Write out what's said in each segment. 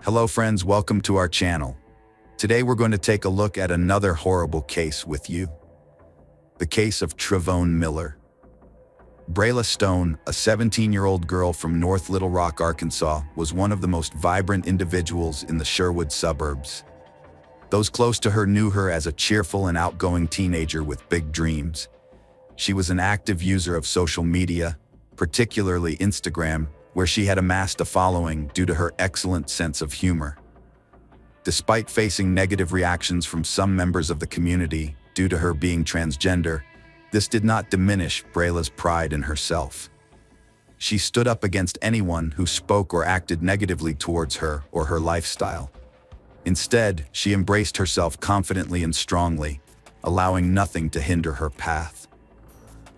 Hello friends, welcome to our channel. Today we're going to take a look at another horrible case with you. The case of Trevone Miller. Brayla Stone, a 17-year-old girl from North Little Rock, Arkansas, was one of the most vibrant individuals in the Sherwood suburbs. Those close to her knew her as a cheerful and outgoing teenager with big dreams. She was an active user of social media, particularly Instagram, where she had amassed a following due to her excellent sense of humor. Despite facing negative reactions from some members of the community due to her being transgender, this did not diminish Brayla's pride in herself. She stood up against anyone who spoke or acted negatively towards her or her lifestyle. Instead, she embraced herself confidently and strongly, allowing nothing to hinder her path.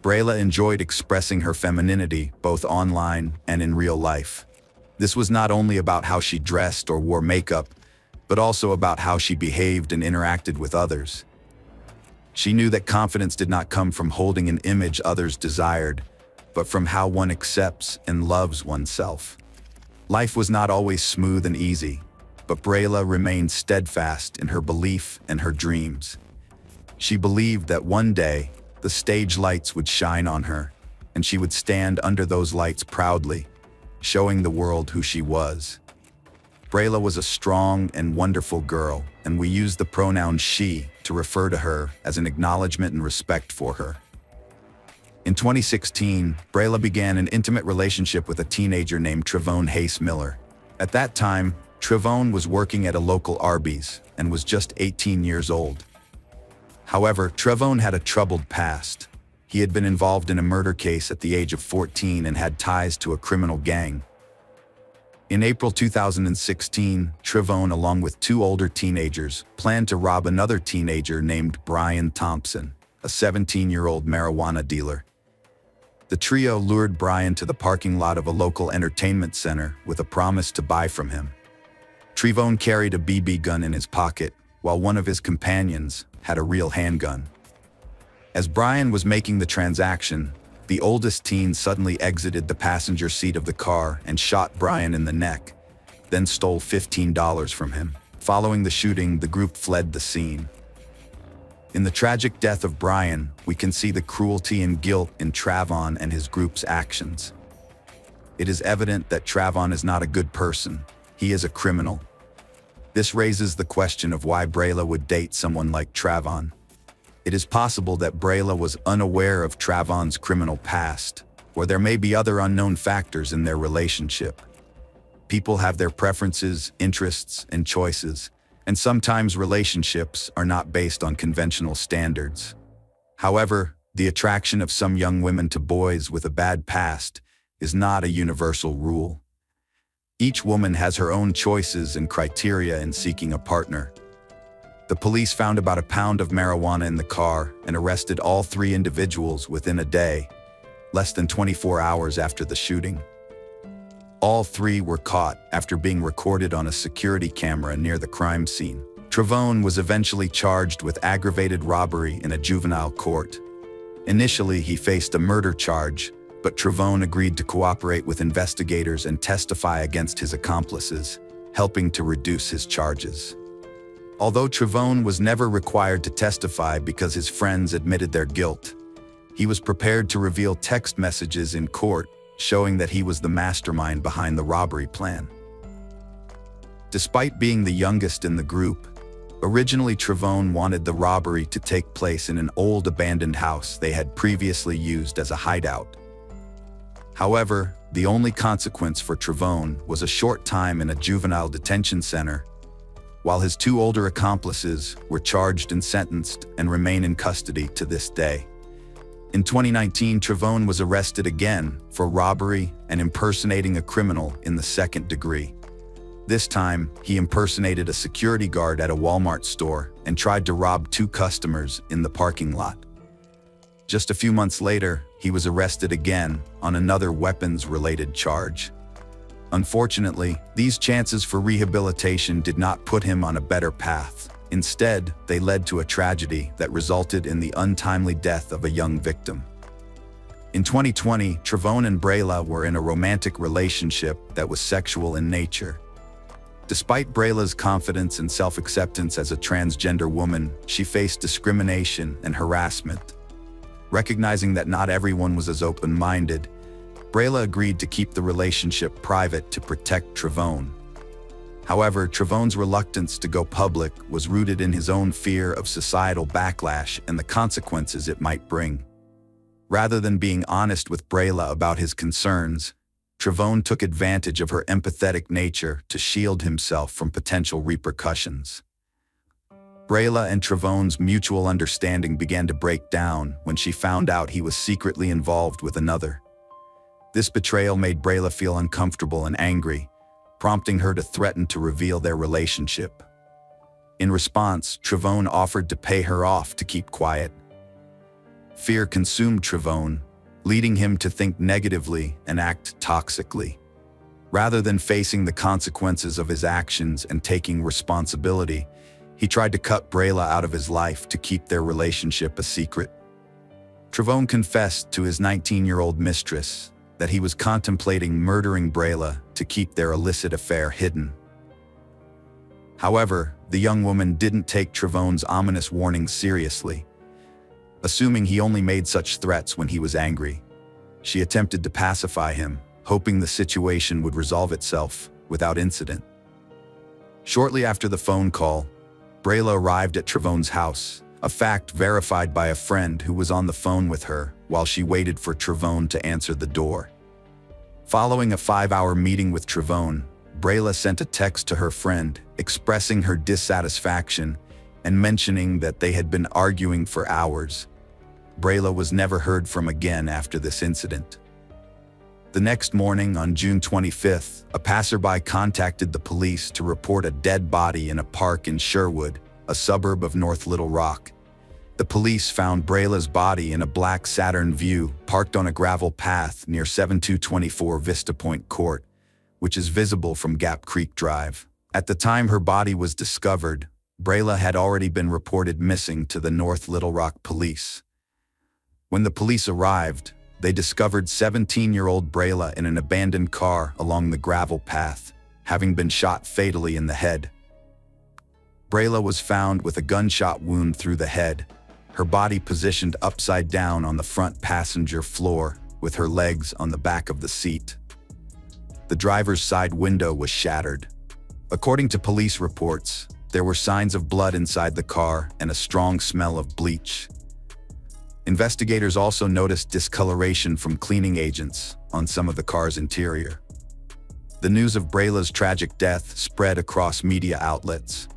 Brayla enjoyed expressing her femininity both online and in real life. This was not only about how she dressed or wore makeup, but also about how she behaved and interacted with others. She knew that confidence did not come from holding an image others desired, but from how one accepts and loves oneself. Life was not always smooth and easy, but Brayla remained steadfast in her belief and her dreams. She believed that one day, the stage lights would shine on her, and she would stand under those lights proudly, showing the world who she was. Brayla was a strong and wonderful girl, and we use the pronoun she to refer to her as an acknowledgement and respect for her. In 2016, Brayla began an intimate relationship with a teenager named Trevone Miller. At that time, Trevone was working at a local Arby's and was just 18 years old. However, Trevone had a troubled past. He had been involved in a murder case at the age of 14 and had ties to a criminal gang. In April 2016, Trevone, along with two older teenagers, planned to rob another teenager named Brian Thompson, a 17-year-old marijuana dealer. The trio lured Brian to the parking lot of a local entertainment center with a promise to buy from him. Trevone carried a BB gun in his pocket, while one of his companions had a real handgun. As Brian was making the transaction, the oldest teen suddenly exited the passenger seat of the car and shot Brian in the neck, then stole $15 from him. Following the shooting, the group fled the scene. In the tragic death of Brian, we can see the cruelty and guilt in Trevone and his group's actions. It is evident that Trevone is not a good person. He is a criminal. This raises the question of why Brayla would date someone like Trevone. It is possible that Brayla was unaware of Trevone's criminal past, or there may be other unknown factors in their relationship. People have their preferences, interests, and choices, and sometimes relationships are not based on conventional standards. However, the attraction of some young women to boys with a bad past is not a universal rule. Each woman has her own choices and criteria in seeking a partner. The police found about a pound of marijuana in the car and arrested all three individuals within a day, less than 24 hours after the shooting. All three were caught after being recorded on a security camera near the crime scene. Trevone was eventually charged with aggravated robbery in a juvenile court. Initially, he faced a murder charge, but Trevone agreed to cooperate with investigators and testify against his accomplices, helping to reduce his charges. Although Trevone was never required to testify because his friends admitted their guilt, he was prepared to reveal text messages in court showing that he was the mastermind behind the robbery plan. Despite being the youngest in the group, originally Trevone wanted the robbery to take place in an old abandoned house they had previously used as a hideout. However, the only consequence for Trevone was a short time in a juvenile detention center, while his two older accomplices were charged and sentenced and remain in custody to this day. In 2019, Trevone was arrested again for robbery and impersonating a criminal in the second degree. This time, he impersonated a security guard at a Walmart store and tried to rob two customers in the parking lot. Just a few months later, he was arrested again on another weapons-related charge. Unfortunately, these chances for rehabilitation did not put him on a better path. Instead, they led to a tragedy that resulted in the untimely death of a young victim. In 2020, Trevone and Brayla were in a romantic relationship that was sexual in nature. Despite Brayla's confidence and self-acceptance as a transgender woman, she faced discrimination and harassment. Recognizing that not everyone was as open-minded, Brayla agreed to keep the relationship private to protect Trevone. However, Trevone's reluctance to go public was rooted in his own fear of societal backlash and the consequences it might bring. Rather than being honest with Brayla about his concerns, Trevone took advantage of her empathetic nature to shield himself from potential repercussions. Brayla and Trevone's mutual understanding began to break down when she found out he was secretly involved with another. This betrayal made Brayla feel uncomfortable and angry, prompting her to threaten to reveal their relationship. In response, Trevone offered to pay her off to keep quiet. Fear consumed Trevone, leading him to think negatively and act toxically. Rather than facing the consequences of his actions and taking responsibility, he tried to cut Brayla out of his life to keep their relationship a secret. Trevone confessed to his 19-year-old mistress that he was contemplating murdering Brayla to keep their illicit affair hidden. However, the young woman didn't take Trevone's ominous warnings seriously. Assuming he only made such threats when he was angry, she attempted to pacify him, hoping the situation would resolve itself without incident. Shortly after the phone call, Brayla arrived at Trevone's house, a fact verified by a friend who was on the phone with her while she waited for Trevone to answer the door. Following a 5-hour meeting with Trevone, Brayla sent a text to her friend expressing her dissatisfaction and mentioning that they had been arguing for hours. Brayla was never heard from again after this incident. The next morning, on June 25th, a passerby contacted the police to report a dead body in a park in Sherwood, a suburb of North Little Rock. The police found Brayla's body in a black Saturn Vue parked on a gravel path near 7224 Vista Point Court, which is visible from Gap Creek Drive. At the time her body was discovered, Brayla had already been reported missing to the North Little Rock police. When the police arrived, they discovered 17-year-old Brayla in an abandoned car along the gravel path, having been shot fatally in the head. Brayla was found with a gunshot wound through the head, her body positioned upside down on the front passenger floor with her legs on the back of the seat. The driver's side window was shattered. According to police reports, there were signs of blood inside the car and a strong smell of bleach. Investigators also noticed discoloration from cleaning agents on some of the car's interior. The news of Brayla's tragic death spread across media outlets.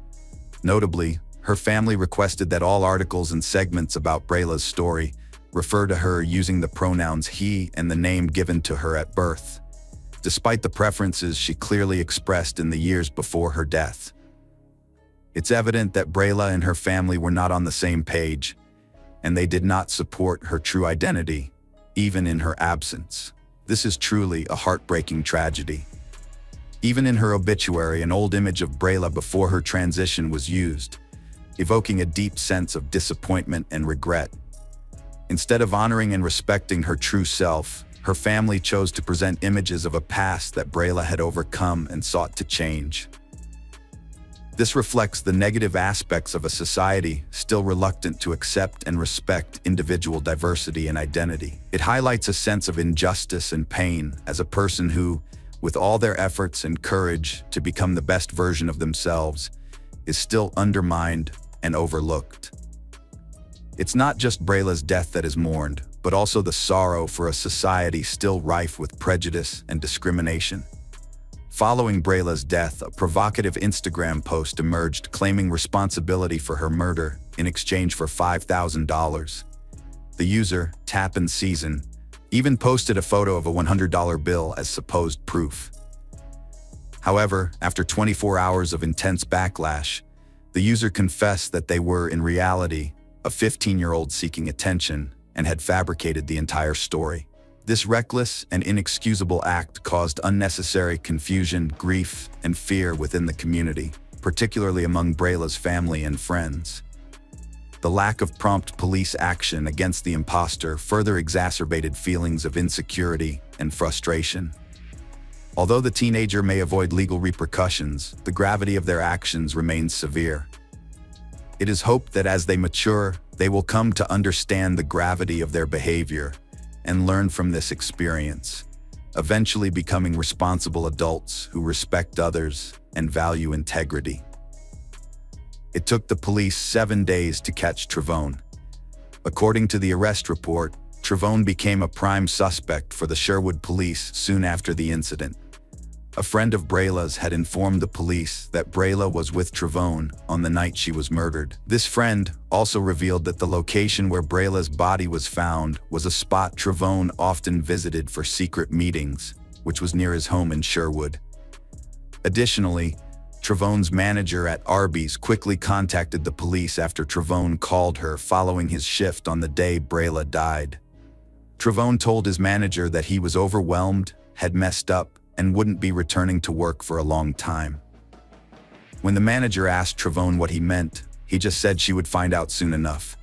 Notably, her family requested that all articles and segments about Brayla's story refer to her using the pronouns he and the name given to her at birth, despite the preferences she clearly expressed in the years before her death. It's evident that Brayla and her family were not on the same page, and they did not support her true identity, even in her absence. This is truly a heartbreaking tragedy. Even in her obituary, an old image of Brayla before her transition was used, evoking a deep sense of disappointment and regret. Instead of honoring and respecting her true self, her family chose to present images of a past that Brayla had overcome and sought to change. This reflects the negative aspects of a society still reluctant to accept and respect individual diversity and identity. It highlights a sense of injustice and pain as a person who, with all their efforts and courage to become the best version of themselves, is still undermined and overlooked. It's not just Brayla's death that is mourned, but also the sorrow for a society still rife with prejudice and discrimination. Following Brayla's death, a provocative Instagram post emerged claiming responsibility for her murder in exchange for $5,000. The user, Tappan Season, even posted a photo of a $100 bill as supposed proof. However, after 24 hours of intense backlash, the user confessed that they were, in reality, a 15-year-old seeking attention and had fabricated the entire story. This reckless and inexcusable act caused unnecessary confusion, grief, and fear within the community, particularly among Brayla's family and friends. The lack of prompt police action against the imposter further exacerbated feelings of insecurity and frustration. Although the teenager may avoid legal repercussions, the gravity of their actions remains severe. It is hoped that as they mature, they will come to understand the gravity of their behavior and learn from this experience, eventually becoming responsible adults who respect others and value integrity. It took the police 7 days to catch Trevone. According to the arrest report, Trevone became a prime suspect for the Sherwood police soon after the incident. A friend of Brayla's had informed the police that Brayla was with Trevone on the night she was murdered. This friend also revealed that the location where Brayla's body was found was a spot Trevone often visited for secret meetings, which was near his home in Sherwood. Additionally, Trevone's manager at Arby's quickly contacted the police after Trevone called her following his shift on the day Brayla died. Trevone told his manager that he was overwhelmed, had messed up, and wouldn't be returning to work for a long time. When the manager asked Trevone what he meant, he just said she would find out soon enough.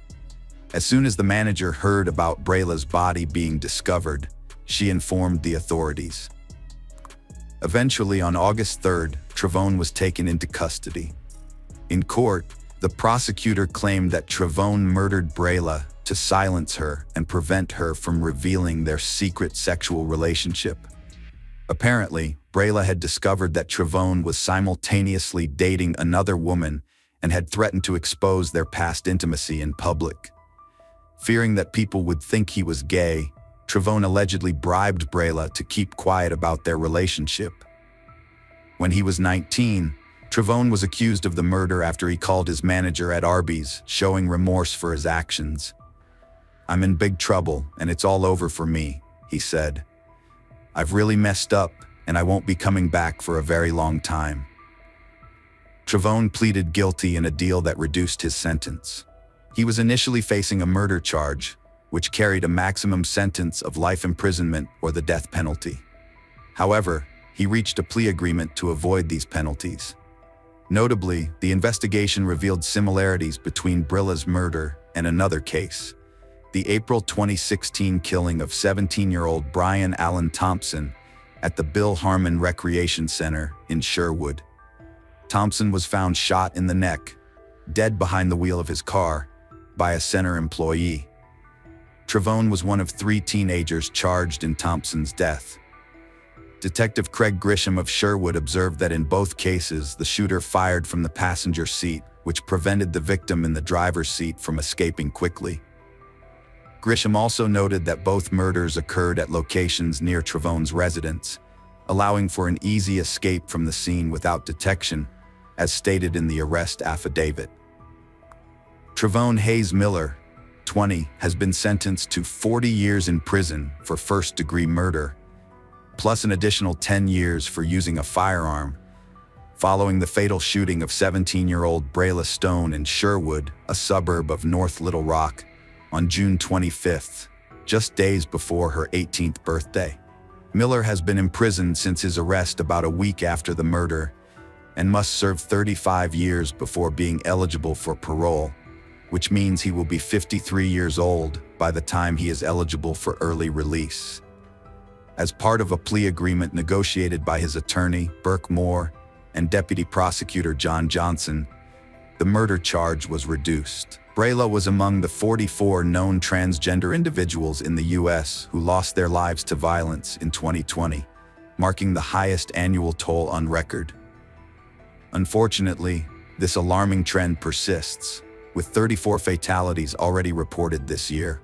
As soon as the manager heard about Brayla's body being discovered, she informed the authorities. Eventually, on August 3rd, Trevone was taken into custody. In court, the prosecutor claimed that Trevone murdered Brayla to silence her and prevent her from revealing their secret sexual relationship. Apparently, Brayla had discovered that Trevone was simultaneously dating another woman and had threatened to expose their past intimacy in public. Fearing that people would think he was gay, Trevone allegedly bribed Brayla to keep quiet about their relationship. When he was 19, Trevone was accused of the murder after he called his manager at Arby's, showing remorse for his actions. "I'm in big trouble, and it's all over for me," he said. "I've really messed up, and I won't be coming back for a very long time." Trevone pleaded guilty in a deal that reduced his sentence. He was initially facing a murder charge, which carried a maximum sentence of life imprisonment or the death penalty. However, he reached a plea agreement to avoid these penalties. Notably, the investigation revealed similarities between Brayla's murder and another case, the April 2016 killing of 17-year-old Brian Allen Thompson at the Bill Harmon Recreation Center in Sherwood. Thompson was found shot in the neck, dead behind the wheel of his car, by a center employee. Trevone was one of 3 teenagers charged in Thompson's death. Detective Craig Grisham of Sherwood observed that in both cases, the shooter fired from the passenger seat, which prevented the victim in the driver's seat from escaping quickly. Grisham also noted that both murders occurred at locations near Trevone's residence, allowing for an easy escape from the scene without detection, as stated in the arrest affidavit. Trevone Hayes Miller, 20, has been sentenced to 40 years in prison for first-degree murder, plus an additional 10 years for using a firearm, following the fatal shooting of 17-year-old Brayla Stone in Sherwood, a suburb of North Little Rock, on June 25th, just days before her 18th birthday. Miller has been imprisoned since his arrest about a week after the murder and must serve 35 years before being eligible for parole, which means he will be 53 years old by the time he is eligible for early release. As part of a plea agreement negotiated by his attorney, Burke Moore, and Deputy Prosecutor John Johnson, the murder charge was reduced. Brayla was among the 44 known transgender individuals in the U.S. who lost their lives to violence in 2020, marking the highest annual toll on record. Unfortunately, this alarming trend persists, with 34 fatalities already reported this year.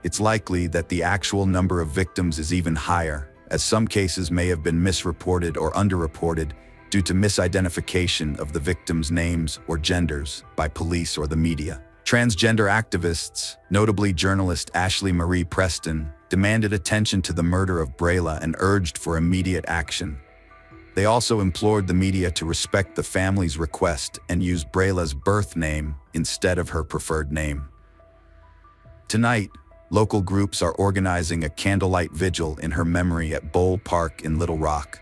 It's likely that the actual number of victims is even higher, as some cases may have been misreported or underreported due to misidentification of the victims' names or genders by police or the media. Transgender activists, notably journalist Ashley Marie Preston, demanded attention to the murder of Brayla and urged for immediate action. They also implored the media to respect the family's request and use Brayla's birth name instead of her preferred name. Tonight, local groups are organizing a candlelight vigil in her memory at Bowl Park in Little Rock.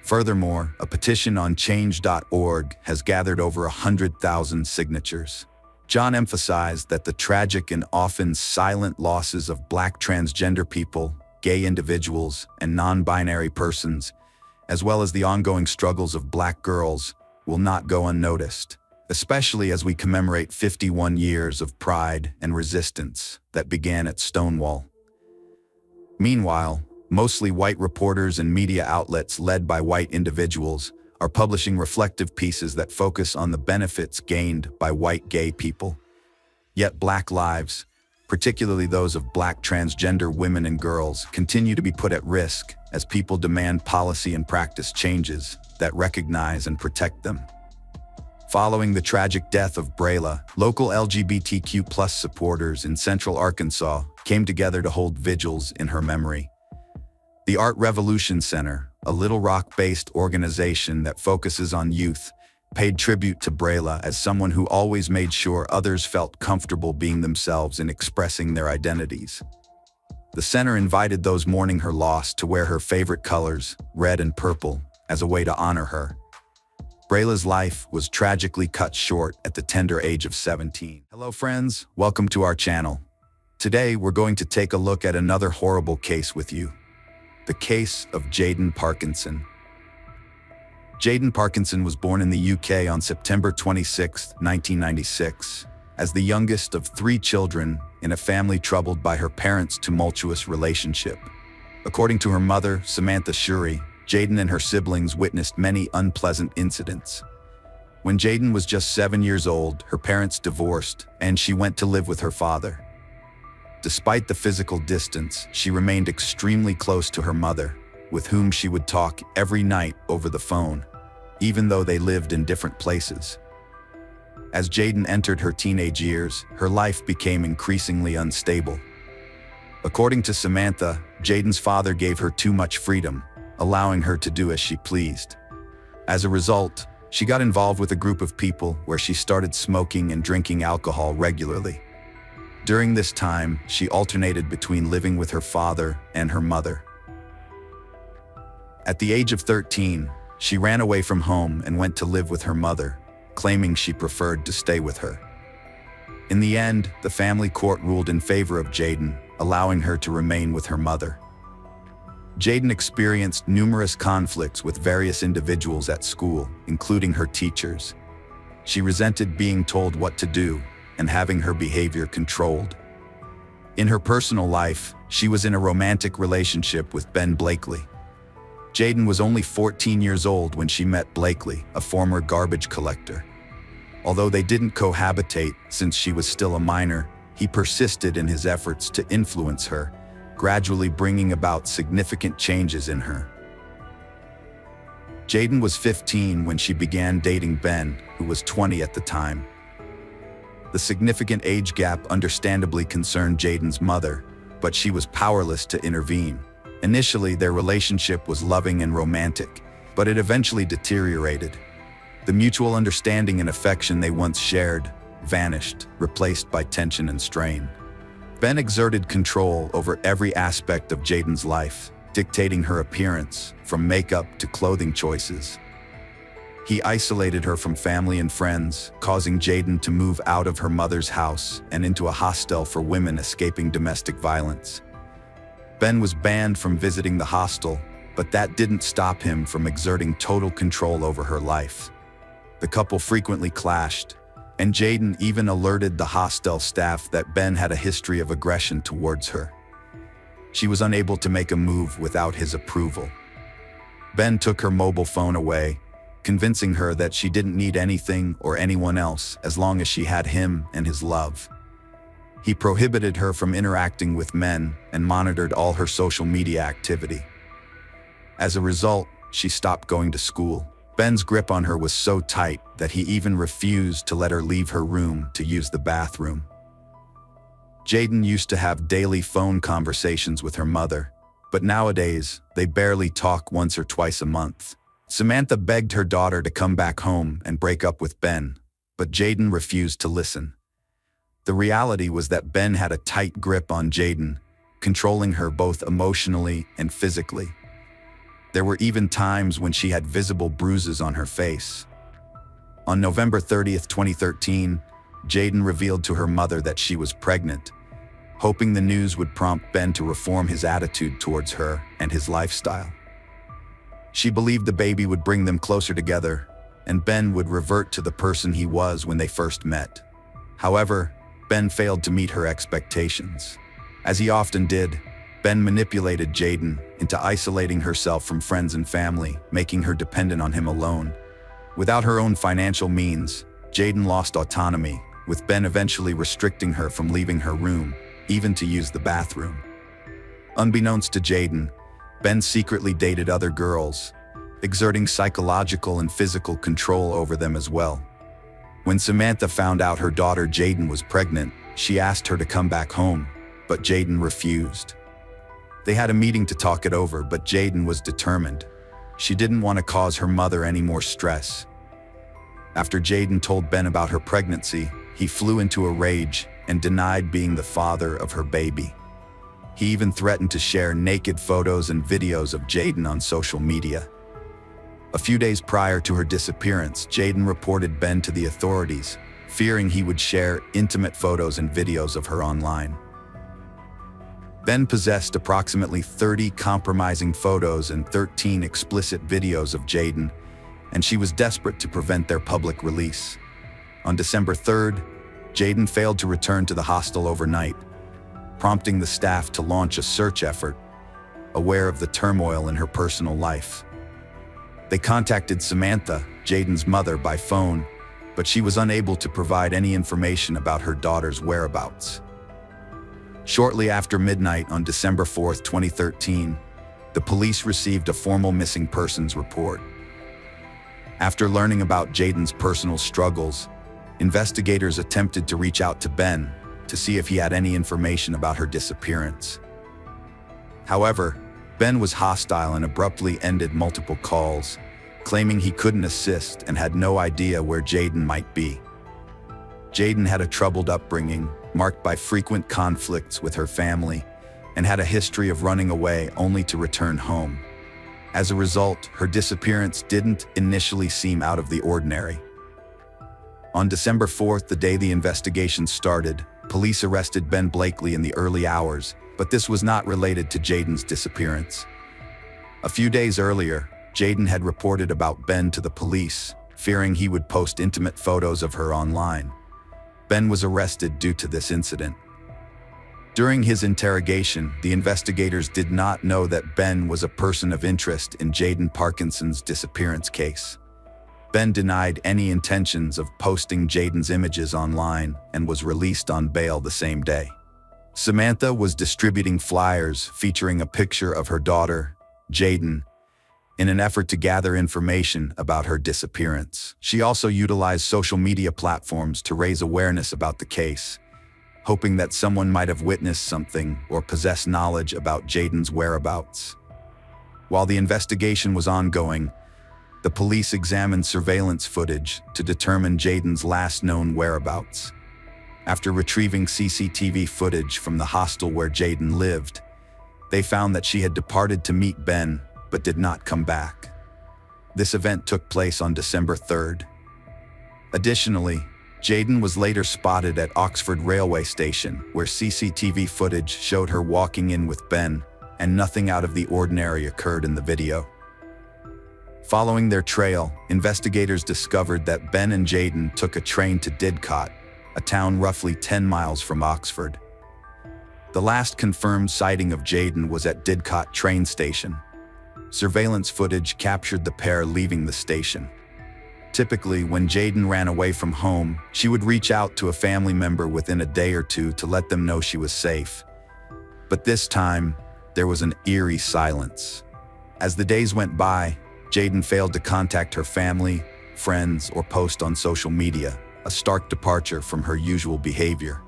Furthermore, a petition on change.org has gathered over 100,000 signatures. John emphasized that the tragic and often silent losses of Black transgender people gay individuals, and non-binary persons, as well as the ongoing struggles of Black girls, will not go unnoticed, especially as we commemorate 51 years of pride and resistance that began at Stonewall. Meanwhile, mostly white reporters and media outlets led by white individuals are publishing reflective pieces that focus on the benefits gained by white gay people. Yet Black lives, particularly those of Black transgender women and girls, continue to be put at risk as people demand policy and practice changes that recognize and protect them. Following the tragic death of Brayla, local LGBTQ+ supporters in Central Arkansas came together to hold vigils in her memory. The Art Revolution Center, a Little Rock-based organization that focuses on youth, paid tribute to Brayla as someone who always made sure others felt comfortable being themselves and expressing their identities. The center invited those mourning her loss to wear her favorite colors, red and purple, as a way to honor her. Brayla's life was tragically cut short at the tender age of 17. Hello friends, welcome to our channel. Today we're going to take a look at another horrible case with you. The case of Jaden Parkinson. Jaden Parkinson was born in the UK on September 26, 1996, as the youngest of 3 children in a family troubled by her parents' tumultuous relationship. According to her mother, Samantha Shuri, Jaden and her siblings witnessed many unpleasant incidents. When Jaden was just 7 years old, her parents divorced, and she went to live with her father. Despite the physical distance, she remained extremely close to her mother, with whom she would talk every night over the phone, even though they lived in different places. As Jaden entered her teenage years, her life became increasingly unstable. According to Samantha, Jaden's father gave her too much freedom, allowing her to do as she pleased. As a result, she got involved with a group of people where she started smoking and drinking alcohol regularly. During this time, she alternated between living with her father and her mother. At the age of 13, she ran away from home and went to live with her mother, claiming she preferred to stay with her. In the end, the family court ruled in favor of Jaden, allowing her to remain with her mother. Jaden experienced numerous conflicts with various individuals at school, including her teachers. She resented being told what to do and having her behavior controlled. In her personal life, she was in a romantic relationship with Ben Blakely. Jaden was only 14 years old when she met Blakely, a former garbage collector. Although they didn't cohabitate since she was still a minor, he persisted in his efforts to influence her, gradually bringing about significant changes in her. Jaden was 15 when she began dating Ben, who was 20 at the time. The significant age gap understandably concerned Jaden's mother, but she was powerless to intervene. Initially, their relationship was loving and romantic, but it eventually deteriorated. The mutual understanding and affection they once shared vanished, replaced by tension and strain. Ben exerted control over every aspect of Jaden's life, dictating her appearance, from makeup to clothing choices. He isolated her from family and friends, causing Jaden to move out of her mother's house and into a hostel for women escaping domestic violence. Ben was banned from visiting the hostel, but that didn't stop him from exerting total control over her life. The couple frequently clashed, and Jaden even alerted the hostel staff that Ben had a history of aggression towards her. She was unable to make a move without his approval. Ben took her mobile phone away, convincing her that she didn't need anything or anyone else as long as she had him and his love. He prohibited her from interacting with men and monitored all her social media activity. As a result, she stopped going to school. Ben's grip on her was so tight that he even refused to let her leave her room to use the bathroom. Jaden used to have daily phone conversations with her mother, but nowadays they barely talk once or twice a month. Samantha begged her daughter to come back home and break up with Ben, but Jaden refused to listen. The reality was that Ben had a tight grip on Jaden, controlling her both emotionally and physically. There were even times when she had visible bruises on her face. On November 30th, 2013, Jaden revealed to her mother that she was pregnant, hoping the news would prompt Ben to reform his attitude towards her and his lifestyle. She believed the baby would bring them closer together, and Ben would revert to the person he was when they first met. However, Ben failed to meet her expectations. As he often did, Ben manipulated Jayden into isolating herself from friends and family, making her dependent on him alone. Without her own financial means, Jayden lost autonomy, with Ben eventually restricting her from leaving her room, even to use the bathroom. Unbeknownst to Jayden, Ben secretly dated other girls, exerting psychological and physical control over them as well. When Samantha found out her daughter Jayden was pregnant, she asked her to come back home, but Jayden refused. They had a meeting to talk it over, but Jayden was determined. She didn't want to cause her mother any more stress. After Jayden told Ben about her pregnancy, he flew into a rage and denied being the father of her baby. He even threatened to share naked photos and videos of Jayden on social media. A few days prior to her disappearance, Jayden reported Ben to the authorities, fearing he would share intimate photos and videos of her online. Ben possessed approximately 30 compromising photos and 13 explicit videos of Jayden, and she was desperate to prevent their public release. On December 3rd, Jayden failed to return to the hostel overnight, prompting the staff to launch a search effort, aware of the turmoil in her personal life. They contacted Samantha, Jayden's mother, by phone, but she was unable to provide any information about her daughter's whereabouts. Shortly after midnight on December 4th, 2013, the police received a formal missing persons report. After learning about Jayden's personal struggles, investigators attempted to reach out to Ben to see if he had any information about her disappearance. However, Ben was hostile and abruptly ended multiple calls, claiming he couldn't assist and had no idea where Jayden might be. Jayden had a troubled upbringing, marked by frequent conflicts with her family, and had a history of running away only to return home. As a result, her disappearance didn't initially seem out of the ordinary. On December 4th, the day the investigation started, police arrested Ben Blakely in the early hours, but this was not related to Jayden's disappearance. A few days earlier, Jayden had reported about Ben to the police, fearing he would post intimate photos of her online. Ben was arrested due to this incident. During his interrogation, the investigators did not know that Ben was a person of interest in Jayden Parkinson's disappearance case. Ben denied any intentions of posting Jayden's images online and was released on bail the same day. Samantha was distributing flyers featuring a picture of her daughter, Jayden, in an effort to gather information about her disappearance. She also utilized social media platforms to raise awareness about the case, hoping that someone might have witnessed something or possess knowledge about Jayden's whereabouts. While the investigation was ongoing, the police examined surveillance footage to determine Jayden's last known whereabouts. After retrieving CCTV footage from the hostel where Jayden lived, they found that she had departed to meet Ben but did not come back. This event took place on December 3rd. Additionally, Jayden was later spotted at Oxford railway station, where CCTV footage showed her walking in with Ben, and nothing out of the ordinary occurred in the video. Following their trail, investigators discovered that Ben and Jayden took a train to Didcot, a town roughly 10 miles from Oxford. The last confirmed sighting of Jayden was at Didcot train station. Surveillance footage captured the pair leaving the station. Typically, when Jayden ran away from home, she would reach out to a family member within a day or two to let them know she was safe. But this time, there was an eerie silence. As the days went by, Jayden failed to contact her family, friends, or post on social media, a stark departure from her usual behavior.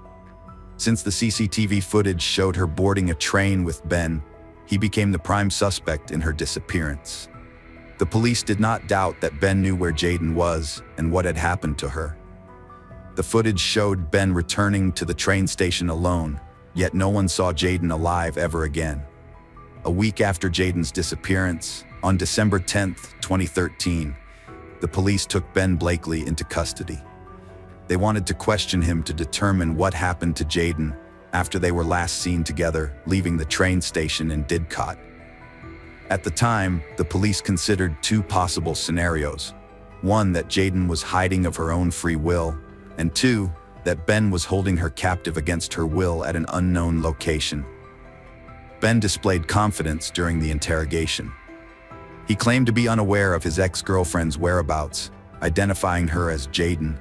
Since the CCTV footage showed her boarding a train with Ben, he became the prime suspect in her disappearance. The police did not doubt that Ben knew where Jayden was and what had happened to her. The footage showed Ben returning to the train station alone, yet no one saw Jayden alive ever again. A week after Jayden's disappearance, on December 10th, 2013, the police took Ben Blakely into custody. They wanted to question him to determine what happened to Jayden after they were last seen together leaving the train station in Didcot. At the time, the police considered two possible scenarios. One, that Jayden was hiding of her own free will, and two, that Ben was holding her captive against her will at an unknown location. Ben displayed confidence during the interrogation. He claimed to be unaware of his ex-girlfriend's whereabouts, identifying her as Jayden.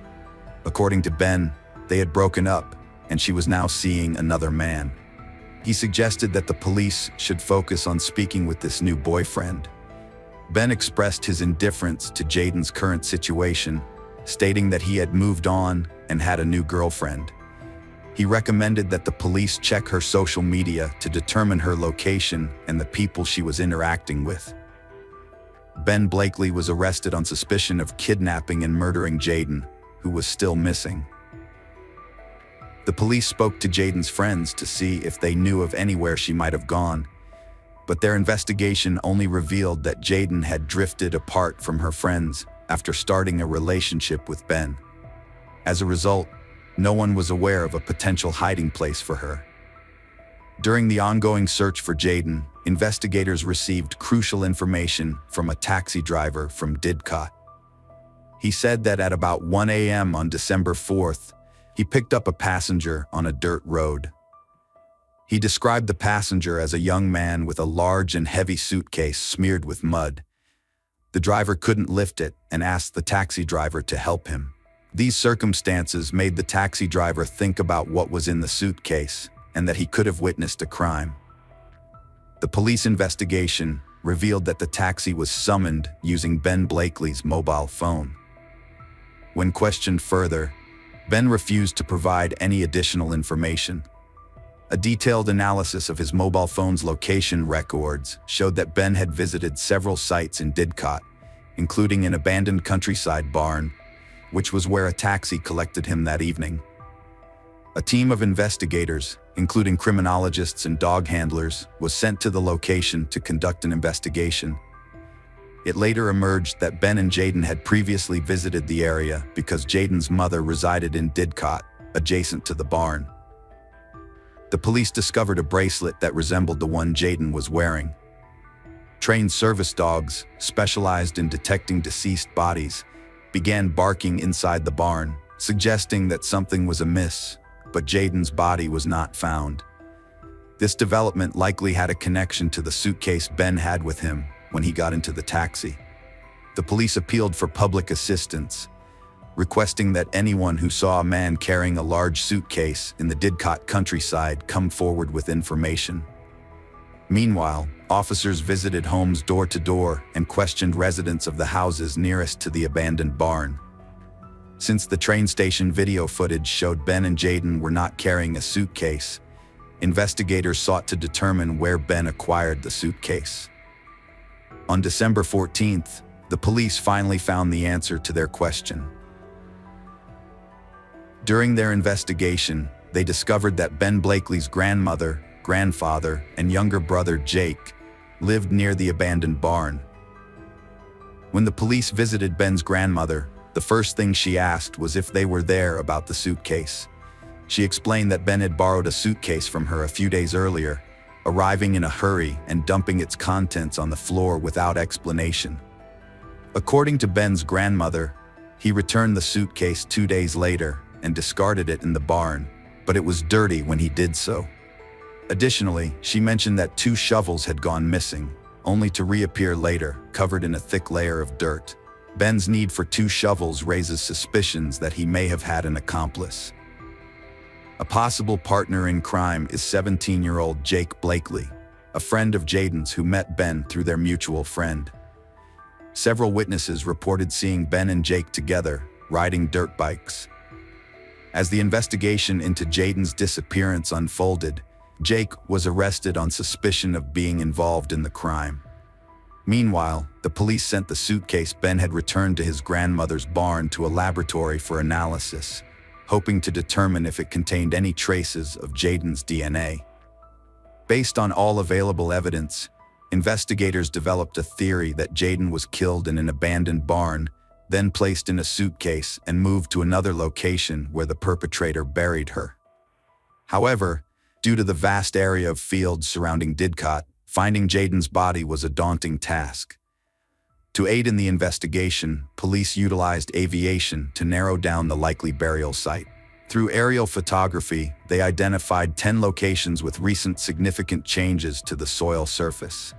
According to Ben, they had broken up, and she was now seeing another man. He suggested that the police should focus on speaking with this new boyfriend. Ben expressed his indifference to Jayden's current situation, stating that he had moved on and had a new girlfriend. He recommended that the police check her social media to determine her location and the people she was interacting with. Ben Blakely was arrested on suspicion of kidnapping and murdering Jayden, who was still missing. The police spoke to Jayden's friends to see if they knew of anywhere she might have gone, but their investigation only revealed that Jayden had drifted apart from her friends after starting a relationship with Ben. As a result, no one was aware of a potential hiding place for her. During the ongoing search for Jayden, investigators received crucial information from a taxi driver from Didcot. He said that at about 1 a.m. on December 4th, he picked up a passenger on a dirt road. He described the passenger as a young man with a large and heavy suitcase smeared with mud. The driver couldn't lift it and asked the taxi driver to help him. These circumstances made the taxi driver think about what was in the suitcase and that he could have witnessed a crime. The police investigation revealed that the taxi was summoned using Ben Blakely's mobile phone. When questioned further, Ben refused to provide any additional information. A detailed analysis of his mobile phone's location records showed that Ben had visited several sites in Didcot, including an abandoned countryside barn, which was where a taxi collected him that evening. A team of investigators, including criminologists and dog handlers, was sent to the location to conduct an investigation. It later emerged that Ben and Jayden had previously visited the area because Jayden's mother resided in Didcot, adjacent to the barn. The police discovered a bracelet that resembled the one Jayden was wearing. Trained service dogs, specialized in detecting deceased bodies, began barking inside the barn, suggesting that something was amiss, but Jayden's body was not found. This development likely had a connection to the suitcase Ben had with him when he got into the taxi. The police appealed for public assistance, requesting that anyone who saw a man carrying a large suitcase in the Didcot countryside come forward with information. Meanwhile, officers visited homes door to door and questioned residents of the houses nearest to the abandoned barn. Since the train station video footage showed Ben and Jayden were not carrying a suitcase, investigators sought to determine where Ben acquired the suitcase. On December 14th, the police finally found the answer to their question. During their investigation, they discovered that Ben Blakely's grandmother, grandfather, and younger brother Jake lived near the abandoned barn. When the police visited Ben's grandmother, the first thing she asked was if they were there about the suitcase. She explained that Ben had borrowed a suitcase from her a few days earlier, arriving in a hurry and dumping its contents on the floor without explanation. According to Ben's grandmother, he returned the suitcase 2 days later and discarded it in the barn, but it was dirty when he did so. Additionally, she mentioned that 2 shovels had gone missing, only to reappear later, covered in a thick layer of dirt. Ben's need for 2 shovels raises suspicions that he may have had an accomplice. A possible partner in crime is 17-year-old Jake Blakely, a friend of Jayden's who met Ben through their mutual friend. Several witnesses reported seeing Ben and Jake together, riding dirt bikes. As the investigation into Jayden's disappearance unfolded, Jake was arrested on suspicion of being involved in the crime. Meanwhile, the police sent the suitcase Ben had returned to his grandmother's barn to a laboratory for analysis, hoping to determine if it contained any traces of Jayden's DNA. Based on all available evidence, investigators developed a theory that Jayden was killed in an abandoned barn, then placed in a suitcase and moved to another location where the perpetrator buried her. However, Due to the vast area of fields surrounding Didcot, finding Jayden's body was a daunting task. To aid in the investigation, police utilized aviation to narrow down the likely burial site. Through aerial photography, they identified 10 locations with recent significant changes to the soil surface.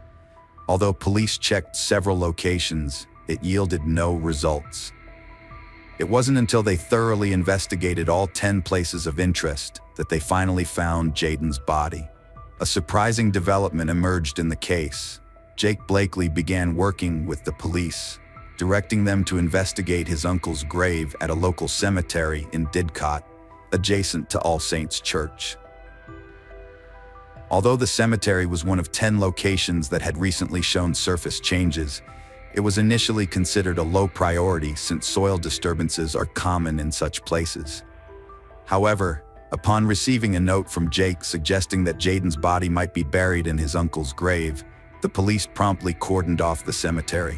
Although police checked several locations, it yielded no results. It wasn't until they thoroughly investigated all 10 places of interest that they finally found Jayden's body. A surprising development emerged in the case. Jake Blakely began working with the police, directing them to investigate his uncle's grave at a local cemetery in Didcot, adjacent to All Saints Church. Although the cemetery was one of 10 locations that had recently shown surface changes, it was initially considered a low priority since soil disturbances are common in such places. However, upon receiving a note from Jake suggesting that Jayden's body might be buried in his uncle's grave, the police promptly cordoned off the cemetery.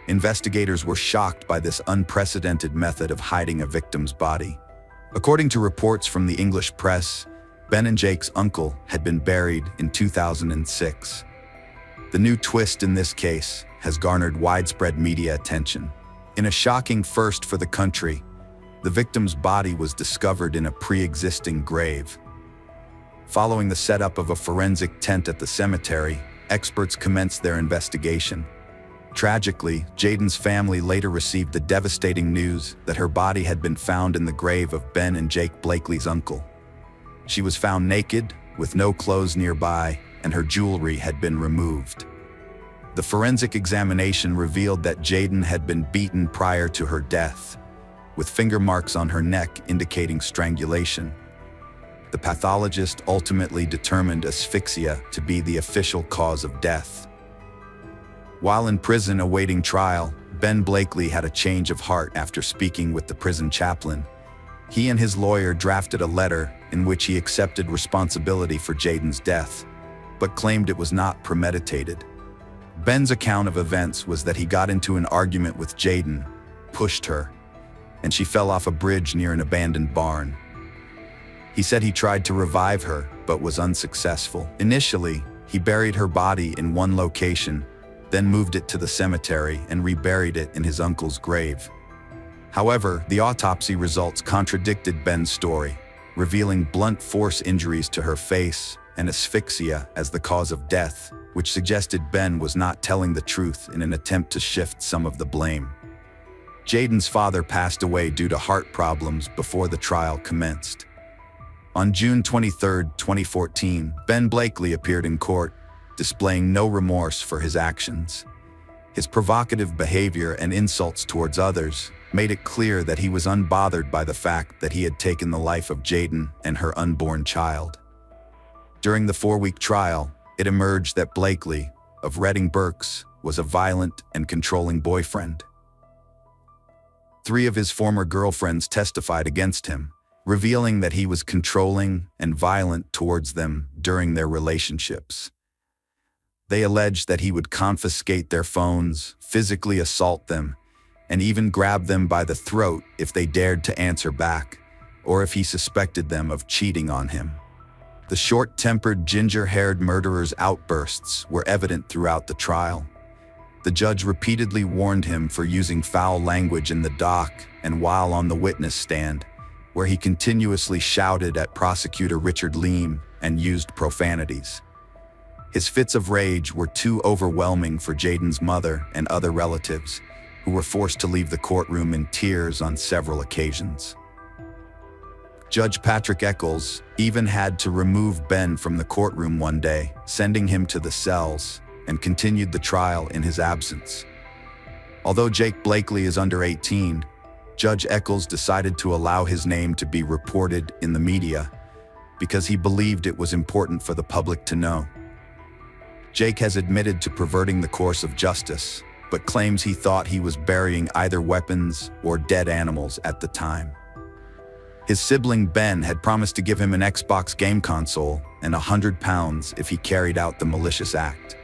Investigators were shocked by this unprecedented method of hiding a victim's body. According to reports from the English press, Ben and Jake's uncle had been buried in 2006. The new twist in this case has garnered widespread media attention. In a shocking first for the country, the victim's body was discovered in a pre-existing grave. Following the setup of a forensic tent at the cemetery, experts commenced their investigation. Tragically, Jayden's family later received the devastating news that her body had been found in the grave of Ben and Jake Blakely's uncle. She was found naked, with no clothes nearby, and her jewelry had been removed. The forensic examination revealed that Jayden had been beaten prior to her death, with finger marks on her neck indicating strangulation. The pathologist ultimately determined asphyxia to be the official cause of death. While in prison awaiting trial, Ben Blakely had a change of heart after speaking with the prison chaplain. He and his lawyer drafted a letter in which he accepted responsibility for Jayden's death, but claimed it was not premeditated. Ben's account of events was that he got into an argument with Jayden, pushed her, and she fell off a bridge near an abandoned barn. He said he tried to revive her, but was unsuccessful. Initially, he buried her body in one location, then moved it to the cemetery and reburied it in his uncle's grave. However, the autopsy results contradicted Ben's story, revealing blunt force injuries to her face and asphyxia as the cause of death, which suggested Ben was not telling the truth in an attempt to shift some of the blame. Jayden's father passed away due to heart problems before the trial commenced. On June 23, 2014, Ben Blakely appeared in court, displaying no remorse for his actions. His provocative behavior and insults towards others made it clear that he was unbothered by the fact that he had taken the life of Jayden and her unborn child. During the 4-week trial, it emerged that Blakely, of Reading Berks, was a violent and controlling boyfriend. 3 of his former girlfriends testified against him, revealing that he was controlling and violent towards them during their relationships. They alleged that he would confiscate their phones, physically assault them, and even grab them by the throat if they dared to answer back, or if he suspected them of cheating on him. The short-tempered, ginger-haired murderer's outbursts were evident throughout the trial. The judge repeatedly warned him for using foul language in the dock and while on the witness stand, where he continuously shouted at prosecutor Richard Leam and used profanities. His fits of rage were too overwhelming for Jayden's mother and other relatives, who were forced to leave the courtroom in tears on several occasions. Judge Patrick Eccles even had to remove Ben from the courtroom one day, sending him to the cells, and continued the trial in his absence. Although Jake Blakely is under 18, Judge Eccles decided to allow his name to be reported in the media because he believed it was important for the public to know. Jake has admitted to perverting the course of justice, but claims he thought he was burying either weapons or dead animals at the time. His sibling Ben had promised to give him an Xbox game console and £100 if he carried out the malicious act.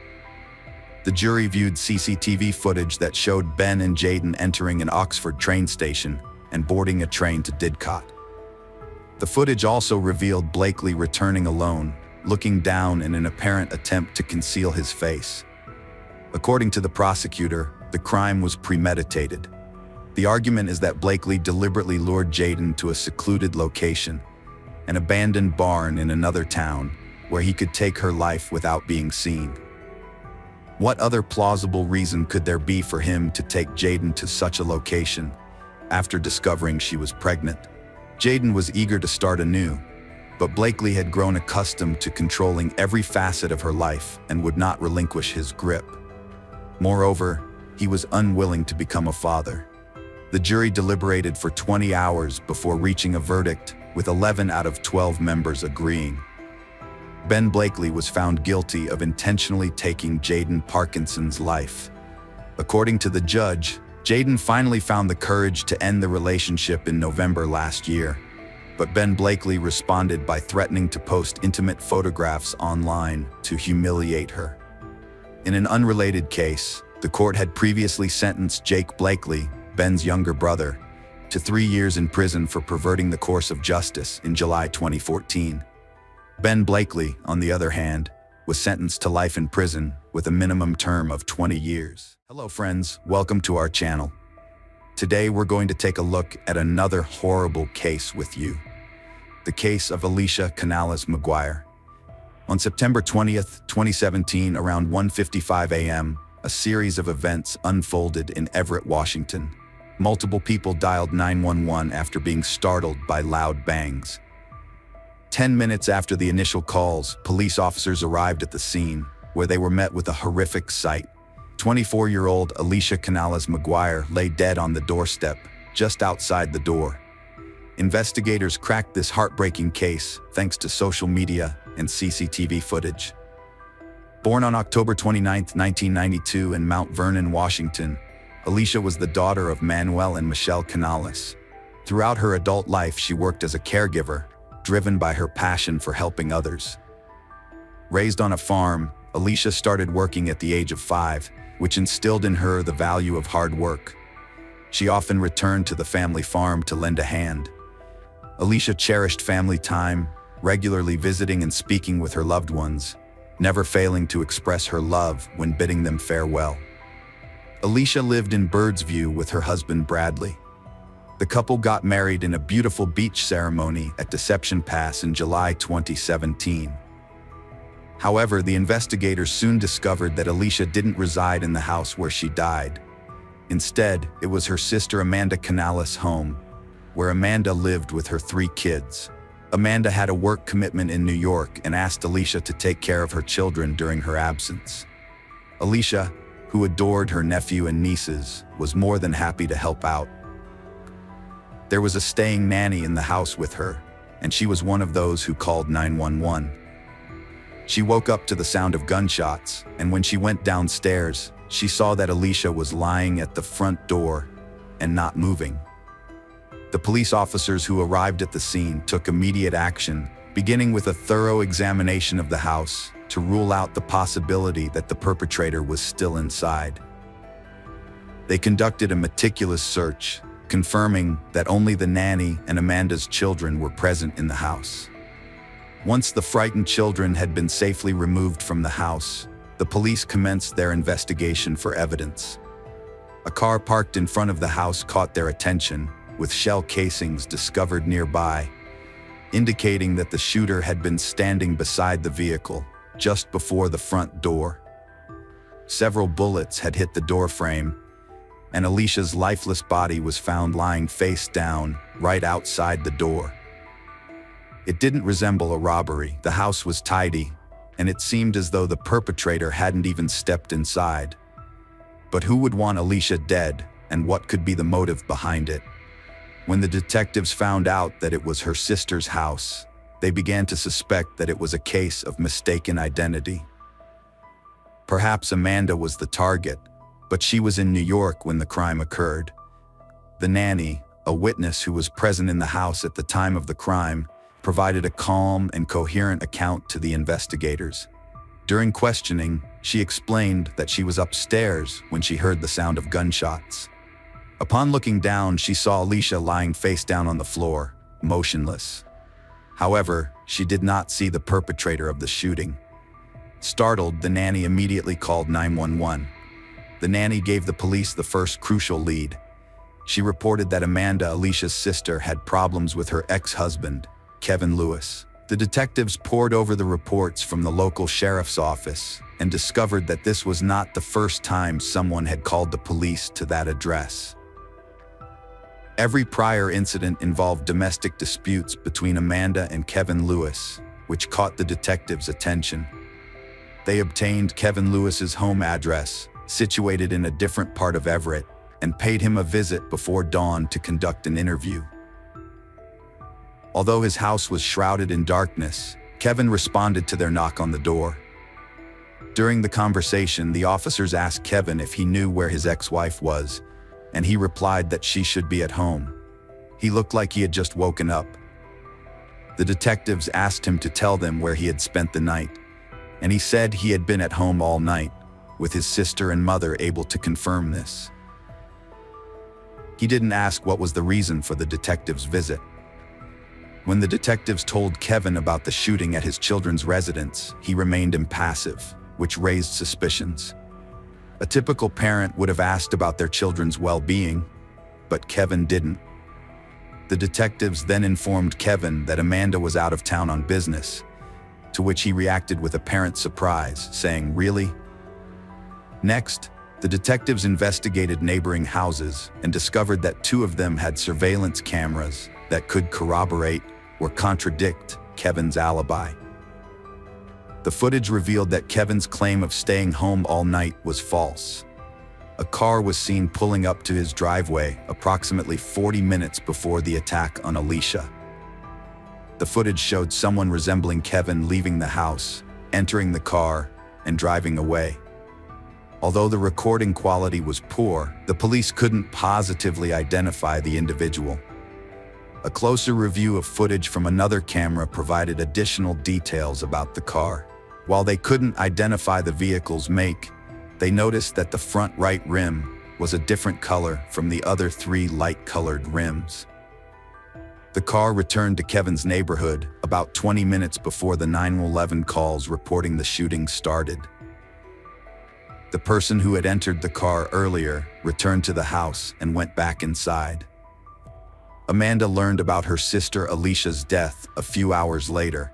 The jury viewed CCTV footage that showed Ben and Jayden entering an Oxford train station and boarding a train to Didcot. The footage also revealed Blakely returning alone, looking down in an apparent attempt to conceal his face. According to the prosecutor, the crime was premeditated. The argument is that Blakely deliberately lured Jayden to a secluded location, an abandoned barn in another town, where he could take her life without being seen. What other plausible reason could there be for him to take Jayden to such a location after discovering she was pregnant? Jayden was eager to start anew, but Blakely had grown accustomed to controlling every facet of her life and would not relinquish his grip. Moreover, he was unwilling to become a father. The jury deliberated for 20 hours before reaching a verdict, with 11 out of 12 members agreeing. Ben Blakely was found guilty of intentionally taking Jayden Parkinson's life. According to the judge, Jayden finally found the courage to end the relationship in November last year, but Ben Blakely responded by threatening to post intimate photographs online to humiliate her. In an unrelated case, the court had previously sentenced Jake Blakely, Ben's younger brother, to 3 years in prison for perverting the course of justice in July 2014. Ben Blakely, on the other hand, was sentenced to life in prison with a minimum term of 20 years. Hello friends, welcome to our channel. Today we're going to take a look at another horrible case with you. The case of Alicia Canales McGuire. On September 20th, 2017, around 1:55 a.m., a series of events unfolded in Everett, Washington. Multiple people dialed 911 after being startled by loud bangs. 10 minutes after the initial calls, police officers arrived at the scene, where they were met with a horrific sight. 24-year-old Alicia Canales McGuire lay dead on the doorstep, just outside the door. Investigators cracked this heartbreaking case thanks to social media and CCTV footage. Born on October 29, 1992 in Mount Vernon, Washington, Alicia was the daughter of Manuel and Michelle Canales. Throughout her adult life, she worked as a caregiver, driven by her passion for helping others. Raised on a farm, Alicia started working at the age of 5, which instilled in her the value of hard work. She often returned to the family farm to lend a hand. Alicia cherished family time, regularly visiting and speaking with her loved ones, never failing to express her love when bidding them farewell. Alicia lived in Birdsview with her husband Bradley. The couple got married in a beautiful beach ceremony at Deception Pass in July 2017. However, the investigators soon discovered that Alicia didn't reside in the house where she died. Instead, it was her sister Amanda Canales' home, where Amanda lived with her 3 kids. Amanda had a work commitment in New York and asked Alicia to take care of her children during her absence. Alicia, who adored her nephew and nieces, was more than happy to help out. There was a staying nanny in the house with her, and she was one of those who called 911. She woke up to the sound of gunshots, and when she went downstairs, she saw that Alicia was lying at the front door and not moving. The police officers who arrived at the scene took immediate action, beginning with a thorough examination of the house to rule out the possibility that the perpetrator was still inside. They conducted a meticulous search, confirming that only the nanny and Amanda's children were present in the house. Once the frightened children had been safely removed from the house, the police commenced their investigation for evidence. A car parked in front of the house caught their attention, with shell casings discovered nearby, indicating that the shooter had been standing beside the vehicle, just before the front door. Several bullets had hit the door frame, and Alicia's lifeless body was found lying face down, right outside the door. It didn't resemble a robbery. The house was tidy, and it seemed as though the perpetrator hadn't even stepped inside. But who would want Alicia dead, and what could be the motive behind it? When the detectives found out that it was her sister's house, they began to suspect that it was a case of mistaken identity. Perhaps Amanda was the target, but she was in New York when the crime occurred. The nanny, a witness who was present in the house at the time of the crime, provided a calm and coherent account to the investigators. During questioning, she explained that she was upstairs when she heard the sound of gunshots. Upon looking down, she saw Alicia lying face down on the floor, motionless. However, she did not see the perpetrator of the shooting. Startled, the nanny immediately called 911. The nanny gave the police the first crucial lead. She reported that Amanda, Alicia's sister, had problems with her ex-husband, Kevin Lewis. The detectives pored over the reports from the local sheriff's office and discovered that this was not the first time someone had called the police to that address. Every prior incident involved domestic disputes between Amanda and Kevin Lewis, which caught the detectives' attention. They obtained Kevin Lewis's home address, situated in a different part of Everett, and paid him a visit before dawn to conduct an interview. Although his house was shrouded in darkness, Kevin responded to their knock on the door. During the conversation, the officers asked Kevin if he knew where his ex-wife was, and he replied that she should be at home. He looked like he had just woken up. The detectives asked him to tell them where he had spent the night, and he said he had been at home all night, with his sister and mother able to confirm this. He didn't ask what was the reason for the detectives' visit. When the detectives told Kevin about the shooting at his children's residence, he remained impassive, which raised suspicions. A typical parent would have asked about their children's well-being, but Kevin didn't. The detectives then informed Kevin that Amanda was out of town on business, to which he reacted with apparent surprise, saying, "Really?" Next, the detectives investigated neighboring houses and discovered that 2 of them had surveillance cameras that could corroborate or contradict Kevin's alibi. The footage revealed that Kevin's claim of staying home all night was false. A car was seen pulling up to his driveway approximately 40 minutes before the attack on Alicia. The footage showed someone resembling Kevin leaving the house, entering the car, and driving away. Although the recording quality was poor, the police couldn't positively identify the individual. A closer review of footage from another camera provided additional details about the car. While they couldn't identify the vehicle's make, they noticed that the front right rim was a different color from the other 3 light-colored rims. The car returned to Kevin's neighborhood about 20 minutes before the 911 calls reporting the shooting started. The person who had entered the car earlier returned to the house and went back inside. Amanda learned about her sister Alicia's death a few hours later,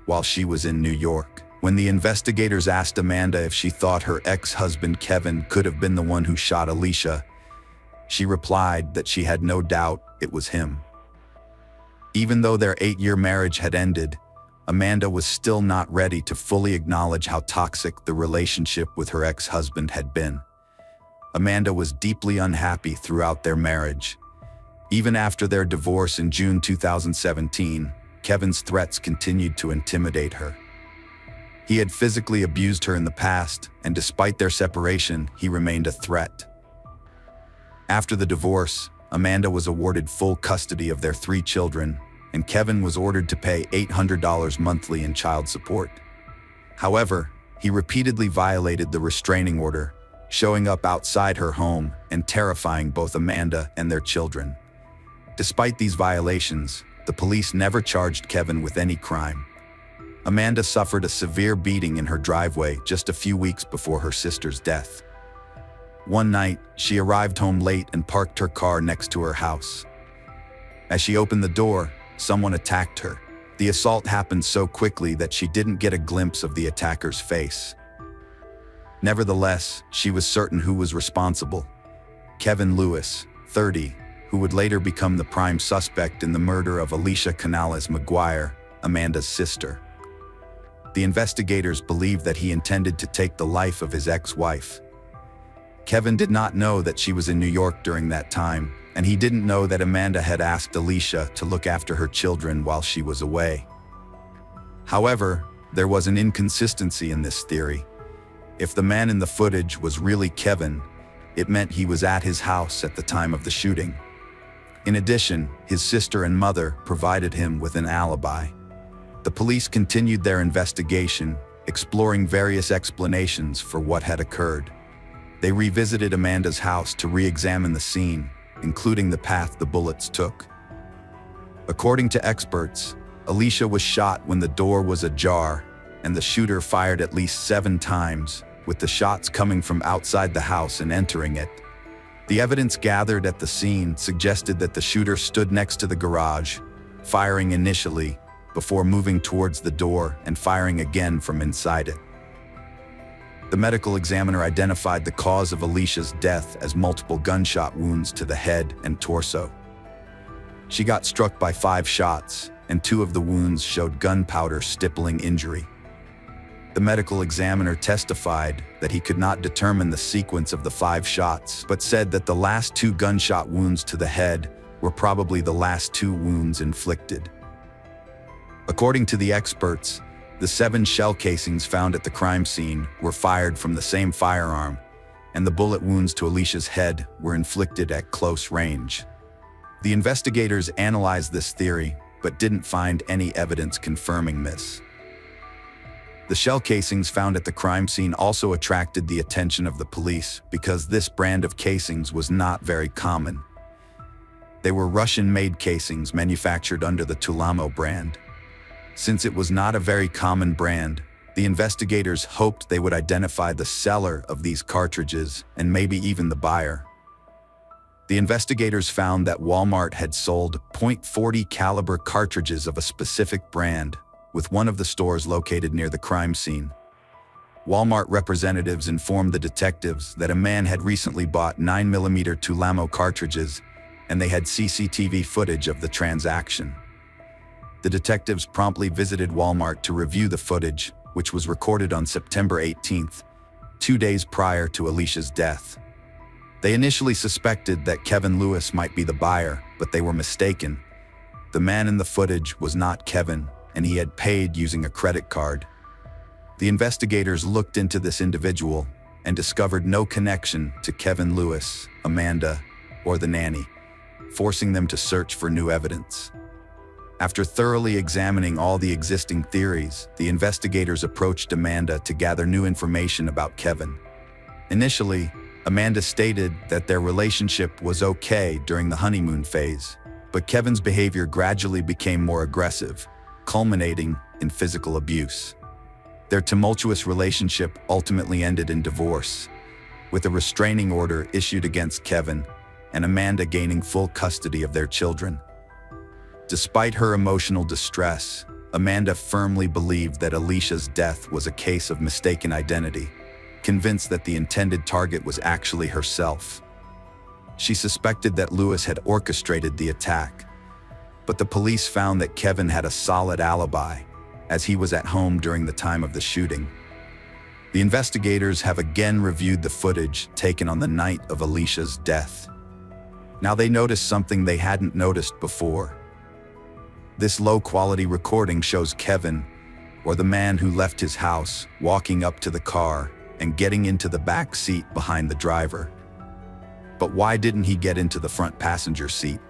while she was in New York. When the investigators asked Amanda if she thought her ex-husband Kevin could have been the one who shot Alicia, she replied that she had no doubt it was him. Even though their 8-year marriage had ended, Amanda was still not ready to fully acknowledge how toxic the relationship with her ex-husband had been. Amanda was deeply unhappy throughout their marriage. Even after their divorce in June 2017, Kevin's threats continued to intimidate her. He had physically abused her in the past, and despite their separation, he remained a threat. After the divorce, Amanda was awarded full custody of their 3 children, and Kevin was ordered to pay $800 monthly in child support. However, he repeatedly violated the restraining order, showing up outside her home and terrifying both Amanda and their children. Despite these violations, the police never charged Kevin with any crime. Amanda suffered a severe beating in her driveway just a few weeks before her sister's death. One night, she arrived home late and parked her car next to her house. As she opened the door, someone attacked her. The assault happened so quickly that she didn't get a glimpse of the attacker's face. Nevertheless, she was certain who was responsible: Kevin Lewis, 30, who would later become the prime suspect in the murder of Alicia Canales McGuire, Amanda's sister. The investigators believed that he intended to take the life of his ex-wife. Kevin did not know that she was in New York during that time, and he didn't know that Amanda had asked Alicia to look after her children while she was away. However, there was an inconsistency in this theory. If the man in the footage was really Kevin, it meant he was at his house at the time of the shooting. In addition, his sister and mother provided him with an alibi. The police continued their investigation, exploring various explanations for what had occurred. They revisited Amanda's house to re-examine the scene, including the path the bullets took. According to experts, Alicia was shot when the door was ajar, and the shooter fired at least 7 times, with the shots coming from outside the house and entering it. The evidence gathered at the scene suggested that the shooter stood next to the garage, firing initially, before moving towards the door and firing again from inside it. The medical examiner identified the cause of Alicia's death as multiple gunshot wounds to the head and torso. She got struck by 5 shots, and 2 of the wounds showed gunpowder stippling injury. The medical examiner testified that he could not determine the sequence of the 5 shots, but said that the last 2 gunshot wounds to the head were probably the last 2 wounds inflicted. According to the experts, the 7 shell casings found at the crime scene were fired from the same firearm, and the bullet wounds to Alicia's head were inflicted at close range. The investigators analyzed this theory, but didn't find any evidence confirming this. The shell casings found at the crime scene also attracted the attention of the police because this brand of casings was not very common. They were Russian-made casings manufactured under the Tulamo brand. Since it was not a very common brand, the investigators hoped they would identify the seller of these cartridges and maybe even the buyer. The investigators found that Walmart had sold .40 caliber cartridges of a specific brand, with one of the stores located near the crime scene. Walmart representatives informed the detectives that a man had recently bought 9mm Tulamo cartridges, and they had CCTV footage of the transaction. The detectives promptly visited Walmart to review the footage, which was recorded on September 18th, 2 days prior to Alicia's death. They initially suspected that Kevin Lewis might be the buyer, but they were mistaken. The man in the footage was not Kevin, and he had paid using a credit card. The investigators looked into this individual and discovered no connection to Kevin Lewis, Amanda, or the nanny, forcing them to search for new evidence. After thoroughly examining all the existing theories, the investigators approached Amanda to gather new information about Kevin. Initially, Amanda stated that their relationship was okay during the honeymoon phase, but Kevin's behavior gradually became more aggressive, culminating in physical abuse. Their tumultuous relationship ultimately ended in divorce, with a restraining order issued against Kevin and Amanda gaining full custody of their children. Despite her emotional distress, Amanda firmly believed that Alicia's death was a case of mistaken identity, convinced that the intended target was actually herself. She suspected that Lewis had orchestrated the attack, but the police found that Kevin had a solid alibi, as he was at home during the time of the shooting. The investigators have again reviewed the footage taken on the night of Alicia's death. Now they noticed something they hadn't noticed before. This low-quality recording shows Kevin, or the man who left his house, walking up to the car and getting into the back seat behind the driver. But why didn't he get into the front passenger seat?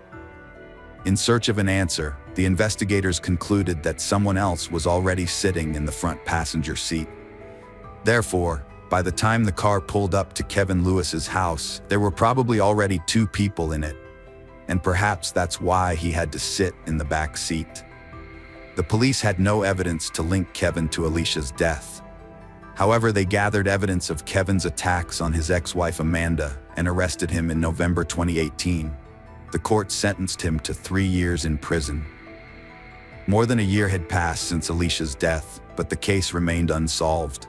In search of an answer, the investigators concluded that someone else was already sitting in the front passenger seat. Therefore, by the time the car pulled up to Kevin Lewis's house, there were probably already 2 people in it, and perhaps that's why he had to sit in the back seat. The police had no evidence to link Kevin to Alicia's death. However, they gathered evidence of Kevin's attacks on his ex-wife Amanda and arrested him in November 2018. The court sentenced him to 3 years in prison. More than a year had passed since Alicia's death, but the case remained unsolved.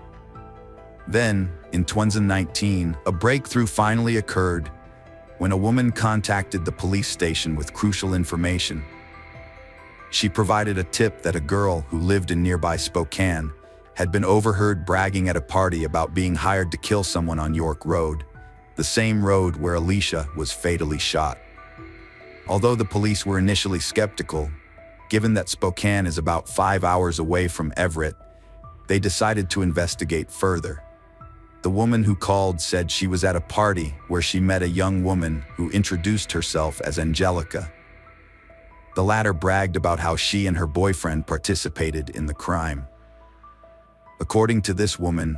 Then, in 2019, a breakthrough finally occurred when a woman contacted the police station with crucial information. She provided a tip that a girl who lived in nearby Spokane had been overheard bragging at a party about being hired to kill someone on York Road, the same road where Alicia was fatally shot. Although the police were initially skeptical, given that Spokane is about 5 hours away from Everett, they decided to investigate further. The woman who called said she was at a party where she met a young woman who introduced herself as Angelica. The latter bragged about how she and her boyfriend participated in the crime. According to this woman,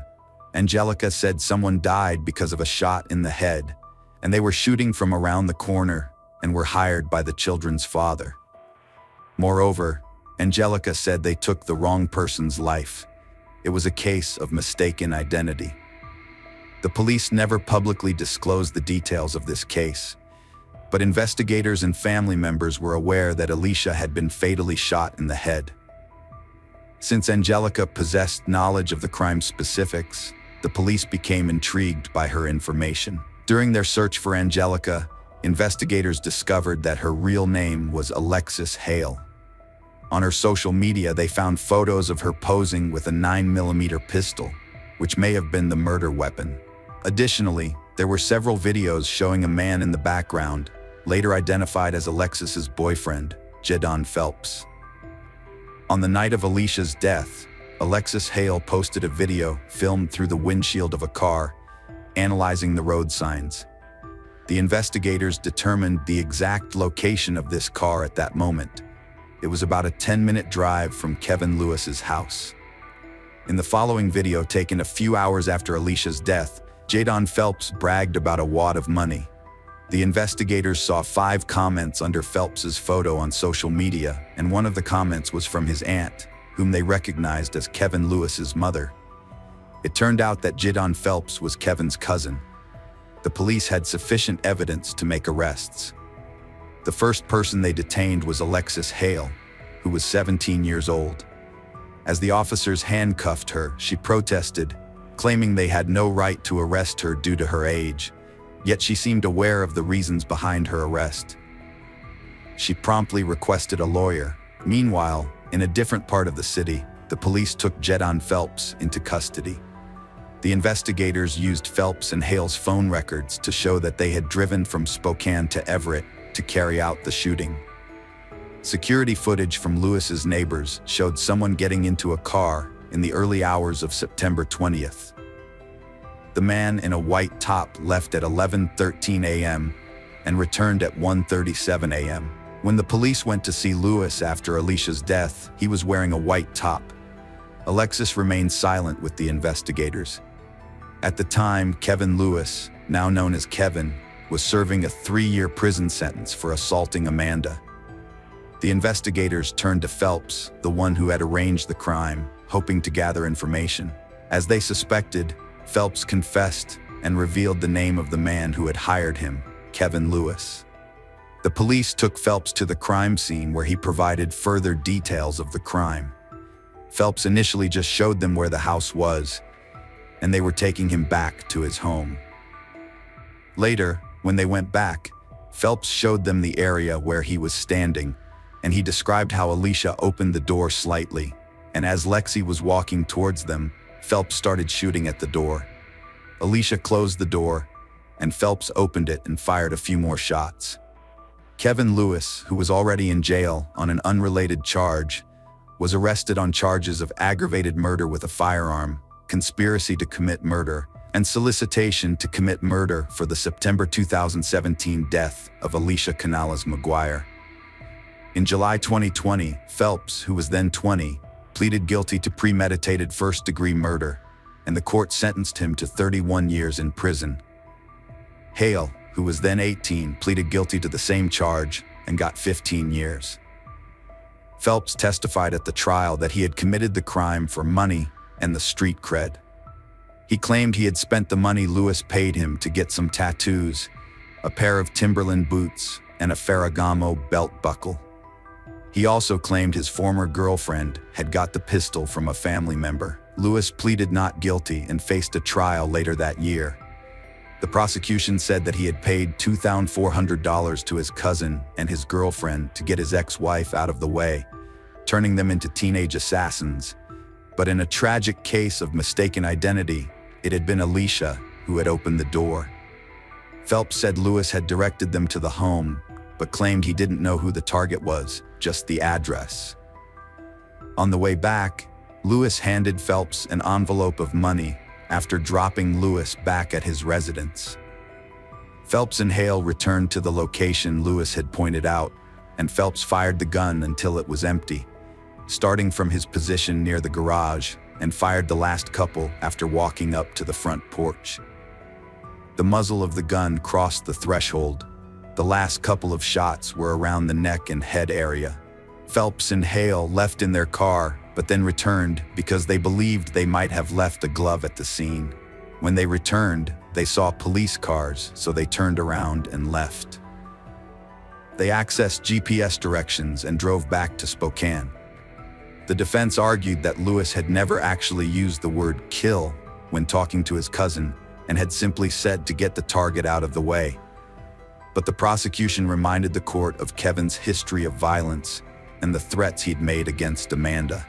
Angelica said someone died because of a shot in the head, and they were shooting from around the corner and were hired by the children's father. Moreover, Angelica said they took the wrong person's life. It was a case of mistaken identity. The police never publicly disclosed the details of this case, but investigators and family members were aware that Alicia had been fatally shot in the head. Since Angelica possessed knowledge of the crime specifics, the police became intrigued by her information. During their search for Angelica, investigators discovered that her real name was Alexis Hale. On her social media, they found photos of her posing with a 9mm pistol, which may have been the murder weapon. Additionally, there were several videos showing a man in the background, later identified as Alexis's boyfriend, Jadon Phelps. On the night of Alicia's death, Alexis Hale posted a video filmed through the windshield of a car, analyzing the road signs. The investigators determined the exact location of this car at that moment. It was about a 10-minute drive from Kevin Lewis's house. In the following video taken a few hours after Alicia's death, Jadon Phelps bragged about a wad of money. The investigators saw 5 comments under Phelps's photo on social media, and one of the comments was from his aunt, whom they recognized as Kevin Lewis's mother. It turned out that Jadon Phelps was Kevin's cousin. The police had sufficient evidence to make arrests. The first person they detained was Alexis Hale, who was 17 years old. As the officers handcuffed her, she protested, claiming they had no right to arrest her due to her age, yet she seemed aware of the reasons behind her arrest. She promptly requested a lawyer. Meanwhile, in a different part of the city, the police took Jadon Phelps into custody. The investigators used Phelps and Hale's phone records to show that they had driven from Spokane to Everett to carry out the shooting. Security footage from Lewis's neighbors showed someone getting into a car in the early hours of September 20th. The man in a white top left at 11:13 a.m. and returned at 1:37 a.m. When the police went to see Lewis after Alicia's death, he was wearing a white top. Alexis remained silent with the investigators. At the time, Kevin Lewis, now known as Kevin, was serving a 3-year prison sentence for assaulting Amanda. The investigators turned to Phelps, the one who had arranged the crime, hoping to gather information. As they suspected, Phelps confessed and revealed the name of the man who had hired him, Kevin Lewis. The police took Phelps to the crime scene where he provided further details of the crime. Phelps initially just showed them where the house was, and they were taking him back to his home. Later, when they went back, Phelps showed them the area where he was standing, and he described how Alicia opened the door slightly, and as Lexi was walking towards them, Phelps started shooting at the door. Alicia closed the door, and Phelps opened it and fired a few more shots. Kevin Lewis, who was already in jail on an unrelated charge, was arrested on charges of aggravated murder with a firearm, conspiracy to commit murder, and solicitation to commit murder for the September 2017 death of Alicia Canales McGuire. In July 2020, Phelps, who was then 20, pleaded guilty to premeditated first-degree murder, and the court sentenced him to 31 years in prison. Hale, who was then 18, pleaded guilty to the same charge and got 15 years. Phelps testified at the trial that he had committed the crime for money and the street cred. He claimed he had spent the money Lewis paid him to get some tattoos, a pair of Timberland boots, and a Ferragamo belt buckle. He also claimed his former girlfriend had got the pistol from a family member. Lewis pleaded not guilty and faced a trial later that year. The prosecution said that he had paid $2,400 to his cousin and his girlfriend to get his ex-wife out of the way, turning them into teenage assassins. But in a tragic case of mistaken identity, it had been Alicia who had opened the door. Phelps said Lewis had directed them to the home, but claimed he didn't know who the target was, just the address. On the way back, Lewis handed Phelps an envelope of money after dropping Lewis back at his residence. Phelps and Hale returned to the location Lewis had pointed out, and Phelps fired the gun until it was empty, starting from his position near the garage, and fired the last couple after walking up to the front porch. The muzzle of the gun crossed the threshold. The last couple of shots were around the neck and head area. Phelps and Hale left in their car, but then returned because they believed they might have left a glove at the scene. When they returned, they saw police cars, so they turned around and left. They accessed GPS directions and drove back to Spokane. The defense argued that Lewis had never actually used the word kill when talking to his cousin and had simply said to get the target out of the way. But the prosecution reminded the court of Kevin's history of violence and the threats he'd made against Amanda.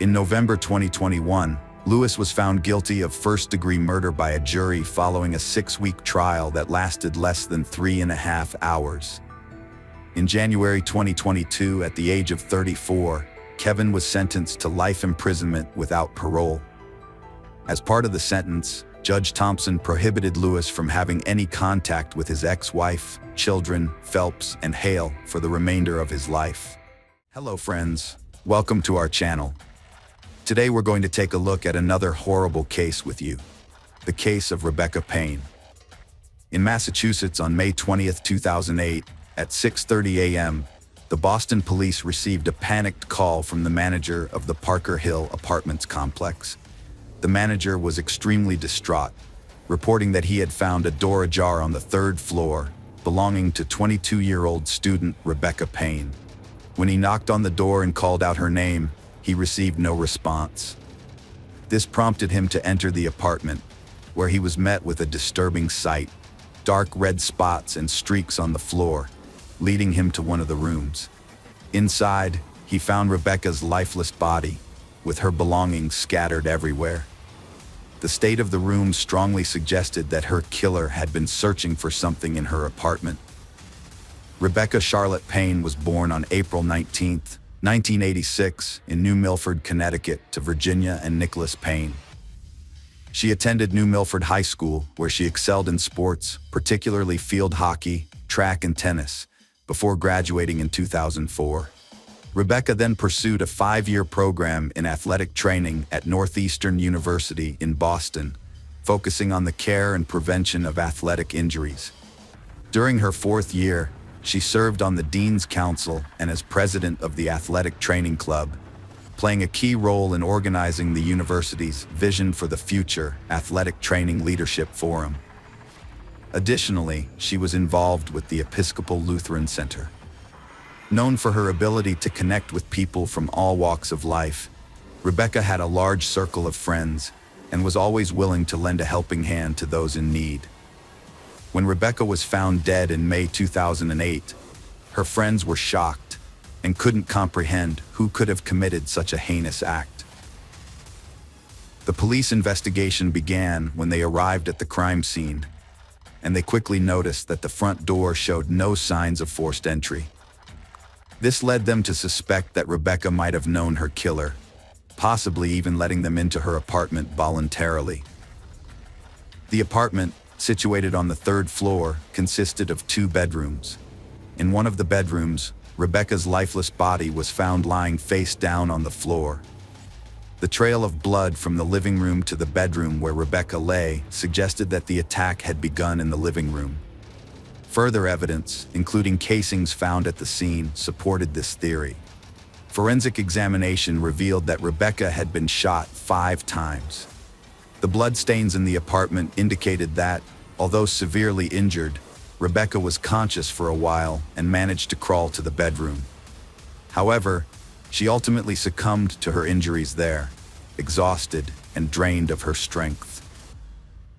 In November 2021, Lewis was found guilty of first-degree murder by a jury following a 6-week trial that lasted less than 3.5 hours. In January 2022, at the age of 34, Kevin was sentenced to life imprisonment without parole. As part of the sentence, Judge Thompson prohibited Lewis from having any contact with his ex-wife, children, Phelps, and Hale for the remainder of his life. Hello friends, welcome to our channel. Today we're going to take a look at another horrible case with you, the case of Rebecca Payne. In Massachusetts on May 20th, 2008, at 6:30 a.m., the Boston police received a panicked call from the manager of the Parker Hill Apartments complex. The manager was extremely distraught, reporting that he had found a door ajar on the 3rd floor belonging to 22-year-old student Rebecca Payne. When he knocked on the door and called out her name, he received no response. This prompted him to enter the apartment, where he was met with a disturbing sight: dark red spots and streaks on the floor, leading him to one of the rooms. Inside, he found Rebecca's lifeless body, with her belongings scattered everywhere. The state of the room strongly suggested that her killer had been searching for something in her apartment. Rebecca Charlotte Payne was born on April 19, 1986, in New Milford, Connecticut, to Virginia and Nicholas Payne. She attended New Milford High School, where she excelled in sports, particularly field hockey, track, and tennis, before graduating in 2004. Rebecca then pursued a 5-year program in athletic training at Northeastern University in Boston, focusing on the care and prevention of athletic injuries. During her 4th year, she served on the Dean's Council and as president of the Athletic Training Club, playing a key role in organizing the university's Vision for the Future Athletic Training Leadership Forum. Additionally, she was involved with the Episcopal Lutheran Center. Known for her ability to connect with people from all walks of life, Rebecca had a large circle of friends and was always willing to lend a helping hand to those in need. When Rebecca was found dead in May 2008, her friends were shocked and couldn't comprehend who could have committed such a heinous act. The police investigation began when they arrived at the crime scene, and they quickly noticed that the front door showed no signs of forced entry. This led them to suspect that Rebecca might have known her killer, possibly even letting them into her apartment voluntarily. The apartment, situated on the 3rd floor, consisted of 2 bedrooms. In one of the bedrooms, Rebecca's lifeless body was found lying face down on the floor. The trail of blood from the living room to the bedroom where Rebecca lay suggested that the attack had begun in the living room. Further evidence, including casings found at the scene, supported this theory. Forensic examination revealed that Rebecca had been shot 5 times. The bloodstains in the apartment indicated that, although severely injured, Rebecca was conscious for a while and managed to crawl to the bedroom. However, she ultimately succumbed to her injuries there, exhausted and drained of her strength.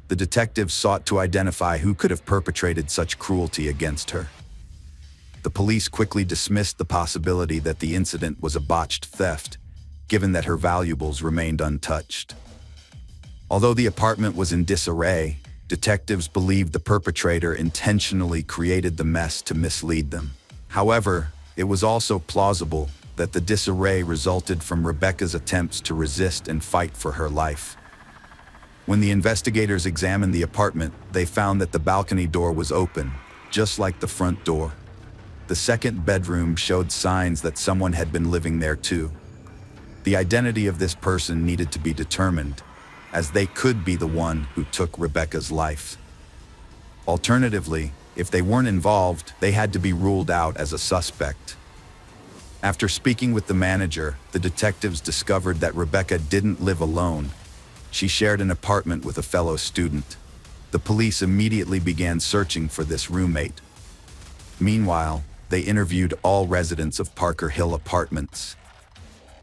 The detectives sought to identify who could have perpetrated such cruelty against her. The police quickly dismissed the possibility that the incident was a botched theft, given that her valuables remained untouched. Although the apartment was in disarray, detectives believed the perpetrator intentionally created the mess to mislead them. However, it was also plausible that the disarray resulted from Rebecca's attempts to resist and fight for her life. When the investigators examined the apartment, they found that the balcony door was open, just like the front door. The 2nd bedroom showed signs that someone had been living there too. The identity of this person needed to be determined, as they could be the one who took Rebecca's life. Alternatively, if they weren't involved, they had to be ruled out as a suspect. After speaking with the manager, the detectives discovered that Rebecca didn't live alone. She shared an apartment with a fellow student. The police immediately began searching for this roommate. Meanwhile, they interviewed all residents of Parker Hill Apartments.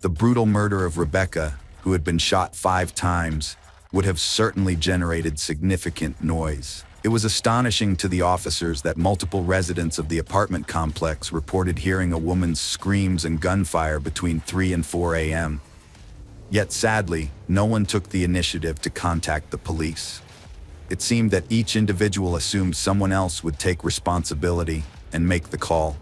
The brutal murder of Rebecca, who had been shot 5 times, would have certainly generated significant noise. It was astonishing to the officers that multiple residents of the apartment complex reported hearing a woman's screams and gunfire between 3 and 4 a.m. Yet sadly, no one took the initiative to contact the police. It seemed that each individual assumed someone else would take responsibility and make the call.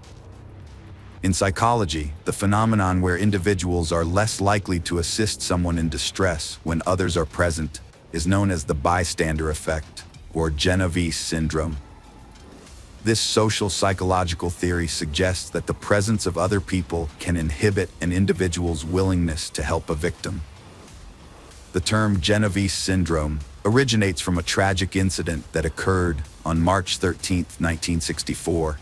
In psychology, the phenomenon where individuals are less likely to assist someone in distress when others are present is known as the bystander effect, or Genovese syndrome. This social psychological theory suggests that the presence of other people can inhibit an individual's willingness to help a victim. The term Genovese syndrome originates from a tragic incident that occurred on March 13, 1964,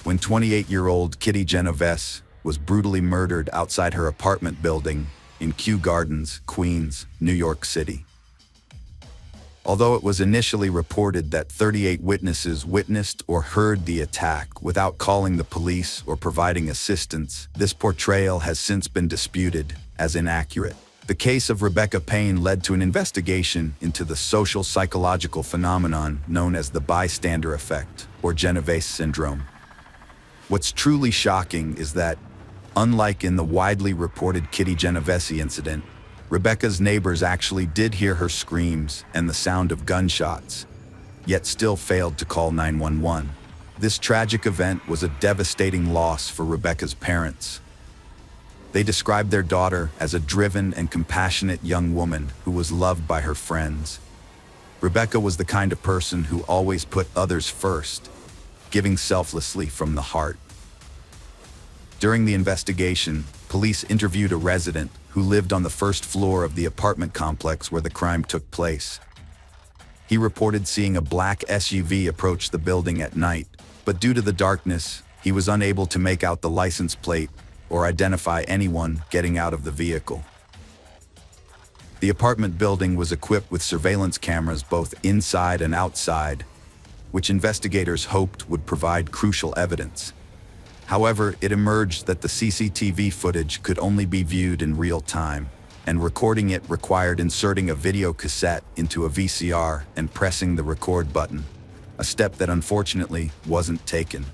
when 28-year-old Kitty Genovese was brutally murdered outside her apartment building in Kew Gardens, Queens, New York City. Although it was initially reported that 38 witnesses witnessed or heard the attack without calling the police or providing assistance, this portrayal has since been disputed as inaccurate. The case of Rebecca Payne led to an investigation into the social psychological phenomenon known as the bystander effect, or Genovese syndrome. What's truly shocking is that, unlike in the widely reported Kitty Genovese incident, Rebecca's neighbors actually did hear her screams and the sound of gunshots, yet still failed to call 911. This tragic event was a devastating loss for Rebecca's parents. They described their daughter as a driven and compassionate young woman who was loved by her friends. Rebecca was the kind of person who always put others first, giving selflessly from the heart. During the investigation, police interviewed a resident who lived on the first floor of the apartment complex where the crime took place. He reported seeing a black SUV approach the building at night, but due to the darkness, he was unable to make out the license plate or identify anyone getting out of the vehicle. The apartment building was equipped with surveillance cameras both inside and outside, which investigators hoped would provide crucial evidence. However, it emerged that the CCTV footage could only be viewed in real time, and recording it required inserting a video cassette into a VCR and pressing the record button, a step that unfortunately wasn't taken.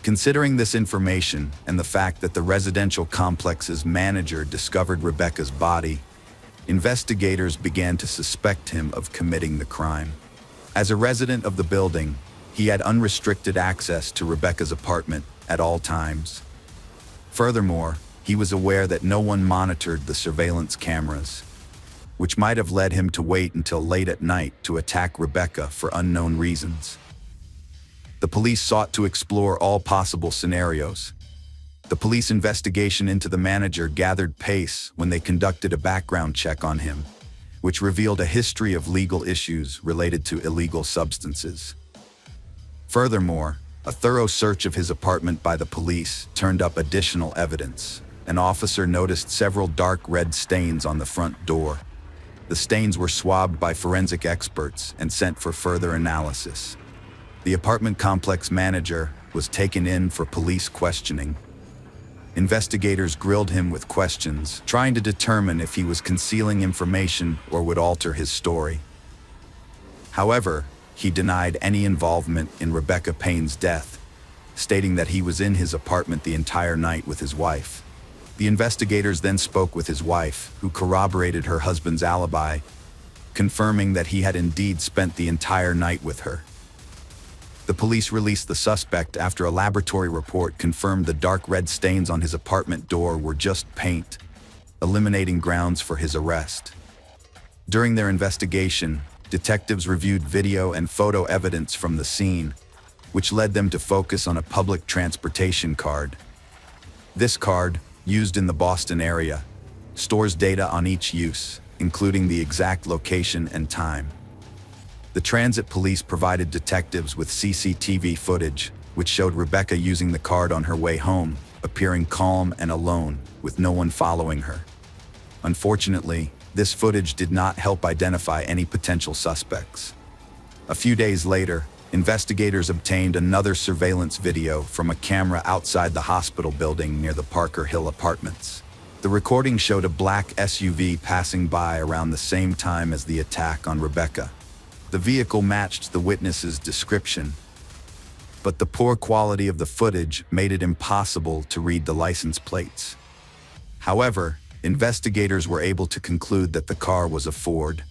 Considering this information and the fact that the residential complex's manager discovered Rebecca's body, investigators began to suspect him of committing the crime. As a resident of the building, he had unrestricted access to Rebecca's apartment at all times. Furthermore, he was aware that no one monitored the surveillance cameras, which might have led him to wait until late at night to attack Rebecca for unknown reasons. The police sought to explore all possible scenarios. The police investigation into the manager gathered pace when they conducted a background check on him, which revealed a history of legal issues related to illegal substances. Furthermore, a thorough search of his apartment by the police turned up additional evidence. An officer noticed several dark red stains on the front door. The stains were swabbed by forensic experts and sent for further analysis. The apartment complex manager was taken in for police questioning. Investigators grilled him with questions, trying to determine if he was concealing information or would alter his story. However, he denied any involvement in Rebecca Payne's death, stating that he was in his apartment the entire night with his wife. The investigators then spoke with his wife, who corroborated her husband's alibi, confirming that he had indeed spent the entire night with her. The police released the suspect after a laboratory report confirmed the dark red stains on his apartment door were just paint, eliminating grounds for his arrest. During their investigation, detectives reviewed video and photo evidence from the scene, which led them to focus on a public transportation card. This card, used in the Boston area, stores data on each use, including the exact location and time. The transit police provided detectives with CCTV footage, which showed Rebecca using the card on her way home, appearing calm and alone, with no one following her. Unfortunately, this footage did not help identify any potential suspects. A few days later, investigators obtained another surveillance video from a camera outside the hospital building near the Parker Hill apartments. The recording showed a black SUV passing by around the same time as the attack on Rebecca. The vehicle matched the witness's description, but the poor quality of the footage made it impossible to read the license plates. However, investigators were able to conclude that the car was a Ford.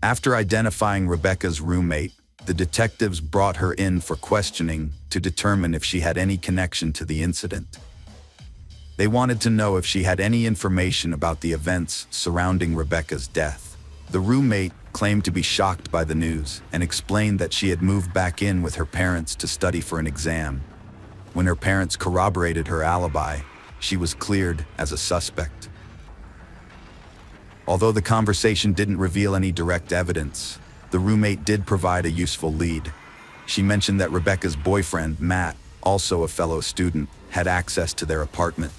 After identifying Rebecca's roommate, the detectives brought her in for questioning to determine if she had any connection to the incident. They wanted to know if she had any information about the events surrounding Rebecca's death. The roommate claimed to be shocked by the news and explained that she had moved back in with her parents to study for an exam. When her parents corroborated her alibi, she was cleared as a suspect. Although the conversation didn't reveal any direct evidence, the roommate did provide a useful lead. She mentioned that Rebecca's boyfriend, Matt, also a fellow student, had access to their apartment.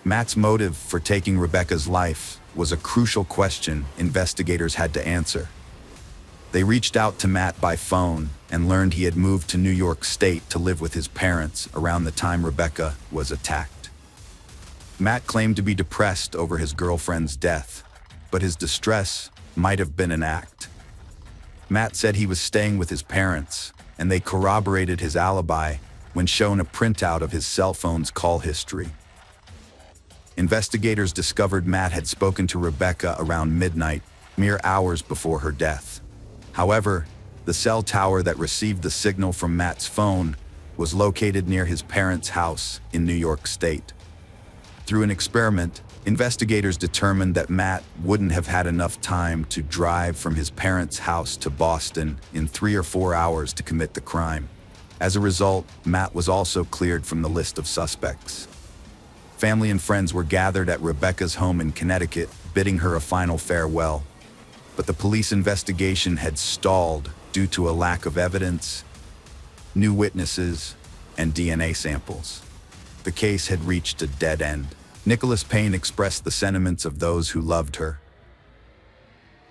Matt's motive for taking Rebecca's life was a crucial question investigators had to answer. They reached out to Matt by phone and learned he had moved to New York State to live with his parents around the time Rebecca was attacked. Matt claimed to be depressed over his girlfriend's death, but his distress might have been an act. Matt said he was staying with his parents, and they corroborated his alibi when shown a printout of his cell phone's call history. Investigators discovered Matt had spoken to Rebecca around midnight, mere hours before her death. However, the cell tower that received the signal from Matt's phone was located near his parents' house in New York State. Through an experiment, investigators determined that Matt wouldn't have had enough time to drive from his parents' house to Boston in 3 or 4 hours to commit the crime. As a result, Matt was also cleared from the list of suspects. Family and friends were gathered at Rebecca's home in Connecticut, bidding her a final farewell. But the police investigation had stalled due to a lack of evidence, new witnesses, and DNA samples. The case had reached a dead end. Nicholas Payne expressed the sentiments of those who loved her.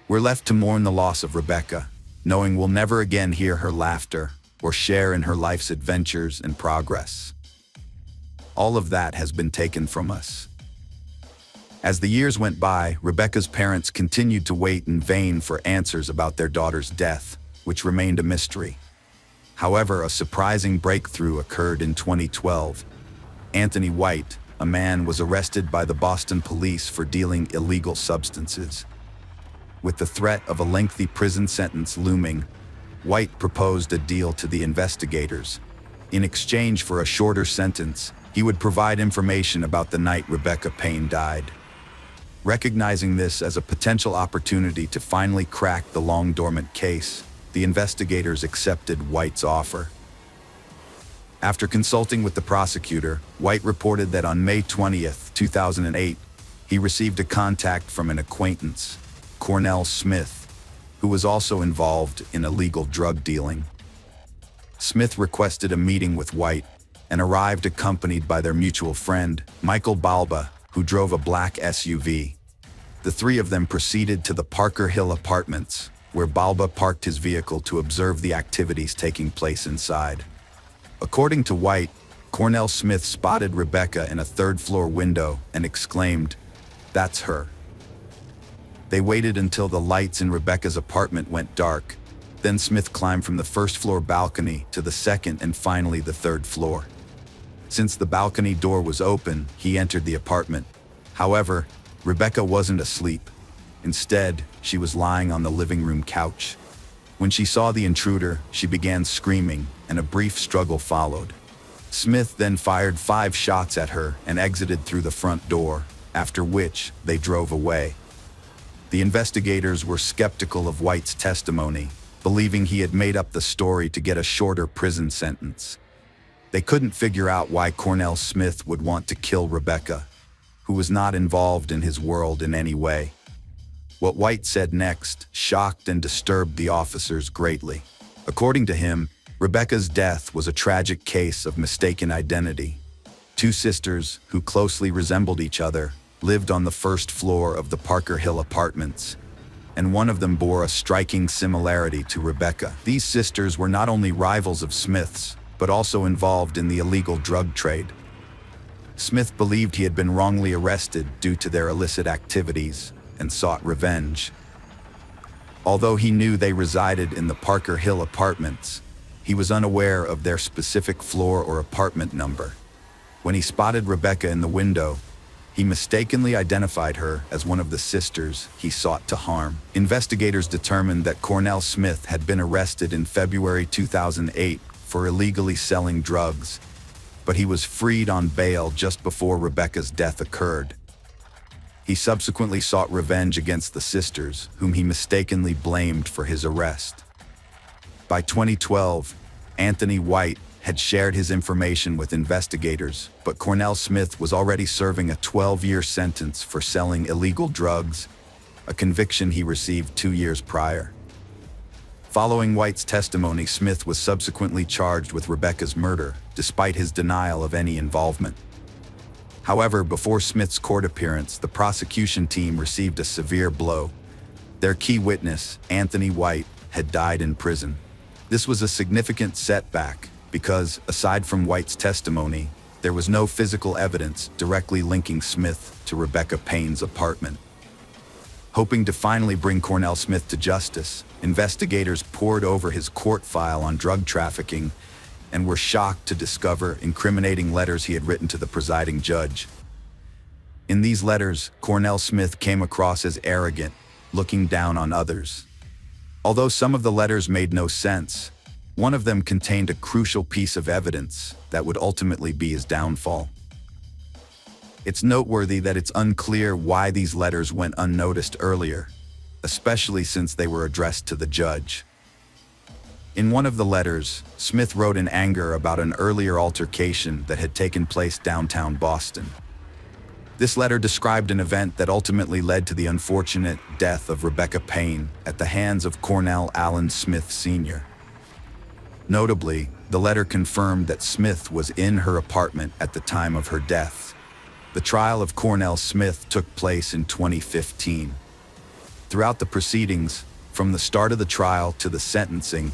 "We're left to mourn the loss of Rebecca, knowing we'll never again hear her laughter or share in her life's adventures and progress. All of that has been taken from us." As the years went by, Rebecca's parents continued to wait in vain for answers about their daughter's death, which remained a mystery. However, a surprising breakthrough occurred in 2012. Anthony White, a man, was arrested by the Boston police for dealing illegal substances. With the threat of a lengthy prison sentence looming, White proposed a deal to the investigators. In exchange for a shorter sentence, he would provide information about the night Rebecca Payne died. Recognizing this as a potential opportunity to finally crack the long-dormant case, the investigators accepted White's offer. After consulting with the prosecutor, White reported that on May 20th, 2008, he received a contact from an acquaintance, Cornell Smith, who was also involved in illegal drug dealing. Smith requested a meeting with White and arrived accompanied by their mutual friend, Michael Balba, who drove a black SUV. The three of them proceeded to the Parker Hill apartments, where Balba parked his vehicle to observe the activities taking place inside. According to White, Cornell Smith spotted Rebecca in a third-floor window and exclaimed, "That's her." They waited until the lights in Rebecca's apartment went dark. Then Smith climbed from the first-floor balcony to the second and finally the third floor. Since the balcony door was open, he entered the apartment. However, Rebecca wasn't asleep. Instead, she was lying on the living room couch. When she saw the intruder, she began screaming, and a brief struggle followed. Smith then fired 5 shots at her and exited through the front door, after which they drove away. The investigators were skeptical of White's testimony, believing he had made up the story to get a shorter prison sentence. They couldn't figure out why Cornell Smith would want to kill Rebecca, who was not involved in his world in any way. What White said next shocked and disturbed the officers greatly. According to him, Rebecca's death was a tragic case of mistaken identity. Two sisters, who closely resembled each other, lived on the first floor of the Parker Hill apartments, and one of them bore a striking similarity to Rebecca. These sisters were not only rivals of Smith's, but also involved in the illegal drug trade. Smith believed he had been wrongly arrested due to their illicit activities and sought revenge. Although he knew they resided in the Parker Hill apartments, he was unaware of their specific floor or apartment number. When he spotted Rebecca in the window, he mistakenly identified her as one of the sisters he sought to harm. Investigators determined that Cornell Smith had been arrested in February 2008 for illegally selling drugs, but he was freed on bail just before Rebecca's death occurred. He subsequently sought revenge against the sisters, whom he mistakenly blamed for his arrest. By 2012, Anthony White had shared his information with investigators, but Cornell Smith was already serving a 12-year sentence for selling illegal drugs, a conviction he received 2 years prior. Following White's testimony, Smith was subsequently charged with Rebecca's murder, despite his denial of any involvement. However, before Smith's court appearance, the prosecution team received a severe blow. Their key witness, Anthony White, had died in prison. This was a significant setback because, aside from White's testimony, there was no physical evidence directly linking Smith to Rebecca Payne's apartment. Hoping to finally bring Cornell Smith to justice, investigators pored over his court file on drug trafficking and were shocked to discover incriminating letters he had written to the presiding judge. In these letters, Cornell Smith came across as arrogant, looking down on others. Although some of the letters made no sense, one of them contained a crucial piece of evidence that would ultimately be his downfall. It's noteworthy that it's unclear why these letters went unnoticed earlier, especially since they were addressed to the judge. In one of the letters, Smith wrote in anger about an earlier altercation that had taken place downtown Boston. This letter described an event that ultimately led to the unfortunate death of Rebecca Payne at the hands of Cornell Allen Smith Sr. Notably, the letter confirmed that Smith was in her apartment at the time of her death. The trial of Cornell Smith took place in 2015. Throughout the proceedings, from the start of the trial to the sentencing,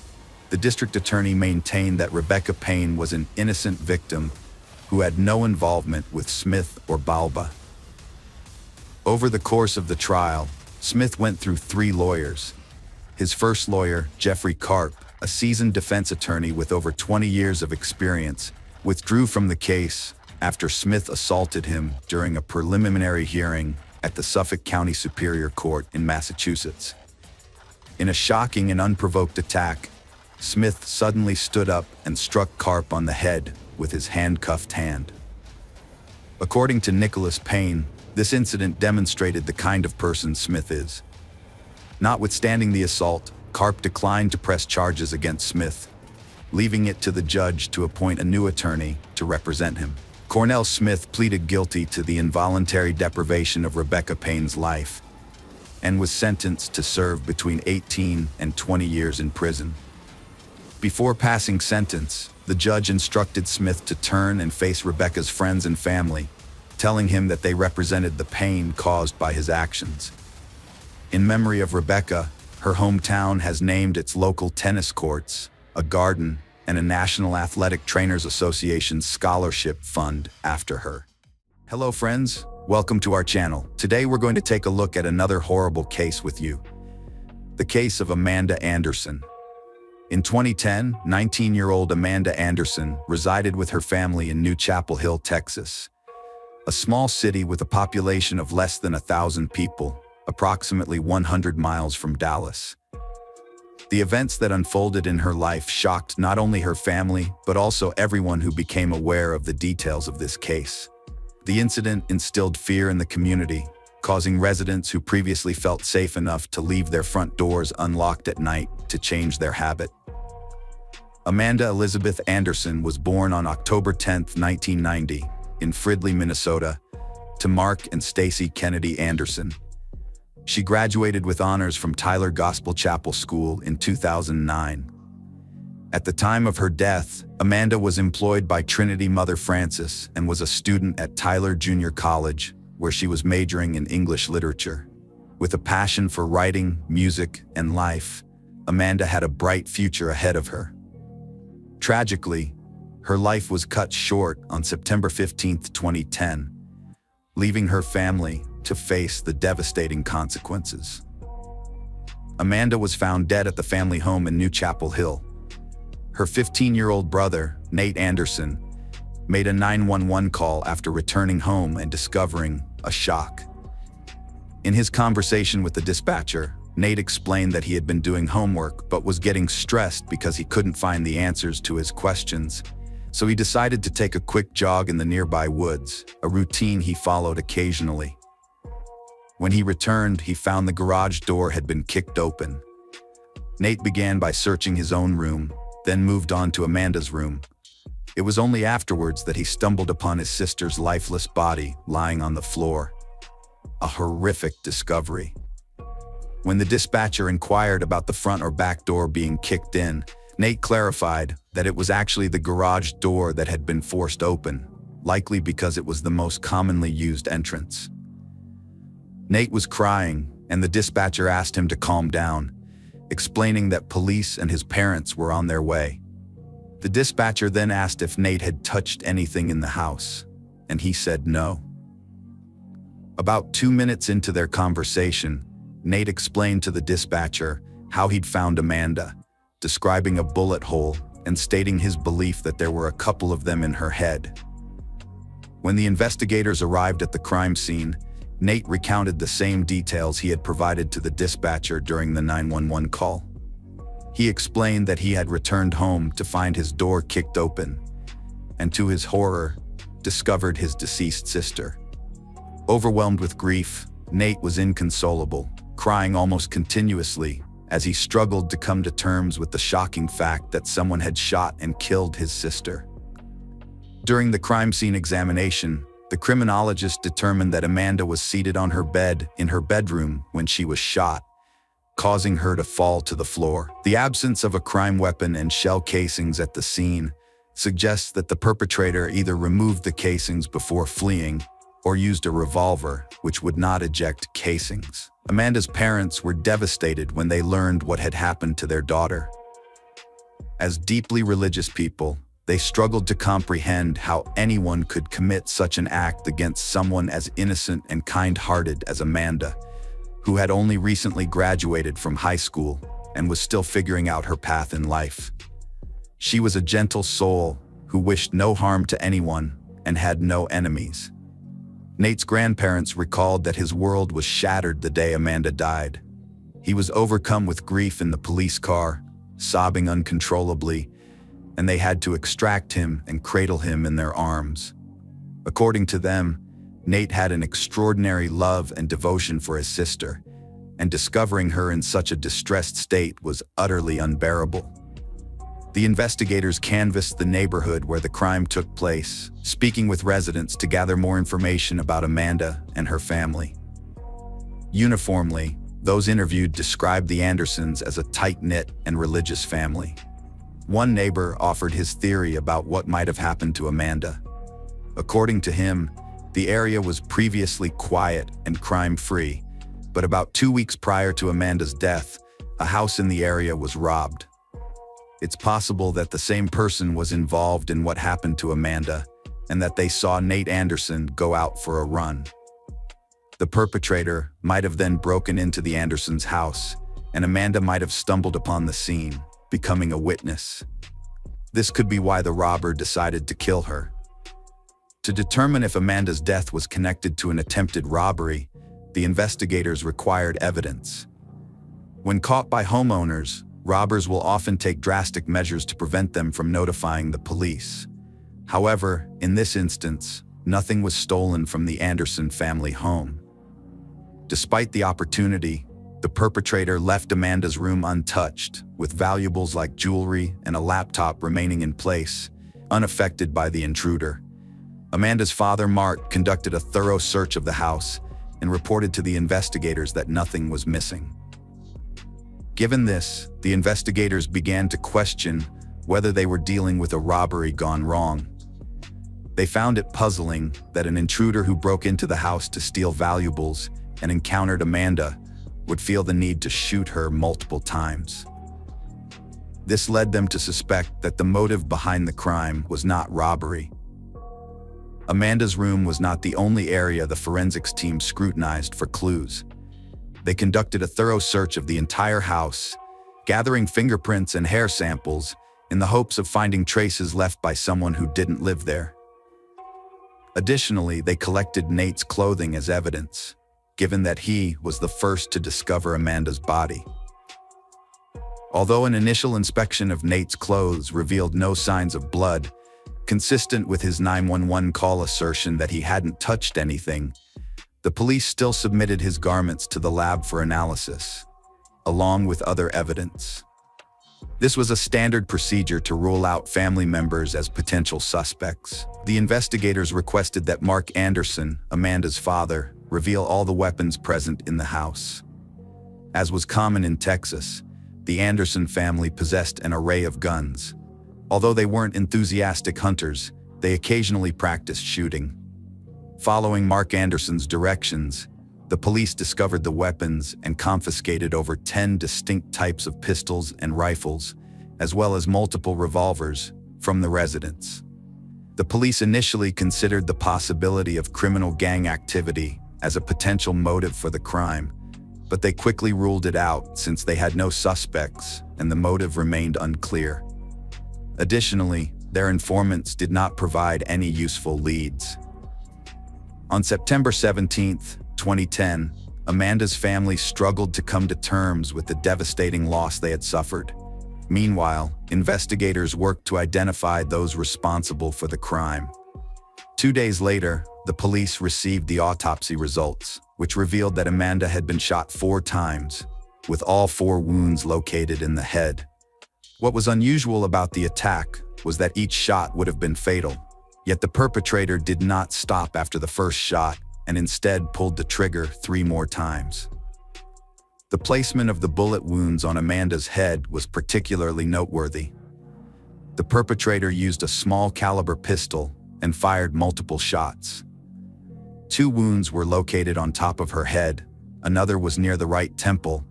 the district attorney maintained that Rebecca Payne was an innocent victim who had no involvement with Smith or Balba. Over the course of the trial, Smith went through 3 lawyers. His first lawyer, Jeffrey Karp, a seasoned defense attorney with over 20 years of experience, withdrew from the case after Smith assaulted him during a preliminary hearing at the Suffolk County Superior Court in Massachusetts. In a shocking and unprovoked attack, Smith suddenly stood up and struck Karp on the head with his handcuffed hand. According to Nicholas Payne, this incident demonstrated the kind of person Smith is. Notwithstanding the assault, Karp declined to press charges against Smith, leaving it to the judge to appoint a new attorney to represent him. Cornell Smith pleaded guilty to the involuntary deprivation of Rebecca Payne's life and was sentenced to serve between 18 and 20 years in prison. Before passing sentence, the judge instructed Smith to turn and face Rebecca's friends and family, telling him that they represented the pain caused by his actions. In memory of Rebecca, her hometown has named its local tennis courts, a garden, and a National Athletic Trainers Association scholarship fund after her. Hello friends, welcome to our channel. Today we're going to take a look at another horrible case with you. The case of Amanda Anderson. In 2010, 19-year-old Amanda Anderson resided with her family in New Chapel Hill, Texas, a small city with a population of less than 1,000 people, approximately 100 miles from Dallas. The events that unfolded in her life shocked not only her family, but also everyone who became aware of the details of this case. The incident instilled fear in the community, causing residents who previously felt safe enough to leave their front doors unlocked at night to change their habit. Amanda Elizabeth Anderson was born on October 10, 1990, in Fridley, Minnesota, to Mark and Stacy Kennedy Anderson. She graduated with honors from Tyler Gospel Chapel School in 2009. At the time of her death, Amanda was employed by Trinity Mother Francis and was a student at Tyler Junior College, where she was majoring in English literature. With a passion for writing, music, and life, Amanda had a bright future ahead of her. Tragically, her life was cut short on September 15, 2010, leaving her family to face the devastating consequences. Amanda was found dead at the family home in New Chapel Hill. Her 15-year-old brother, Nate Anderson, made a 911 call after returning home and discovering a shock. In his conversation with the dispatcher, Nate explained that he had been doing homework but was getting stressed because he couldn't find the answers to his questions. So he decided to take a quick jog in the nearby woods, a routine he followed occasionally. When he returned, he found the garage door had been kicked open. Nate began by searching his own room, then moved on to Amanda's room. It was only afterwards that he stumbled upon his sister's lifeless body lying on the floor. A horrific discovery. When the dispatcher inquired about the front or back door being kicked in, Nate clarified that it was actually the garage door that had been forced open, likely because it was the most commonly used entrance. Nate was crying, and the dispatcher asked him to calm down, explaining that police and his parents were on their way. The dispatcher then asked if Nate had touched anything in the house, and he said no. About 2 minutes into their conversation, Nate explained to the dispatcher how he'd found Amanda, describing a bullet hole and stating his belief that there were a couple of them in her head. When the investigators arrived at the crime scene, Nate recounted the same details he had provided to the dispatcher during the 911 call. He explained that he had returned home to find his door kicked open, and to his horror, discovered his deceased sister. Overwhelmed with grief, Nate was inconsolable, crying almost continuously as he struggled to come to terms with the shocking fact that someone had shot and killed his sister. During the crime scene examination, the criminologist determined that Amanda was seated on her bed in her bedroom when she was shot, causing her to fall to the floor. The absence of a crime weapon and shell casings at the scene suggests that the perpetrator either removed the casings before fleeing or used a revolver, which would not eject casings. Amanda's parents were devastated when they learned what had happened to their daughter. As deeply religious people, they struggled to comprehend how anyone could commit such an act against someone as innocent and kind-hearted as Amanda, who had only recently graduated from high school and was still figuring out her path in life. She was a gentle soul who wished no harm to anyone and had no enemies. Nate's grandparents recalled that his world was shattered the day Amanda died. He was overcome with grief in the police car, sobbing uncontrollably, and they had to extract him and cradle him in their arms. According to them, Nate had an extraordinary love and devotion for his sister, and discovering her in such a distressed state was utterly unbearable. The investigators canvassed the neighborhood where the crime took place, speaking with residents to gather more information about Amanda and her family. Uniformly, those interviewed described the Andersons as a tight-knit and religious family. One neighbor offered his theory about what might have happened to Amanda. According to him, the area was previously quiet and crime-free, but about 2 weeks prior to Amanda's death, a house in the area was robbed. It's possible that the same person was involved in what happened to Amanda, and that they saw Nate Anderson go out for a run. The perpetrator might have then broken into the Andersons' house, and Amanda might have stumbled upon the scene, becoming a witness. This could be why the robber decided to kill her. To determine if Amanda's death was connected to an attempted robbery, the investigators required evidence. When caught by homeowners, robbers will often take drastic measures to prevent them from notifying the police. However, in this instance, nothing was stolen from the Anderson family home. Despite the opportunity, the perpetrator left Amanda's room untouched, with valuables like jewelry and a laptop remaining in place, unaffected by the intruder. Amanda's father, Mark, conducted a thorough search of the house and reported to the investigators that nothing was missing. Given this, the investigators began to question whether they were dealing with a robbery gone wrong. They found it puzzling that an intruder who broke into the house to steal valuables and encountered Amanda would feel the need to shoot her multiple times. This led them to suspect that the motive behind the crime was not robbery. Amanda's room was not the only area the forensics team scrutinized for clues. They conducted a thorough search of the entire house, gathering fingerprints and hair samples in the hopes of finding traces left by someone who didn't live there. Additionally, they collected Nate's clothing as evidence, given that he was the first to discover Amanda's body. Although an initial inspection of Nate's clothes revealed no signs of blood, consistent with his 911 call assertion that he hadn't touched anything, the police still submitted his garments to the lab for analysis, along with other evidence. This was a standard procedure to rule out family members as potential suspects. The investigators requested that Mark Anderson, Amanda's father, reveal all the weapons present in the house. As was common in Texas, the Anderson family possessed an array of guns. Although they weren't enthusiastic hunters, they occasionally practiced shooting. Following Mark Anderson's directions, the police discovered the weapons and confiscated over 10 distinct types of pistols and rifles, as well as multiple revolvers, from the residence. The police initially considered the possibility of criminal gang activity as a potential motive for the crime, but they quickly ruled it out since they had no suspects and the motive remained unclear. Additionally, their informants did not provide any useful leads. On September 17, 2010, Amanda's family struggled to come to terms with the devastating loss they had suffered. Meanwhile, investigators worked to identify those responsible for the crime. 2 days later, the police received the autopsy results, which revealed that Amanda had been shot 4 times, with all 4 wounds located in the head. What was unusual about the attack was that each shot would have been fatal, yet the perpetrator did not stop after the first shot and instead pulled the trigger 3 more times. The placement of the bullet wounds on Amanda's head was particularly noteworthy. The perpetrator used a small caliber pistol and fired multiple shots. 2 wounds were located on top of her head, another was near the right temple,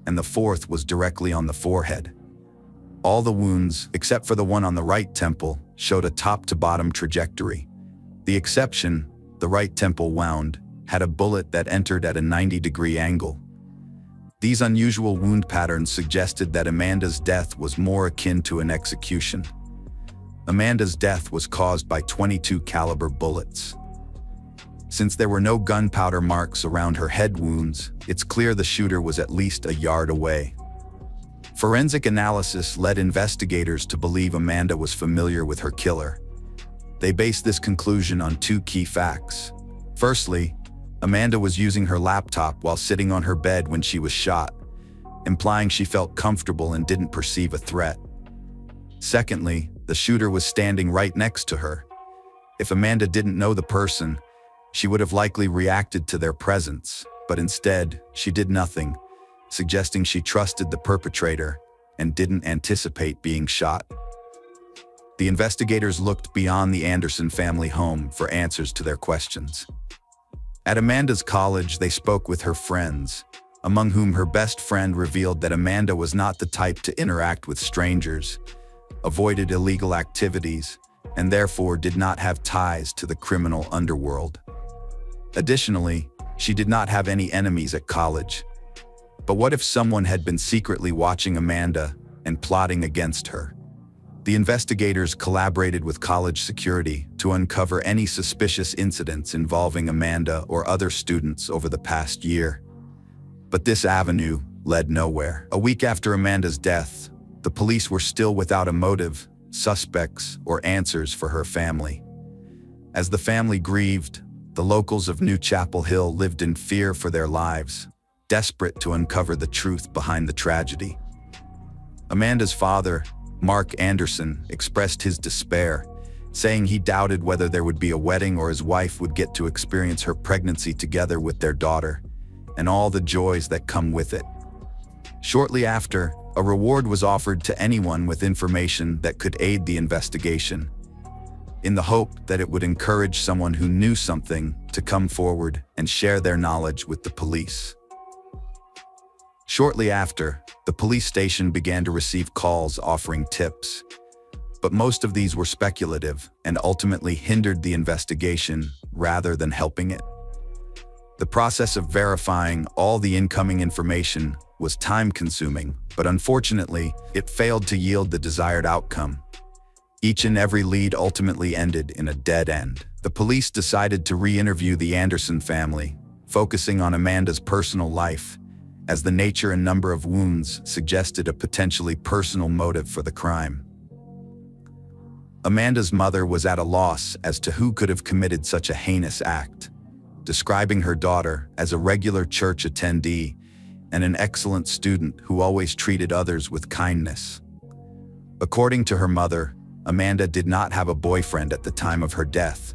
and the 4th was directly on the forehead. All the wounds, except for the one on the right temple, showed a top-to-bottom trajectory. The exception, the right temple wound, had a bullet that entered at a 90-degree angle. These unusual wound patterns suggested that Amanda's death was more akin to an execution. Amanda's death was caused by .22 caliber bullets. Since there were no gunpowder marks around her head wounds, it's clear the shooter was at least a yard away. Forensic analysis led investigators to believe Amanda was familiar with her killer. They based this conclusion on 2 key facts. Firstly, Amanda was using her laptop while sitting on her bed when she was shot, implying she felt comfortable and didn't perceive a threat. Secondly, the shooter was standing right next to her. If Amanda didn't know the person, she would have likely reacted to their presence, but instead, she did nothing, suggesting she trusted the perpetrator and didn't anticipate being shot. The investigators looked beyond the Anderson family home for answers to their questions. At Amanda's college, they spoke with her friends, among whom her best friend revealed that Amanda was not the type to interact with strangers, avoided illegal activities, and therefore did not have ties to the criminal underworld. Additionally, she did not have any enemies at college. But what if someone had been secretly watching Amanda and plotting against her? The investigators collaborated with college security to uncover any suspicious incidents involving Amanda or other students over the past year. But this avenue led nowhere. A week after Amanda's death, the police were still without a motive, suspects, or answers for her family. As the family grieved, the locals of New Chapel Hill lived in fear for their lives, desperate to uncover the truth behind the tragedy. Amanda's father, Mark Anderson, expressed his despair, saying he doubted whether there would be a wedding or his wife would get to experience her pregnancy together with their daughter, and all the joys that come with it. Shortly after, A reward was offered to anyone with information that could aid the investigation, in the hope that it would encourage someone who knew something to come forward and share their knowledge with the police. Shortly after, the police station began to receive calls offering tips, but most of these were speculative and ultimately hindered the investigation rather than helping it. The process of verifying all the incoming information was time-consuming, but unfortunately, it failed to yield the desired outcome. Each and every lead ultimately ended in a dead end. The police decided to re-interview the Anderson family, focusing on Amanda's personal life, as the nature and number of wounds suggested a potentially personal motive for the crime. Amanda's mother was at a loss as to who could have committed such a heinous act, describing her daughter as a regular church attendee and an excellent student who always treated others with kindness. According to her mother, Amanda did not have a boyfriend at the time of her death,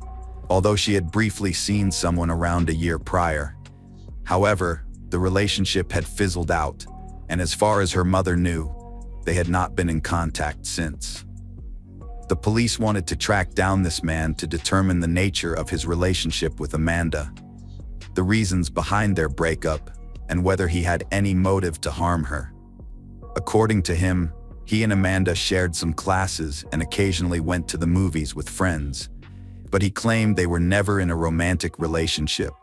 although she had briefly seen someone around a year prior. However, the relationship had fizzled out, and as far as her mother knew, they had not been in contact since. The police wanted to track down this man to determine the nature of his relationship with Amanda, the reasons behind their breakup, and whether he had any motive to harm her. According to him, he and Amanda shared some classes and occasionally went to the movies with friends, but he claimed they were never in a romantic relationship.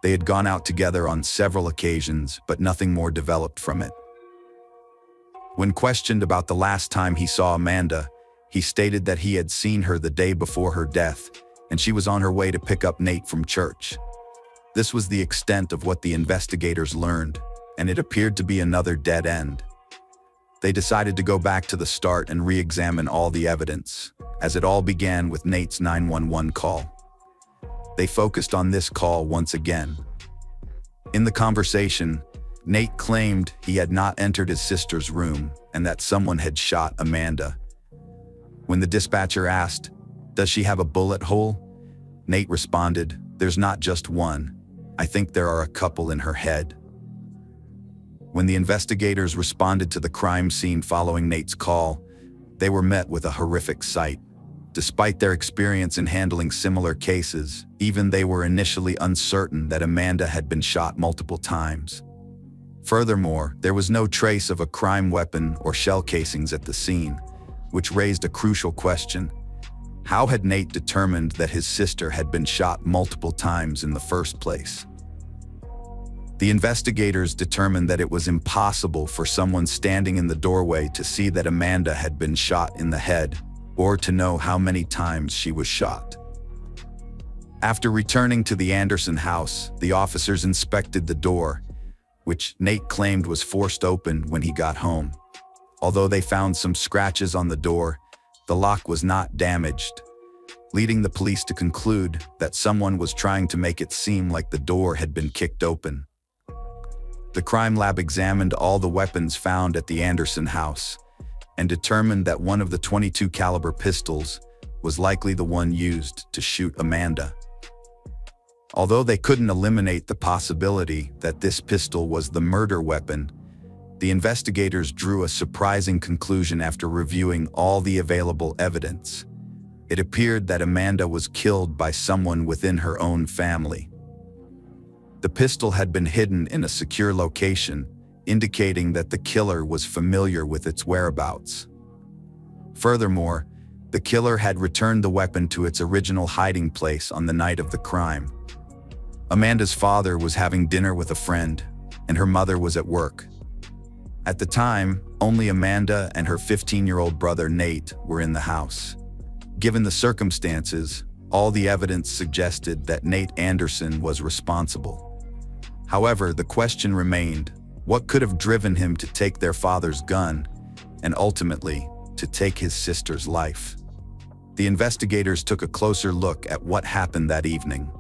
They had gone out together on several occasions, but nothing more developed from it. When questioned about the last time he saw Amanda, he stated that he had seen her the day before her death, and she was on her way to pick up Nate from church. This was the extent of what the investigators learned, and it appeared to be another dead end. They decided to go back to the start and re-examine all the evidence, as it all began with Nate's 911 call. They focused on this call once again. In the conversation, Nate claimed he had not entered his sister's room and that someone had shot Amanda. When the dispatcher asked, "Does she have a bullet hole?" Nate responded, "There's not just one. I think there are a couple in her head." When the investigators responded to the crime scene following Nate's call, they were met with a horrific sight. Despite their experience in handling similar cases, even they were initially uncertain that Amanda had been shot multiple times. Furthermore, there was no trace of a crime weapon or shell casings at the scene, which raised a crucial question. How had Nate determined that his sister had been shot multiple times in the first place? The investigators determined that it was impossible for someone standing in the doorway to see that Amanda had been shot in the head, or to know how many times she was shot. After returning to the Anderson house, the officers inspected the door, which Nate claimed was forced open when he got home. Although they found some scratches on the door, the lock was not damaged, leading the police to conclude that someone was trying to make it seem like the door had been kicked open. The crime lab examined all the weapons found at the Anderson house and determined that one of the .22 caliber pistols was likely the one used to shoot Amanda. Although they couldn't eliminate the possibility that this pistol was the murder weapon, the investigators drew a surprising conclusion after reviewing all the available evidence. It appeared that Amanda was killed by someone within her own family. The pistol had been hidden in a secure location, indicating that the killer was familiar with its whereabouts. Furthermore, the killer had returned the weapon to its original hiding place on the night of the crime. Amanda's father was having dinner with a friend, and her mother was at work. At the time, only Amanda and her 15-year-old brother Nate were in the house. Given the circumstances, all the evidence suggested that Nate Anderson was responsible. However, the question remained, what could have driven him to take their father's gun and ultimately to take his sister's life? The investigators took a closer look at what happened that evening.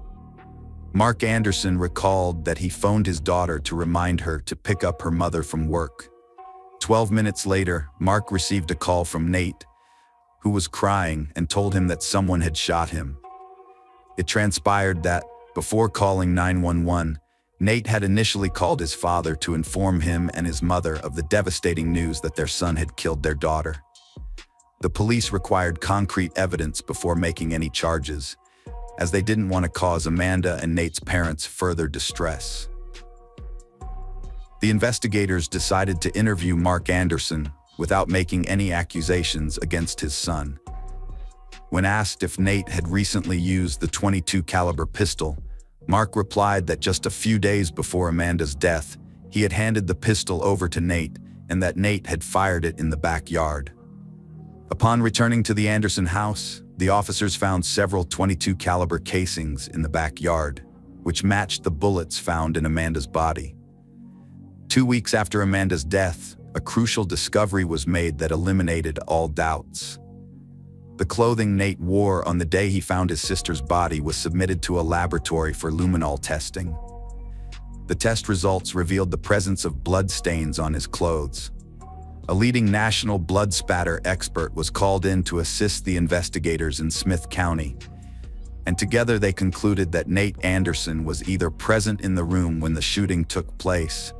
Mark Anderson recalled that he phoned his daughter to remind her to pick up her mother from work. 12 minutes later, Mark received a call from Nate, who was crying and told him that someone had shot him. It transpired that, before calling 911, Nate had initially called his father to inform him and his mother of the devastating news that their son had killed their daughter. The police required concrete evidence before making any charges, as they didn't want to cause Amanda and Nate's parents further distress. The investigators decided to interview Mark Anderson without making any accusations against his son. When asked if Nate had recently used the .22 caliber pistol, Mark replied that just a few days before Amanda's death, he had handed the pistol over to Nate and that Nate had fired it in the backyard. Upon returning to the Anderson house, the officers found several .22 caliber casings in the backyard, which matched the bullets found in Amanda's body. 2 weeks after Amanda's death, a crucial discovery was made that eliminated all doubts. The clothing Nate wore on the day he found his sister's body was submitted to a laboratory for luminol testing. The test results revealed the presence of blood stains on his clothes. A leading national blood spatter expert was called in to assist the investigators in Smith County, and together they concluded that Nate Anderson was either present in the room when the shooting took place,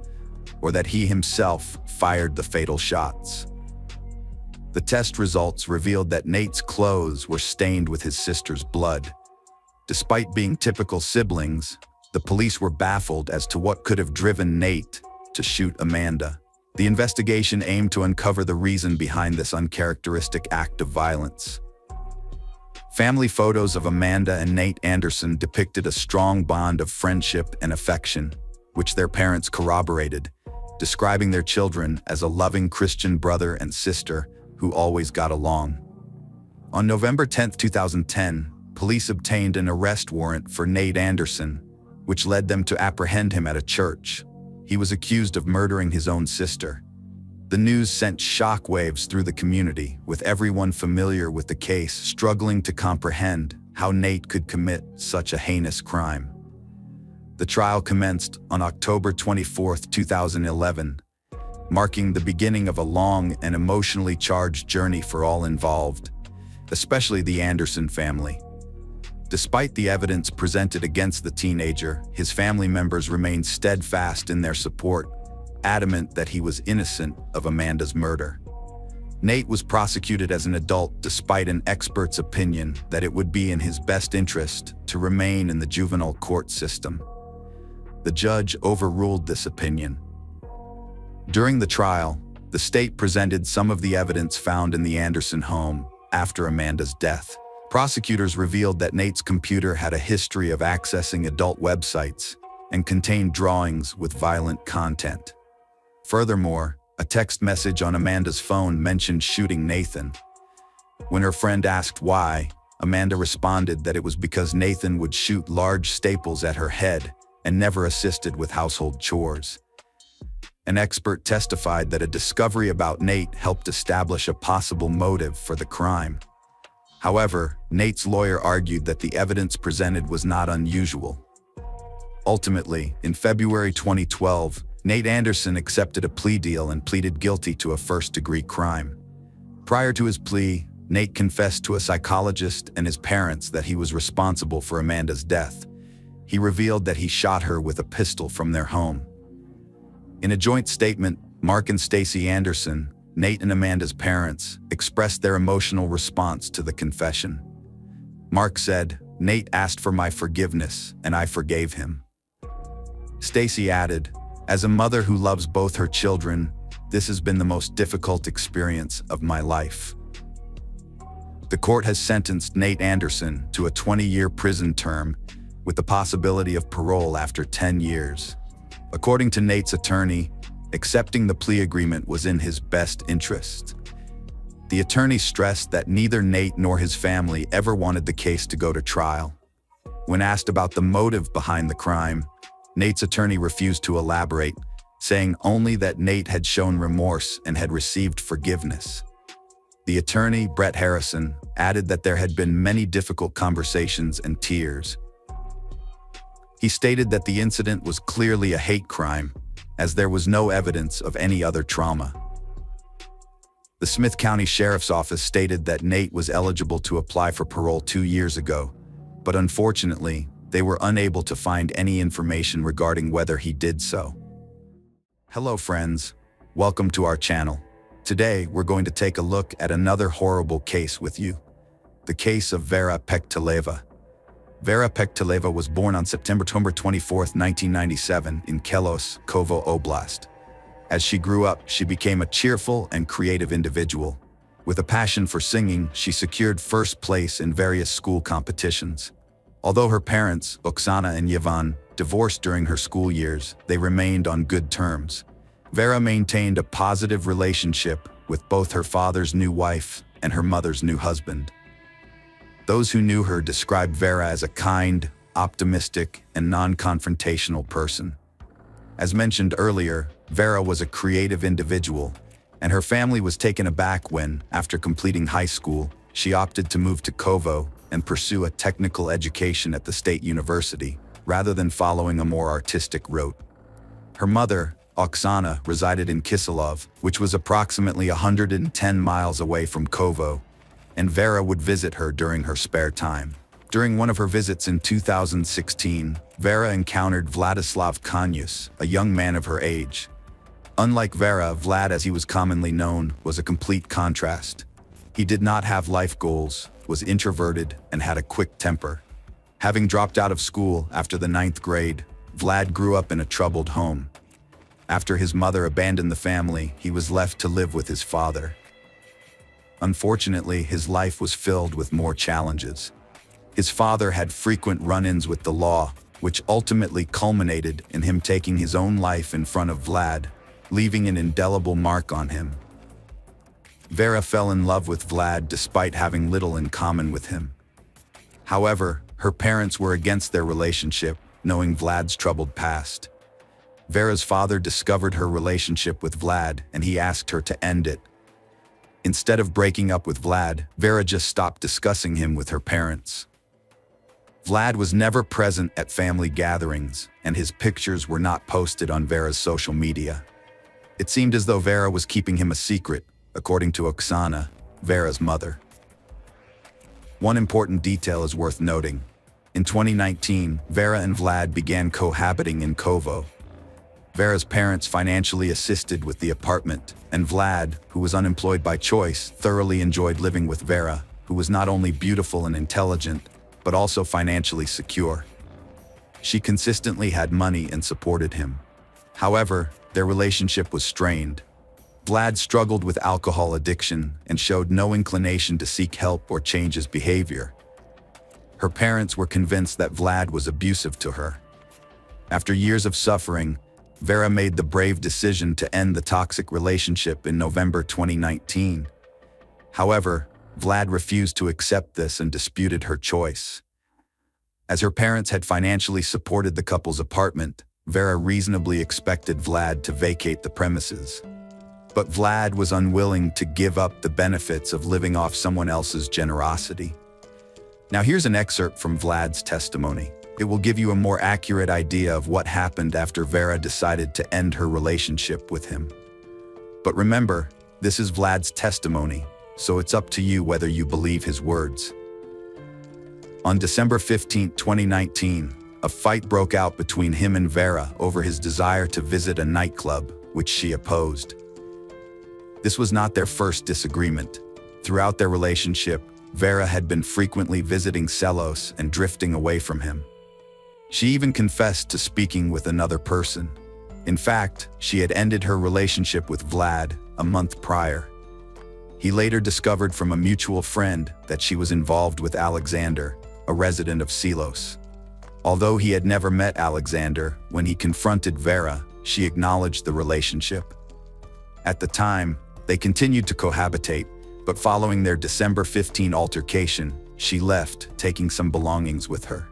or that he himself fired the fatal shots. The test results revealed that Nate's clothes were stained with his sister's blood. Despite being typical siblings, the police were baffled as to what could have driven Nate to shoot Amanda. The investigation aimed to uncover the reason behind this uncharacteristic act of violence. Family photos of Amanda and Nate Anderson depicted a strong bond of friendship and affection, which their parents corroborated, describing their children as a loving Christian brother and sister who always got along. On November 10, 2010, police obtained an arrest warrant for Nate Anderson, which led them to apprehend him at a church. He was accused of murdering his own sister. The news sent shockwaves through the community, with everyone familiar with the case struggling to comprehend how Nate could commit such a heinous crime. The trial commenced on October 24, 2011, marking the beginning of a long and emotionally charged journey for all involved, especially the Anderson family. Despite the evidence presented against the teenager, his family members remained steadfast in their support, adamant that he was innocent of Amanda's murder. Nate was prosecuted as an adult despite an expert's opinion that it would be in his best interest to remain in the juvenile court system. The judge overruled this opinion. During the trial, the state presented some of the evidence found in the Anderson home after Amanda's death. Prosecutors revealed that Nate's computer had a history of accessing adult websites and contained drawings with violent content. Furthermore, a text message on Amanda's phone mentioned shooting Nathan. When her friend asked why, Amanda responded that it was because Nathan would shoot large staples at her head and never assisted with household chores. An expert testified that a discovery about Nate helped establish a possible motive for the crime. However, Nate's lawyer argued that the evidence presented was not unusual. Ultimately, in February 2012, Nate Anderson accepted a plea deal and pleaded guilty to a first-degree crime. Prior to his plea, Nate confessed to a psychologist and his parents that he was responsible for Amanda's death. He revealed that he shot her with a pistol from their home. In a joint statement, Mark and Stacy Anderson, Nate and Amanda's parents, expressed their emotional response to the confession. Mark said, "Nate asked for my forgiveness, and I forgave him." Stacy added, "As a mother who loves both her children, this has been the most difficult experience of my life." The court has sentenced Nate Anderson to a 20-year prison term with the possibility of parole after 10 years. According to Nate's attorney, accepting the plea agreement was in his best interest. The attorney stressed that neither Nate nor his family ever wanted the case to go to trial. When asked about the motive behind the crime, Nate's attorney refused to elaborate, saying only that Nate had shown remorse and had received forgiveness. The attorney, Brett Harrison, added that there had been many difficult conversations and tears. He stated that the incident was clearly a hate crime, as there was no evidence of any other trauma. The Smith County Sheriff's Office stated that Nate was eligible to apply for parole 2 years ago, but unfortunately, they were unable to find any information regarding whether he did so. Hello friends, welcome to our channel. Today we're going to take a look at another horrible case with you. The case of Vera Pekteleva. Vera Pekteleva was born on September 24, 1997 in Kelos, Kovo Oblast. As she grew up, she became a cheerful and creative individual. With a passion for singing, she secured first place in various school competitions. Although her parents, Oksana and Yevon, divorced during her school years, they remained on good terms. Vera maintained a positive relationship with both her father's new wife and her mother's new husband. Those who knew her described Vera as a kind, optimistic, and non-confrontational person. As mentioned earlier, Vera was a creative individual, and her family was taken aback when, after completing high school, she opted to move to Kovo and pursue a technical education at the state university, rather than following a more artistic route. Her mother, Oksana, resided in Kisilov, which was approximately 110 miles away from Kovo, and Vera would visit her during her spare time. During one of her visits in 2016, Vera encountered Vladislav Kanyus, a young man of her age. Unlike Vera, Vlad, as he was commonly known, was a complete contrast. He did not have life goals, was introverted, and had a quick temper. Having dropped out of school after the 9th grade, Vlad grew up in a troubled home. After his mother abandoned the family, he was left to live with his father. Unfortunately, his life was filled with more challenges. His father had frequent run-ins with the law, which ultimately culminated in him taking his own life in front of Vlad, leaving an indelible mark on him. Vera fell in love with Vlad despite having little in common with him. However, her parents were against their relationship, knowing Vlad's troubled past. Vera's father discovered her relationship with Vlad, and he asked her to end it. Instead of breaking up with Vlad, Vera just stopped discussing him with her parents. Vlad was never present at family gatherings, and his pictures were not posted on Vera's social media. It seemed as though Vera was keeping him a secret, according to Oksana, Vera's mother. One important detail is worth noting. In 2019, Vera and Vlad began cohabiting in Kovo. Vera's parents financially assisted with the apartment, and Vlad, who was unemployed by choice, thoroughly enjoyed living with Vera, who was not only beautiful and intelligent, but also financially secure. She consistently had money and supported him. However, their relationship was strained. Vlad struggled with alcohol addiction and showed no inclination to seek help or change his behavior. Her parents were convinced that Vlad was abusive to her. After years of suffering, Vera made the brave decision to end the toxic relationship in November 2019. However, Vlad refused to accept this and disputed her choice. As her parents had financially supported the couple's apartment, Vera reasonably expected Vlad to vacate the premises. But Vlad was unwilling to give up the benefits of living off someone else's generosity. Now here's an excerpt from Vlad's testimony. It will give you a more accurate idea of what happened after Vera decided to end her relationship with him. But remember, this is Vlad's testimony, so it's up to you whether you believe his words. On December 15, 2019, a fight broke out between him and Vera over his desire to visit a nightclub, which she opposed. This was not their first disagreement. Throughout their relationship, Vera had been frequently visiting Selos and drifting away from him. She even confessed to speaking with another person. In fact, she had ended her relationship with Vlad a month prior. He later discovered from a mutual friend that she was involved with Alexander, a resident of Selos. Although he had never met Alexander, when he confronted Vera, she acknowledged the relationship. At the time, they continued to cohabitate, but following their December 15 altercation, she left, taking some belongings with her.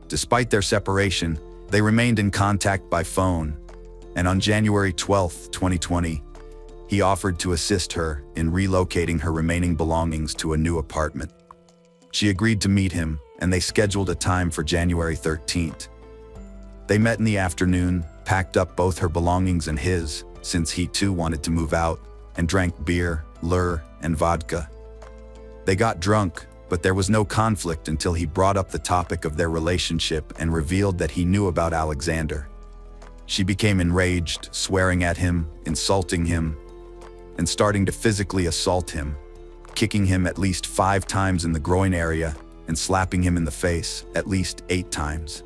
Despite their separation, they remained in contact by phone, and on January 12, 2020, he offered to assist her in relocating her remaining belongings to a new apartment. She agreed to meet him, and they scheduled a time for January 13th. They met in the afternoon, packed up both her belongings and his, since he too wanted to move out, and drank beer, lure, and vodka. They got drunk, But there was no conflict until he brought up the topic of their relationship and revealed that he knew about Alexander. She became enraged, swearing at him, insulting him, and starting to physically assault him, kicking him at least 5 times in the groin area and slapping him in the face at least 8 times.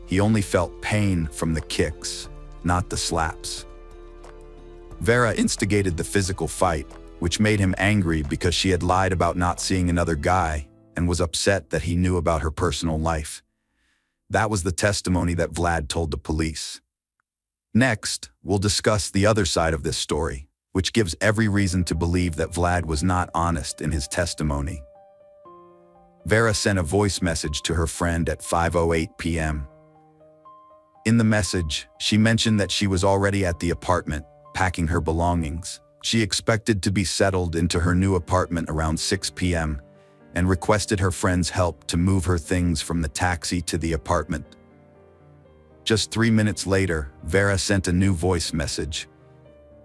He only felt pain from the kicks, not the slaps. Vera instigated the physical fight, which made him angry because she had lied about not seeing another guy and was upset that he knew about her personal life. That was the testimony that Vlad told the police. Next, we'll discuss the other side of this story, which gives every reason to believe that Vlad was not honest in his testimony. Vera sent a voice message to her friend at 5:08 p.m. In the message, she mentioned that she was already at the apartment, packing her belongings. She expected to be settled into her new apartment around 6 p.m. and requested her friend's help to move her things from the taxi to the apartment. Just 3 minutes later, Vera sent a new voice message.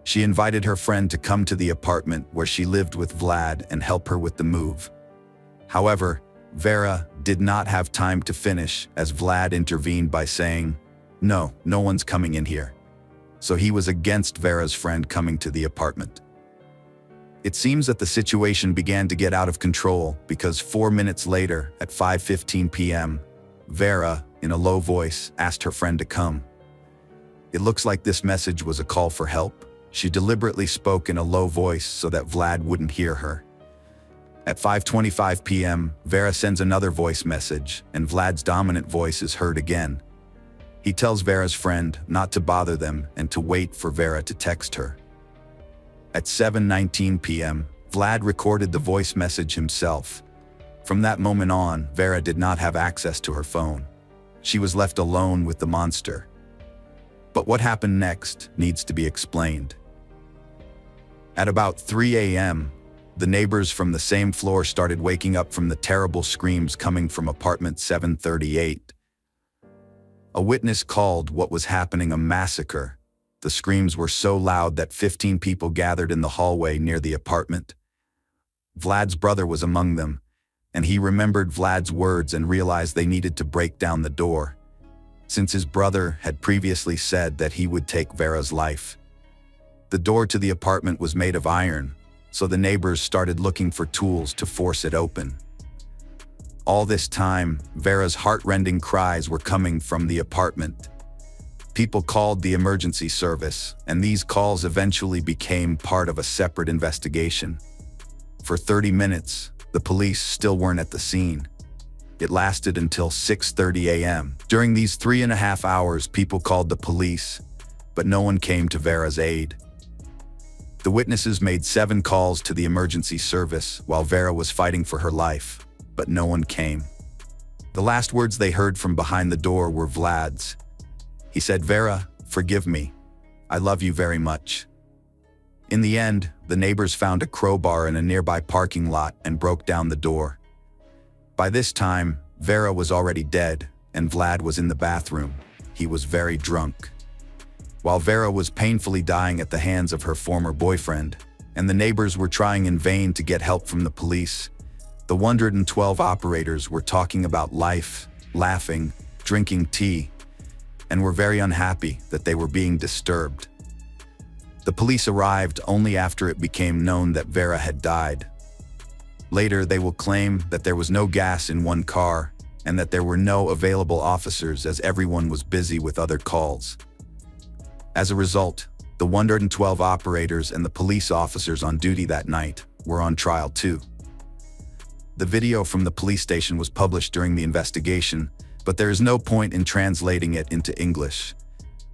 She invited her friend to come to the apartment where she lived with Vlad and help her with the move. However, Vera did not have time to finish as Vlad intervened by saying, "No one's coming in here." So he was against Vera's friend coming to the apartment. It seems that the situation began to get out of control because 4 minutes later, at 5:15 p.m., Vera, in a low voice, asked her friend to come. It looks like this message was a call for help. She deliberately spoke in a low voice so that Vlad wouldn't hear her. At 5:25 p.m., Vera sends another voice message, and Vlad's dominant voice is heard again. He tells Vera's friend not to bother them and to wait for Vera to text her. At 7:19 p.m., Vlad recorded the voice message himself. From that moment on, Vera did not have access to her phone. She was left alone with the monster. But what happened next needs to be explained. At about 3 a.m., the neighbors from the same floor started waking up from the terrible screams coming from apartment 738. A witness called what was happening a massacre. The screams were so loud that 15 people gathered in the hallway near the apartment. Vlad's brother was among them, and he remembered Vlad's words and realized they needed to break down the door, since his brother had previously said that he would take Vera's life. The door to the apartment was made of iron, so the neighbors started looking for tools to force it open. All this time, Vera's heart-rending cries were coming from the apartment. People called the emergency service, and these calls eventually became part of a separate investigation. For 30 minutes, the police still weren't at the scene. It lasted until 6:30 a.m. During these 3.5 hours, people called the police, but no one came to Vera's aid. The witnesses made 7 calls to the emergency service while Vera was fighting for her life, but no one came. The last words they heard from behind the door were Vlad's. He said, "Vera, forgive me. I love you very much." In the end, the neighbors found a crowbar in a nearby parking lot and broke down the door. By this time, Vera was already dead, and Vlad was in the bathroom. He was very drunk. While Vera was painfully dying at the hands of her former boyfriend, and the neighbors were trying in vain to get help from the police, the 112 operators were talking about life, laughing, drinking tea, and were very unhappy that they were being disturbed. The police arrived only after it became known that Vera had died. Later, they will claim that there was no gas in one car and that there were no available officers as everyone was busy with other calls. As a result, the 112 operators and the police officers on duty that night were on trial too. The video from the police station was published during the investigation, but there is no point in translating it into English.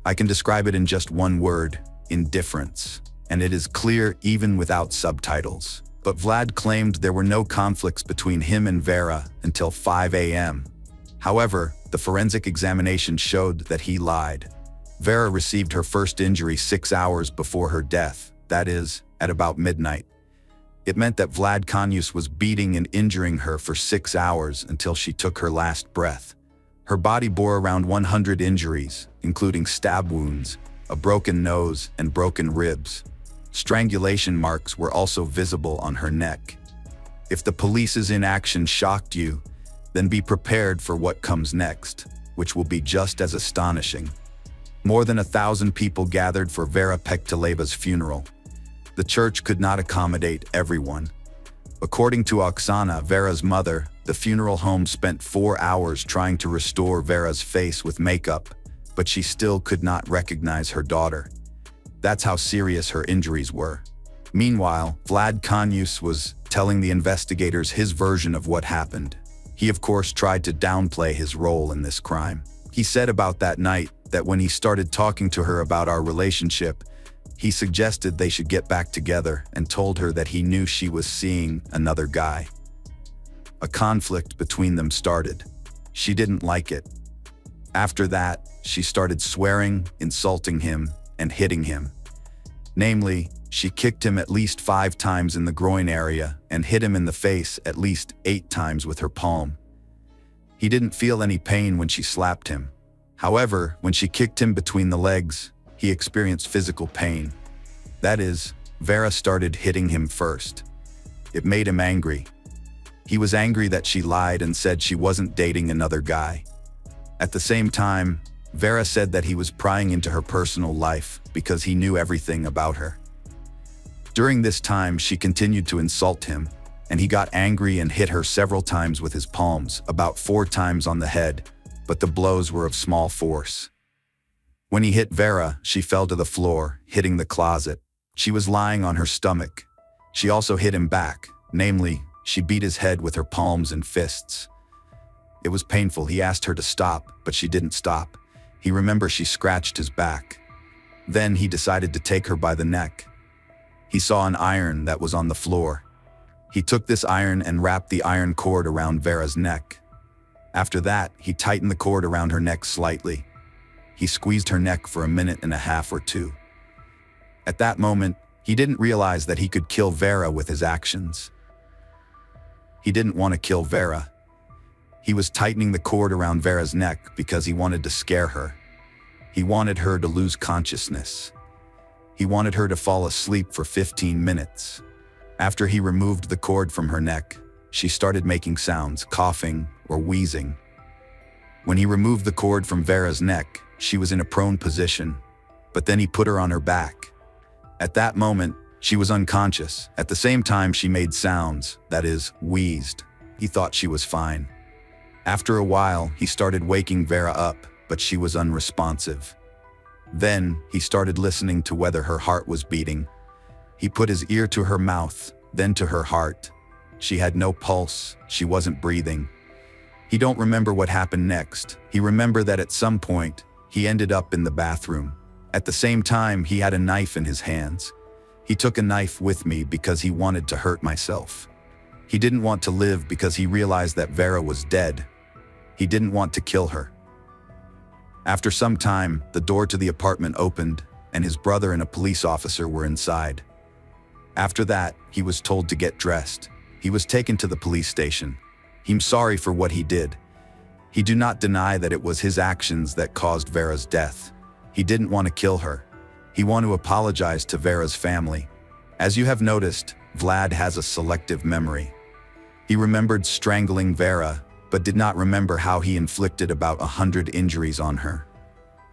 I can describe it in just one word: indifference, and it is clear even without subtitles. But Vlad claimed there were no conflicts between him and Vera until 5 a.m. However, the forensic examination showed that he lied. Vera received her first injury 6 hours before her death, that is, at about midnight. It meant that Vlad Kanyus was beating and injuring her for 6 hours until she took her last breath. Her body bore around 100 injuries, including stab wounds, a broken nose, and broken ribs. Strangulation marks were also visible on her neck. If the police's inaction shocked you, then be prepared for what comes next, which will be just as astonishing. More than 1,000 people gathered for Vera Pectaleva's funeral. The church could not accommodate everyone. According to Oksana, Vera's mother, the funeral home spent 4 hours trying to restore Vera's face with makeup, but she still could not recognize her daughter. That's how serious her injuries were. Meanwhile, Vlad Kanyus was telling the investigators his version of what happened. He of course tried to downplay his role in this crime. He said about that night that when he started talking to her about our relationship, he suggested they should get back together and told her that he knew she was seeing another guy. A conflict between them started. She didn't like it. After that, she started swearing, insulting him, and hitting him. Namely, she kicked him at least 5 times in the groin area and hit him in the face at least 8 times with her palm. He didn't feel any pain when she slapped him. However, when she kicked him between the legs, he experienced physical pain. That is, Vera started hitting him first. It made him angry. He was angry that she lied and said she wasn't dating another guy. At the same time, Vera said that he was prying into her personal life because he knew everything about her. During this time, she continued to insult him, and he got angry and hit her several times with his palms, about 4 times on the head, but the blows were of small force. When he hit Vera, she fell to the floor, hitting the closet. She was lying on her stomach. She also hit him back, namely, she beat his head with her palms and fists. It was painful. He asked her to stop, but she didn't stop. He remembers she scratched his back. Then he decided to take her by the neck. He saw an iron that was on the floor. He took this iron and wrapped the iron cord around Vera's neck. After that, he tightened the cord around her neck slightly. He squeezed her neck for 1.5 or 2. At that moment, he didn't realize that he could kill Vera with his actions. He didn't want to kill Vera. He was tightening the cord around Vera's neck because he wanted to scare her. He wanted her to lose consciousness. He wanted her to fall asleep for 15 minutes. After he removed the cord from her neck, she started making sounds, coughing or wheezing. When he removed the cord from Vera's neck, she was in a prone position, but then he put her on her back. At that moment, she was unconscious. At the same time, she made sounds, that is, wheezed. He thought she was fine. After a while, he started waking Vera up, but she was unresponsive. Then, he started listening to whether her heart was beating. He put his ear to her mouth, then to her heart. She had no pulse, she wasn't breathing. He don't remember what happened next. He remembered that at some point, he ended up in the bathroom. At the same time, he had a knife in his hands. He took a knife with me because he wanted to hurt myself. He didn't want to live because he realized that Vera was dead. He didn't want to kill her. After some time, the door to the apartment opened, and his brother and a police officer were inside. After that, he was told to get dressed. He was taken to the police station. He's sorry for what he did. He do not deny that it was his actions that caused Vera's death. He didn't want to kill her. He wanted to apologize to Vera's family. As you have noticed, Vlad has a selective memory. He remembered strangling Vera, but did not remember how he inflicted about 100 injuries on her.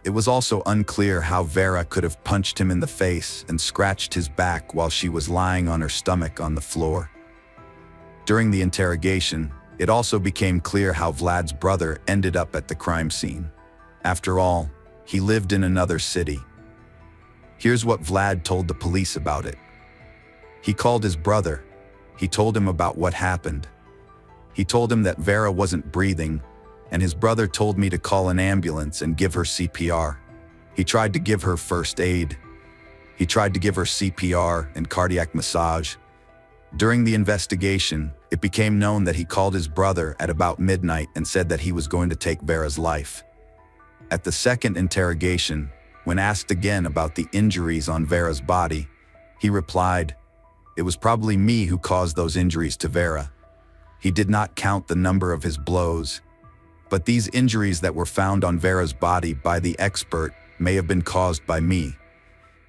It was also unclear how Vera could have punched him in the face and scratched his back while she was lying on her stomach on the floor. During the interrogation, it also became clear how Vlad's brother ended up at the crime scene. After all, he lived in another city. Here's what Vlad told the police about it. He called his brother. He told him about what happened. He told him that Vera wasn't breathing, and his brother told me to call an ambulance and give her CPR. He tried to give her first aid. He tried to give her CPR and cardiac massage. During the investigation, it became known that he called his brother at about midnight and said that he was going to take Vera's life. At the second interrogation, when asked again about the injuries on Vera's body, he replied, "It was probably me who caused those injuries to Vera." He did not count the number of his blows, but these injuries that were found on Vera's body by the expert may have been caused by me.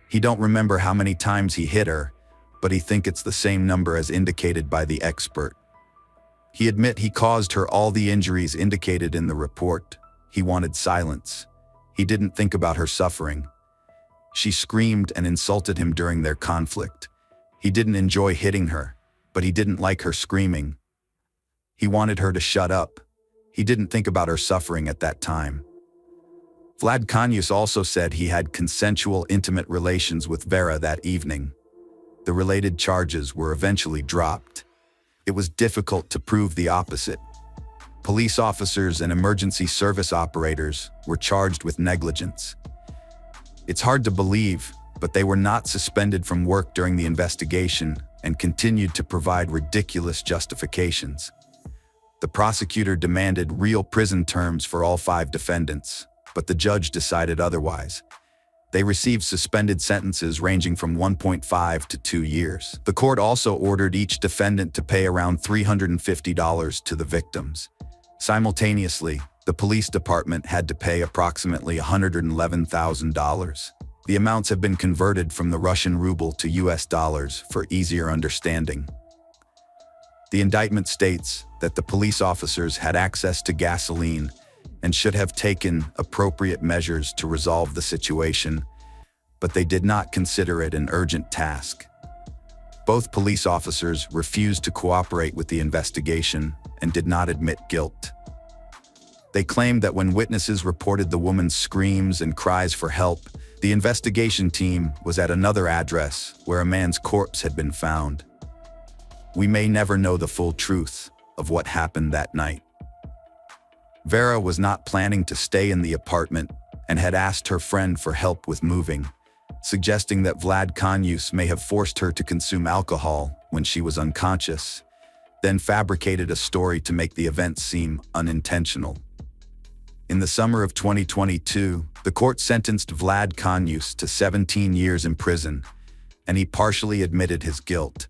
He don't remember how many times he hit her, but he think it's the same number as indicated by the expert. He admit he caused her all the injuries indicated in the report. He wanted silence. He didn't think about her suffering. She screamed and insulted him during their conflict. He didn't enjoy hitting her, but he didn't like her screaming. He wanted her to shut up. He didn't think about her suffering at that time. Vlad Kanyus also said he had consensual intimate relations with Vera that evening. The related charges were eventually dropped. It was difficult to prove the opposite. Police officers and emergency service operators were charged with negligence. It's hard to believe, but they were not suspended from work during the investigation and continued to provide ridiculous justifications. The prosecutor demanded real prison terms for all 5 defendants, but the judge decided otherwise. They received suspended sentences ranging from 1.5 to 2 years. The court also ordered each defendant to pay around $350 to the victims. Simultaneously, the police department had to pay approximately $111,000. The amounts have been converted from the Russian ruble to US dollars for easier understanding. The indictment states that the police officers had access to gasoline and should have taken appropriate measures to resolve the situation, but they did not consider it an urgent task. Both police officers refused to cooperate with the investigation and did not admit guilt. They claimed that when witnesses reported the woman's screams and cries for help, the investigation team was at another address where a man's corpse had been found. We may never know the full truth of what happened that night. Vera was not planning to stay in the apartment and had asked her friend for help with moving, suggesting that Vlad Kanyus may have forced her to consume alcohol when she was unconscious, then fabricated a story to make the event seem unintentional. In the summer of 2022, the court sentenced Vlad Kanyus to 17 years in prison, and he partially admitted his guilt.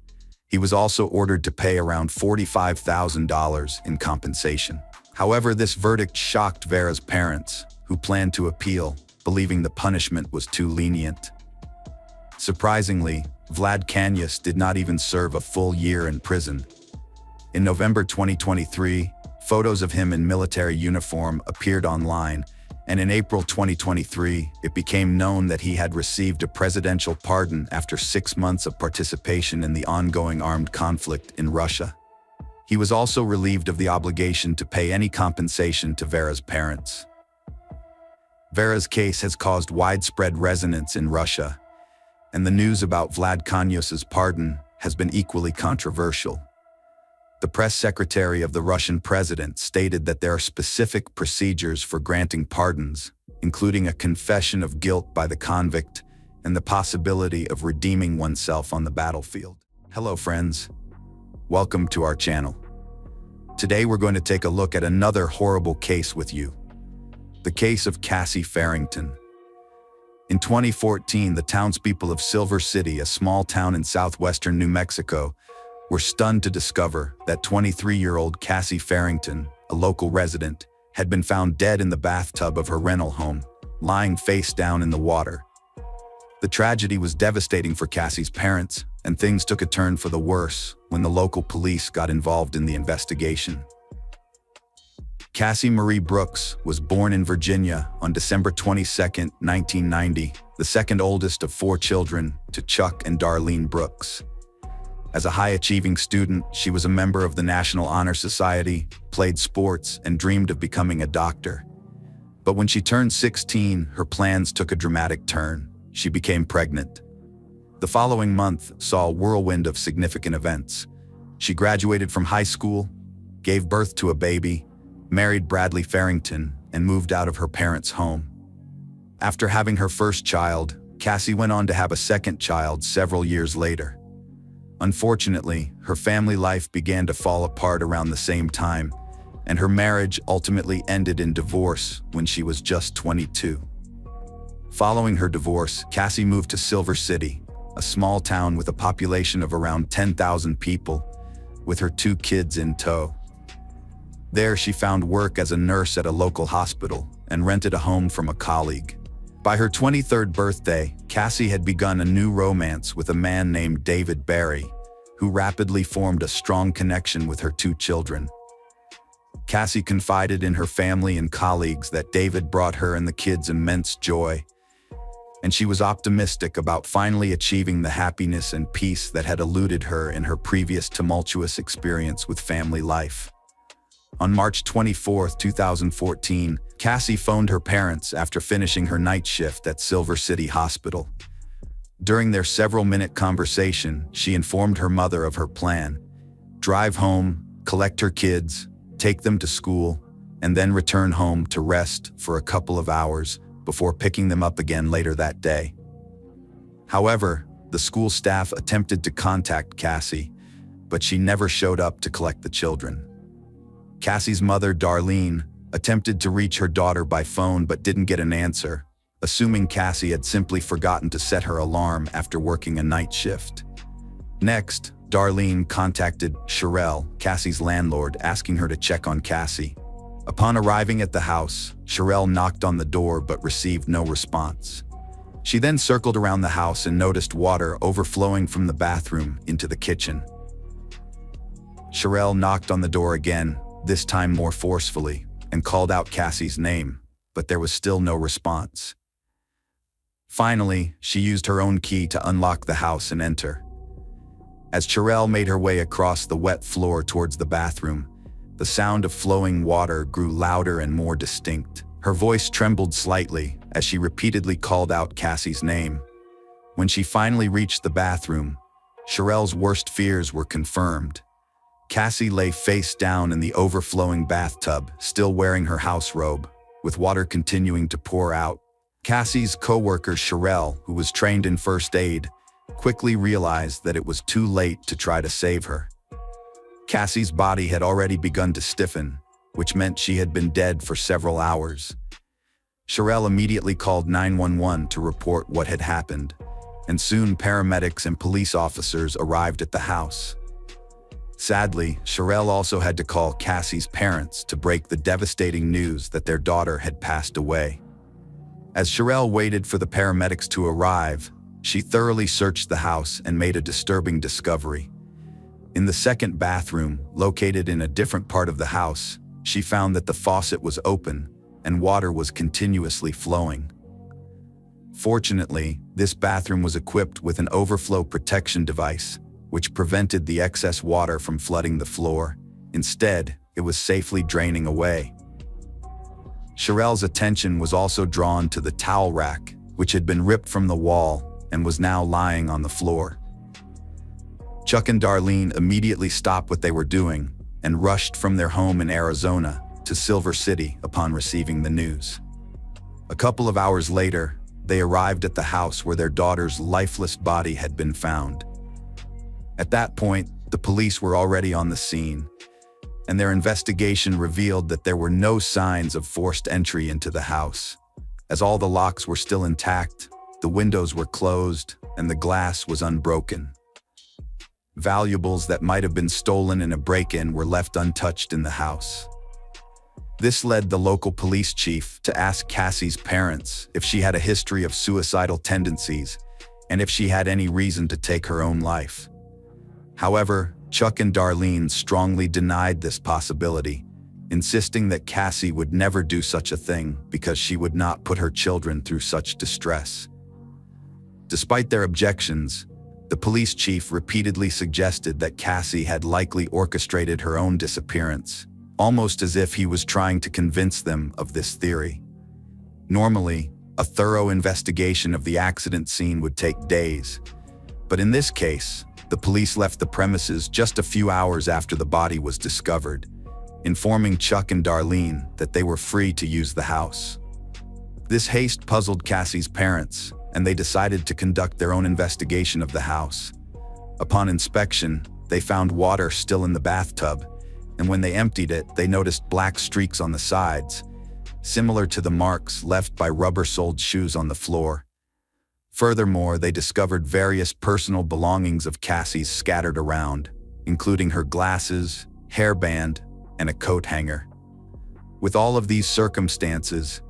He was also ordered to pay around $45,000 in compensation. However, this verdict shocked Vera's parents, who planned to appeal, believing the punishment was too lenient. Surprisingly, Vlad Kanyus did not even serve a full year in prison. In November 2023, photos of him in military uniform appeared online, and in April 2023, it became known that he had received a presidential pardon after 6 months of participation in the ongoing armed conflict in Russia. He was also relieved of the obligation to pay any compensation to Vera's parents. Vera's case has caused widespread resonance in Russia, and the news about Vlad Kanyus's pardon has been equally controversial. The press secretary of the Russian president stated that there are specific procedures for granting pardons, including a confession of guilt by the convict and the possibility of redeeming oneself on the battlefield. Hello, friends. Welcome to our channel. Today we're going to take a look at another horrible case with you. The case of Cassie Farrington. In 2014, the townspeople of Silver City, a small town in southwestern New Mexico, were stunned to discover that 23-year-old Cassie Farrington, a local resident, had been found dead in the bathtub of her rental home, lying face down in the water. The tragedy was devastating for Cassie's parents, and things took a turn for the worse when the local police got involved in the investigation. Cassie Marie Brooks was born in Virginia on December 22, 1990, the second oldest of 4 children to Chuck and Darlene Brooks. As a high-achieving student, she was a member of the National Honor Society, played sports, and dreamed of becoming a doctor. But when she turned 16, her plans took a dramatic turn. She became pregnant. The following month saw a whirlwind of significant events. She graduated from high school, gave birth to a baby, married Bradley Farrington, and moved out of her parents' home. After having her first child, Cassie went on to have a second child several years later. Unfortunately, her family life began to fall apart around the same time, and her marriage ultimately ended in divorce when she was just 22. Following her divorce, Cassie moved to Silver City, a small town with a population of around 10,000 people, with her 2 kids in tow. There, she found work as a nurse at a local hospital and rented a home from a colleague. By her 23rd birthday, Cassie had begun a new romance with a man named David Barry, who rapidly formed a strong connection with her two children. Cassie confided in her family and colleagues that David brought her and the kids immense joy, and she was optimistic about finally achieving the happiness and peace that had eluded her in her previous tumultuous experience with family life. On March 24, 2014, Cassie phoned her parents after finishing her night shift at Silver City Hospital. During their several-minute conversation, she informed her mother of her plan: drive home, collect her kids, take them to school, and then return home to rest for a couple of hours before picking them up again later that day. However, the school staff attempted to contact Cassie, but she never showed up to collect the children. Cassie's mother, Darlene, attempted to reach her daughter by phone but didn't get an answer, assuming Cassie had simply forgotten to set her alarm after working a night shift. Next, Darlene contacted Sherelle, Cassie's landlord, asking her to check on Cassie. Upon arriving at the house, Sherelle knocked on the door but received no response. She then circled around the house and noticed water overflowing from the bathroom into the kitchen. Sherelle knocked on the door again, this time more forcefully, and called out Cassie's name, but there was still no response. Finally, she used her own key to unlock the house and enter. As Sherelle made her way across the wet floor towards the bathroom, the sound of flowing water grew louder and more distinct. Her voice trembled slightly as she repeatedly called out Cassie's name. When she finally reached the bathroom, Sherelle's worst fears were confirmed. Cassie lay face down in the overflowing bathtub, still wearing her house robe, with water continuing to pour out. Cassie's co-worker Sherelle, who was trained in first aid, quickly realized that it was too late to try to save her. Cassie's body had already begun to stiffen, which meant she had been dead for several hours. Sherelle immediately called 911 to report what had happened, and soon paramedics and police officers arrived at the house. Sadly, Sherelle also had to call Cassie's parents to break the devastating news that their daughter had passed away. As Sherelle waited for the paramedics to arrive, she thoroughly searched the house and made a disturbing discovery. In the second bathroom, located in a different part of the house, she found that the faucet was open and water was continuously flowing. Fortunately, this bathroom was equipped with an overflow protection device, which prevented the excess water from flooding the floor. Instead, it was safely draining away. Sherelle's attention was also drawn to the towel rack, which had been ripped from the wall and was now lying on the floor. Chuck and Darlene immediately stopped what they were doing and rushed from their home in Arizona to Silver City upon receiving the news. A couple of hours later, they arrived at the house where their daughter's lifeless body had been found. At that point, the police were already on the scene, and their investigation revealed that there were no signs of forced entry into the house, as all the locks were still intact, the windows were closed, and the glass was unbroken. Valuables that might have been stolen in a break-in were left untouched in the house. This led the local police chief to ask Cassie's parents if she had a history of suicidal tendencies and if she had any reason to take her own life. However, Chuck and Darlene strongly denied this possibility, insisting that Cassie would never do such a thing because she would not put her children through such distress. Despite their objections, the police chief repeatedly suggested that Cassie had likely orchestrated her own disappearance, almost as if he was trying to convince them of this theory. Normally, a thorough investigation of the accident scene would take days, but in this case, the police left the premises just a few hours after the body was discovered, informing Chuck and Darlene that they were free to use the house. This haste puzzled Cassie's parents, and they decided to conduct their own investigation of the house. Upon inspection, they found water still in the bathtub, and when they emptied it, they noticed black streaks on the sides, similar to the marks left by rubber-soled shoes on the floor. Furthermore, they discovered various personal belongings of Cassie's scattered around, including her glasses, hairband, and a coat hanger. With all of these circumstances,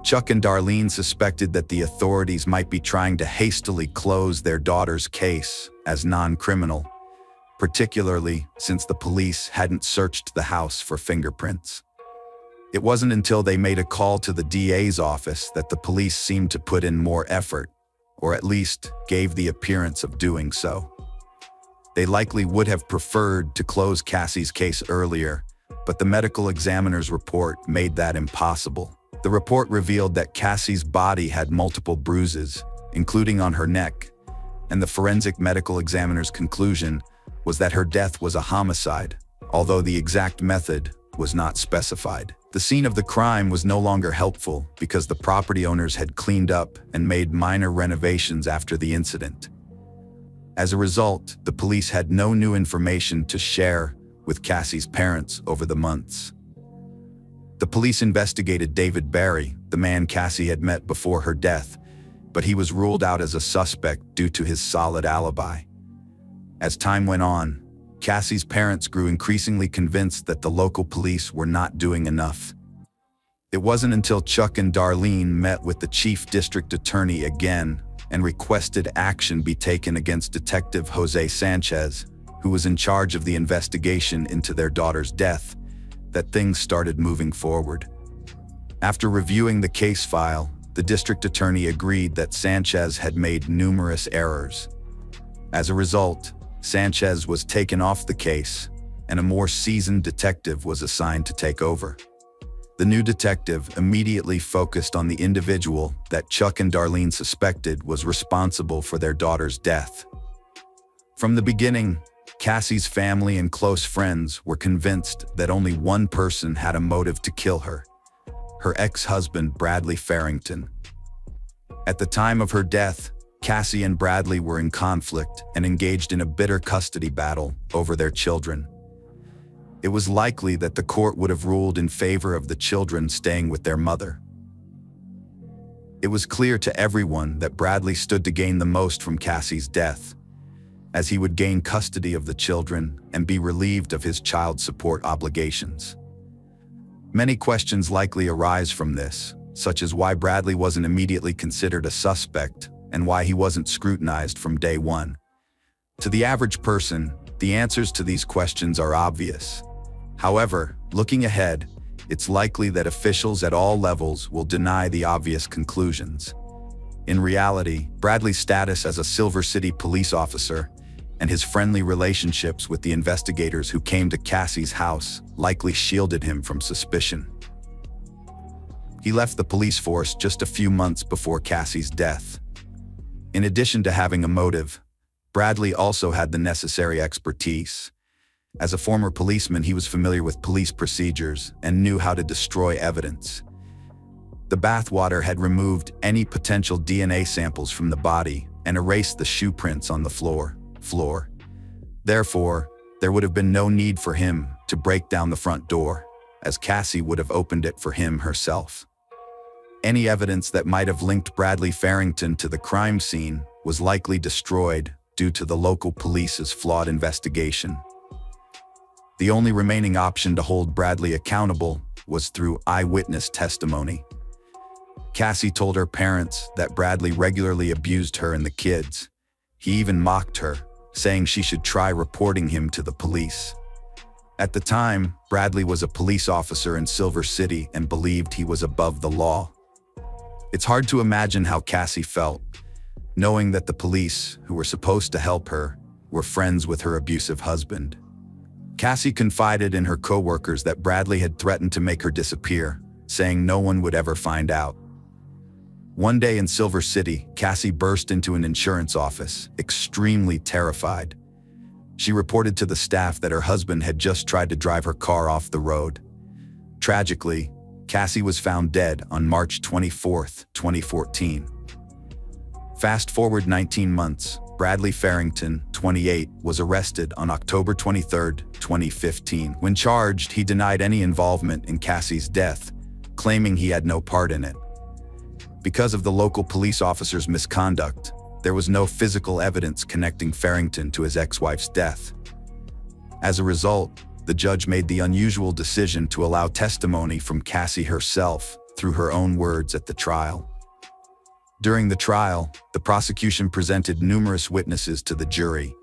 Chuck and Darlene suspected that the authorities might be trying to hastily close their daughter's case as non-criminal, particularly since the police hadn't searched the house for fingerprints. It wasn't until they made a call to the DA's office that the police seemed to put in more effort, or at least gave the appearance of doing so. They likely would have preferred to close Cassie's case earlier, but the medical examiner's report made that impossible. The report revealed that Cassie's body had multiple bruises, including on her neck, and the forensic medical examiner's conclusion was that her death was a homicide, although the exact method was not specified. The scene of the crime was no longer helpful because the property owners had cleaned up and made minor renovations after the incident. As a result, the police had no new information to share with Cassie's parents over the months. The police investigated David Barry, the man Cassie had met before her death, but he was ruled out as a suspect due to his solid alibi. As time went on, Cassie's parents grew increasingly convinced that the local police were not doing enough. It wasn't until Chuck and Darlene met with the chief district attorney again and requested action be taken against Detective Jose Sanchez, who was in charge of the investigation into their daughter's death, that things started moving forward. After reviewing the case file, the district attorney agreed that Sanchez had made numerous errors. As a result, Sanchez was taken off the case, and a more seasoned detective was assigned to take over. The new detective immediately focused on the individual that Chuck and Darlene suspected was responsible for their daughter's death. From the beginning, Cassie's family and close friends were convinced that only one person had a motive to kill her: her ex-husband, Bradley Farrington. At the time of her death, Cassie and Bradley were in conflict and engaged in a bitter custody battle over their children. It was likely that the court would have ruled in favor of the children staying with their mother. It was clear to everyone that Bradley stood to gain the most from Cassie's death, as he would gain custody of the children and be relieved of his child support obligations. Many questions likely arise from this, such as why Bradley wasn't immediately considered a suspect and why he wasn't scrutinized from day one. To the average person, the answers to these questions are obvious. However, looking ahead, it's likely that officials at all levels will deny the obvious conclusions. In reality, Bradley's status as a Silver City police officer and his friendly relationships with the investigators who came to Cassie's house likely shielded him from suspicion. He left the police force just a few months before Cassie's death. In addition to having a motive, Bradley also had the necessary expertise. As a former policeman, he was familiar with police procedures and knew how to destroy evidence. The bathwater had removed any potential DNA samples from the body and erased the shoe prints on the floor. Therefore, there would have been no need for him to break down the front door, as Cassie would have opened it for him herself. Any evidence that might have linked Bradley Farrington to the crime scene was likely destroyed due to the local police's flawed investigation. The only remaining option to hold Bradley accountable was through eyewitness testimony. Cassie told her parents that Bradley regularly abused her and the kids. He even mocked her, saying she should try reporting him to the police. At the time, Bradley was a police officer in Silver City and believed he was above the law. It's hard to imagine how Cassie felt, knowing that the police, who were supposed to help her, were friends with her abusive husband. Cassie confided in her co-workers that Bradley had threatened to make her disappear, saying no one would ever find out. One day in Silver City, Cassie burst into an insurance office, extremely terrified. She reported to the staff that her husband had just tried to drive her car off the road. Tragically, Cassie was found dead on March 24, 2014. Fast forward 19 months, Bradley Farrington, 28, was arrested on October 23, 2015. When charged, he denied any involvement in Cassie's death, claiming he had no part in it. Because of the local police officer's misconduct, there was no physical evidence connecting Farrington to his ex-wife's death. As a result, the judge made the unusual decision to allow testimony from Cassie herself through her own words at the trial. During the trial, the prosecution presented numerous witnesses to the jury,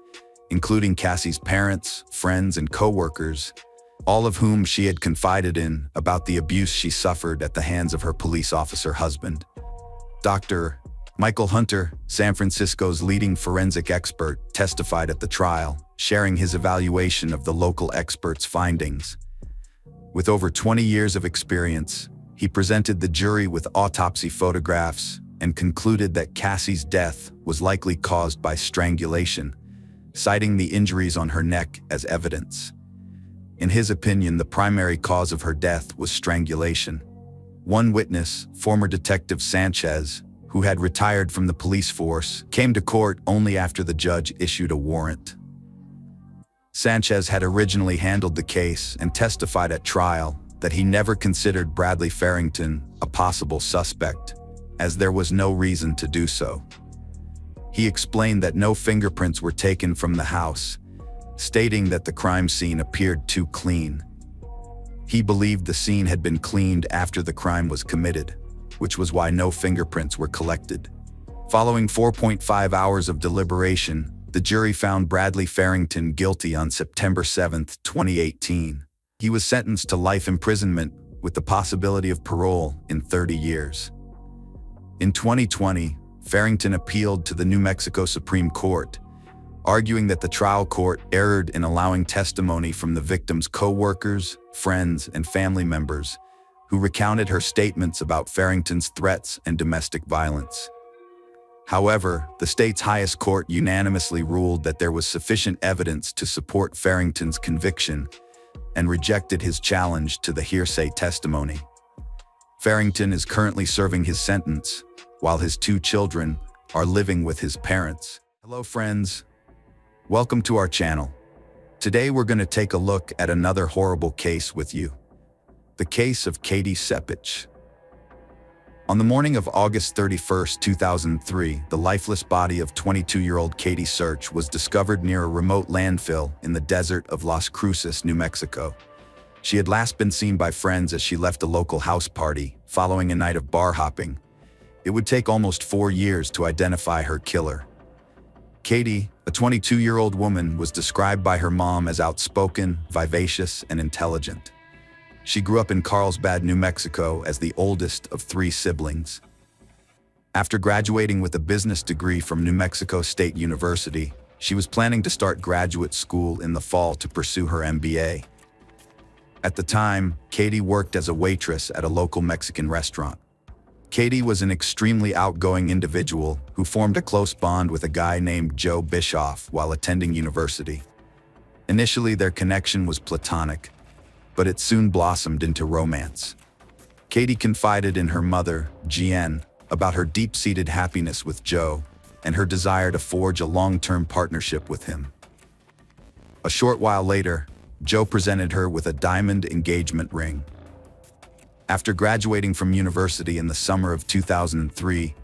including Cassie's parents, friends, and co-workers, all of whom she had confided in about the abuse she suffered at the hands of her police officer husband. Dr. Michael Hunter, San Francisco's leading forensic expert, testified at the trial, sharing his evaluation of the local expert's findings. With over 20 years of experience, he presented the jury with autopsy photographs and concluded that Cassie's death was likely caused by strangulation, citing the injuries on her neck as evidence. In his opinion, the primary cause of her death was strangulation. One witness, former Detective Sanchez, who had retired from the police force, came to court only after the judge issued a warrant. Sanchez had originally handled the case and testified at trial that he never considered Bradley Farrington a possible suspect, as there was no reason to do so. He explained that no fingerprints were taken from the house, stating that the crime scene appeared too clean. He believed the scene had been cleaned after the crime was committed, which was why no fingerprints were collected. Following 4.5 hours of deliberation, the jury found Bradley Farrington guilty on September 7, 2018. He was sentenced to life imprisonment with the possibility of parole in 30 years. In 2020, Farrington appealed to the New Mexico Supreme Court, arguing that the trial court erred in allowing testimony from the victim's co-workers, friends, and family members, who recounted her statements about Farrington's threats and domestic violence. However, the state's highest court unanimously ruled that there was sufficient evidence to support Farrington's conviction and rejected his challenge to the hearsay testimony. Farrington is currently serving his sentence, while his 2 children are living with his parents. Hello friends, welcome to our channel. Today we're going to take a look at another horrible case with you. The case of Katie Sepich. On the morning of August 31, 2003, the lifeless body of 22-year-old Katie Sepich was discovered near a remote landfill in the desert of Las Cruces, New Mexico. She had last been seen by friends as she left a local house party following a night of bar hopping. It would take almost 4 years to identify her killer. Katie, a 22-year-old woman, was described by her mom as outspoken, vivacious, and intelligent. She grew up in Carlsbad, New Mexico, as the oldest of 3 siblings. After graduating with a business degree from New Mexico State University, she was planning to start graduate school in the fall to pursue her MBA. At the time, Katie worked as a waitress at a local Mexican restaurant. Katie was an extremely outgoing individual who formed a close bond with a guy named Joe Bischoff while attending university. Initially, their connection was platonic, but it soon blossomed into romance. Katie confided in her mother, Jeanne, about her deep-seated happiness with Joe and her desire to forge a long-term partnership with him. A short while later, Joe presented her with a diamond engagement ring. After graduating from university in the summer of 2003,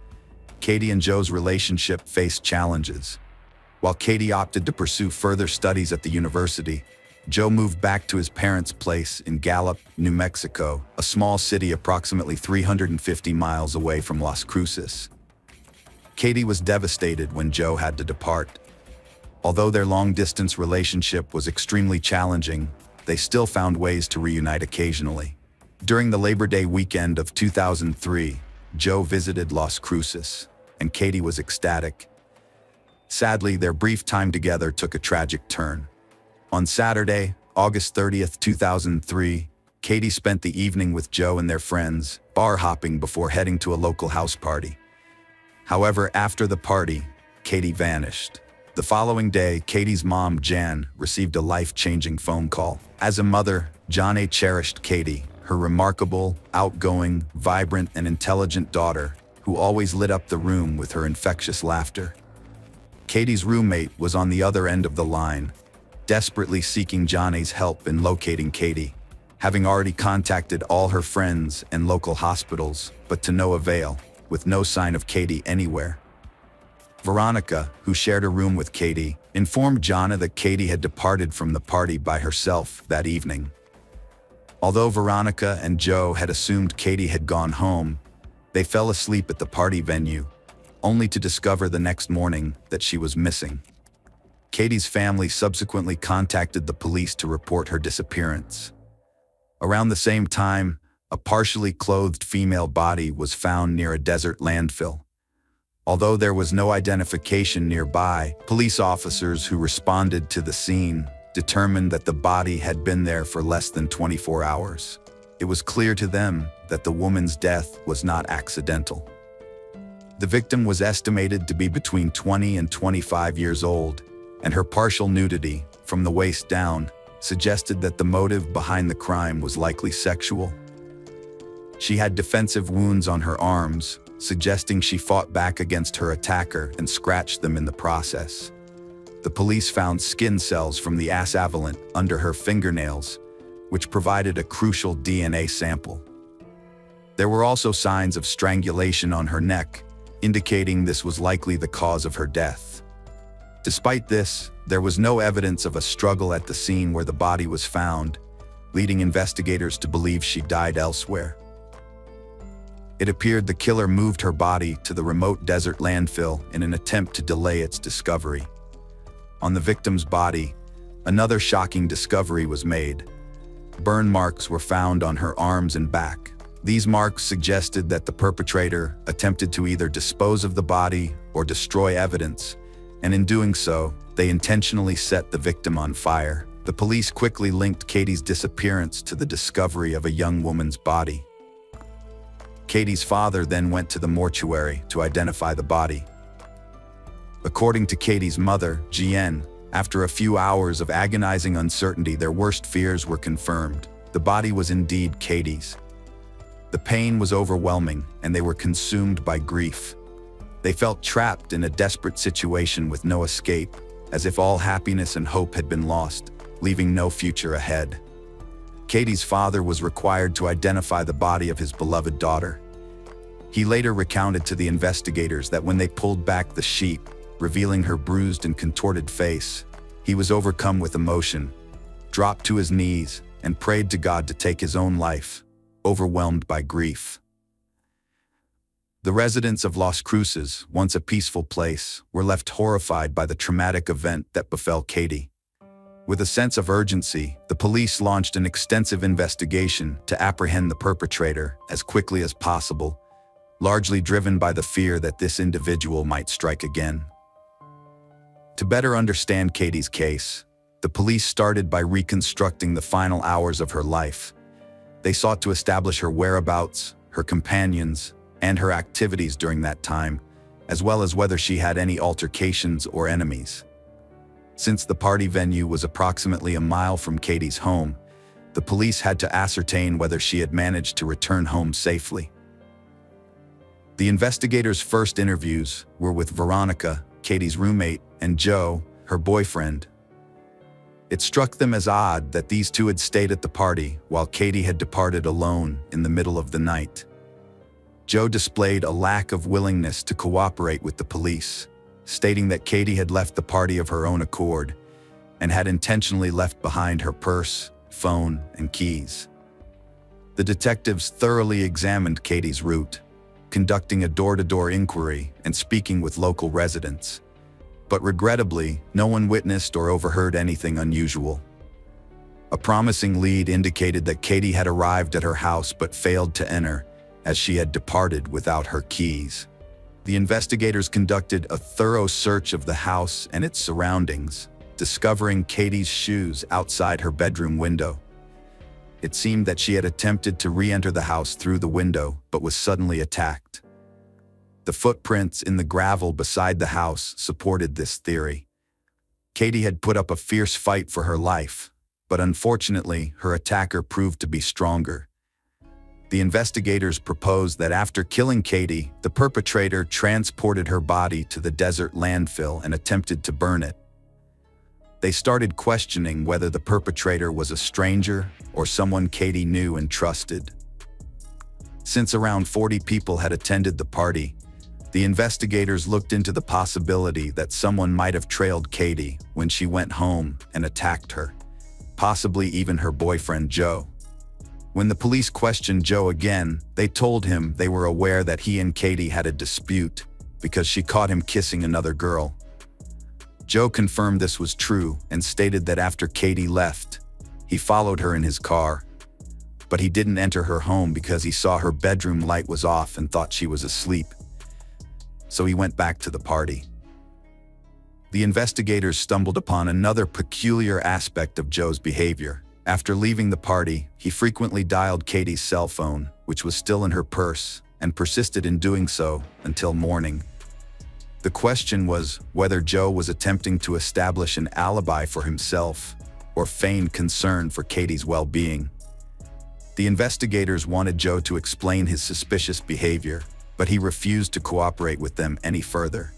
Katie and Joe's relationship faced challenges. While Katie opted to pursue further studies at the university, Joe moved back to his parents' place in Gallup, New Mexico, a small city approximately 350 miles away from Las Cruces. Katie was devastated when Joe had to depart. Although their long-distance relationship was extremely challenging, they still found ways to reunite occasionally. During the Labor Day weekend of 2003, Joe visited Las Cruces, and Katie was ecstatic. Sadly, their brief time together took a tragic turn. On Saturday, August 30, 2003, Katie spent the evening with Joe and their friends, bar hopping before heading to a local house party. However, after the party, Katie vanished. The following day, Katie's mom, Jan, received a life-changing phone call. As a mother, Jane cherished Katie, her remarkable, outgoing, vibrant, and intelligent daughter, who always lit up the room with her infectious laughter. Katie's roommate was on the other end of the line, desperately seeking Jane's help in locating Katie, having already contacted all her friends and local hospitals, but to no avail, with no sign of Katie anywhere. Veronica, who shared a room with Katie, informed Jana that Katie had departed from the party by herself that evening. Although Veronica and Joe had assumed Katie had gone home, they fell asleep at the party venue, only to discover the next morning that she was missing. Katie's family subsequently contacted the police to report her disappearance. Around the same time, a partially clothed female body was found near a desert landfill. Although there was no identification nearby, police officers who responded to the scene determined that the body had been there for less than 24 hours. It was clear to them that the woman's death was not accidental. The victim was estimated to be between 20 and 25 years old, and her partial nudity, from the waist down, suggested that the motive behind the crime was likely sexual. She had defensive wounds on her arms, suggesting she fought back against her attacker and scratched them in the process. The police found skin cells from the assailant under her fingernails, which provided a crucial DNA sample. There were also signs of strangulation on her neck, indicating this was likely the cause of her death. Despite this, there was no evidence of a struggle at the scene where the body was found, leading investigators to believe she died elsewhere. It appeared the killer moved her body to the remote desert landfill in an attempt to delay its discovery. On the victim's body, another shocking discovery was made. Burn marks were found on her arms and back. These marks suggested that the perpetrator attempted to either dispose of the body or destroy evidence, and in doing so, they intentionally set the victim on fire. The police quickly linked Katie's disappearance to the discovery of a young woman's body. Katie's father then went to the mortuary to identify the body. According to Katie's mother, Jeanne, after a few hours of agonizing uncertainty, their worst fears were confirmed. The body was indeed Katie's. The pain was overwhelming, and they were consumed by grief. They felt trapped in a desperate situation with no escape, as if all happiness and hope had been lost, leaving no future ahead. Katie's father was required to identify the body of his beloved daughter. He later recounted to the investigators that when they pulled back the sheet, revealing her bruised and contorted face, he was overcome with emotion, dropped to his knees, and prayed to God to take his own life, overwhelmed by grief. The residents of Las Cruces, once a peaceful place, were left horrified by the traumatic event that befell Katie. With a sense of urgency, the police launched an extensive investigation to apprehend the perpetrator as quickly as possible, largely driven by the fear that this individual might strike again. To better understand Katie's case, the police started by reconstructing the final hours of her life. They sought to establish her whereabouts, her companions, and her activities during that time, as well as whether she had any altercations or enemies. Since the party venue was approximately a mile from Katie's home, the police had to ascertain whether she had managed to return home safely. The investigators' first interviews were with Veronica, Katie's roommate, and Joe, her boyfriend. It struck them as odd that these two had stayed at the party while Katie had departed alone in the middle of the night. Joe displayed a lack of willingness to cooperate with the police, stating that Katie had left the party of her own accord and had intentionally left behind her purse, phone, and keys. The detectives thoroughly examined Katie's route, conducting a door-to-door inquiry and speaking with local residents. But regrettably, no one witnessed or overheard anything unusual. A promising lead indicated that Katie had arrived at her house but failed to enter, as she had departed without her keys. The investigators conducted a thorough search of the house and its surroundings, discovering Katie's shoes outside her bedroom window. It seemed that she had attempted to re-enter the house through the window, but was suddenly attacked. The footprints in the gravel beside the house supported this theory. Katie had put up a fierce fight for her life, but unfortunately, her attacker proved to be stronger. The investigators proposed that after killing Katie, the perpetrator transported her body to the desert landfill and attempted to burn it. They started questioning whether the perpetrator was a stranger or someone Katie knew and trusted. Since around 40 people had attended the party, the investigators looked into the possibility that someone might have trailed Katie when she went home and attacked her, possibly even her boyfriend Joe. When the police questioned Joe again, they told him they were aware that he and Katie had a dispute because she caught him kissing another girl. Joe confirmed this was true and stated that after Katie left, he followed her in his car, but he didn't enter her home because he saw her bedroom light was off and thought she was asleep. So he went back to the party. The investigators stumbled upon another peculiar aspect of Joe's behavior. After leaving the party, he frequently dialed Katie's cell phone, which was still in her purse, and persisted in doing so until morning. The question was whether Joe was attempting to establish an alibi for himself or feigned concern for Katie's well-being. The investigators wanted Joe to explain his suspicious behavior, but he refused to cooperate with them any further.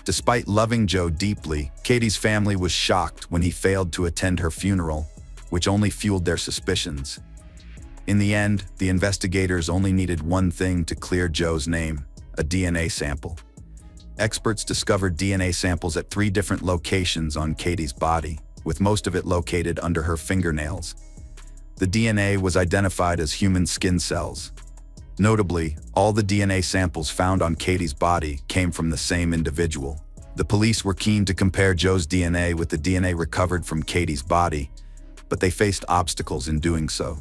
Despite loving Joe deeply, Katie's family was shocked when he failed to attend her funeral, which only fueled their suspicions. In the end, the investigators only needed one thing to clear Joe's name: a DNA sample. Experts discovered DNA samples at 3 different locations on Katie's body, with most of it located under her fingernails. The DNA was identified as human skin cells. Notably, all the DNA samples found on Katie's body came from the same individual. The police were keen to compare Joe's DNA with the DNA recovered from Katie's body, but they faced obstacles in doing so.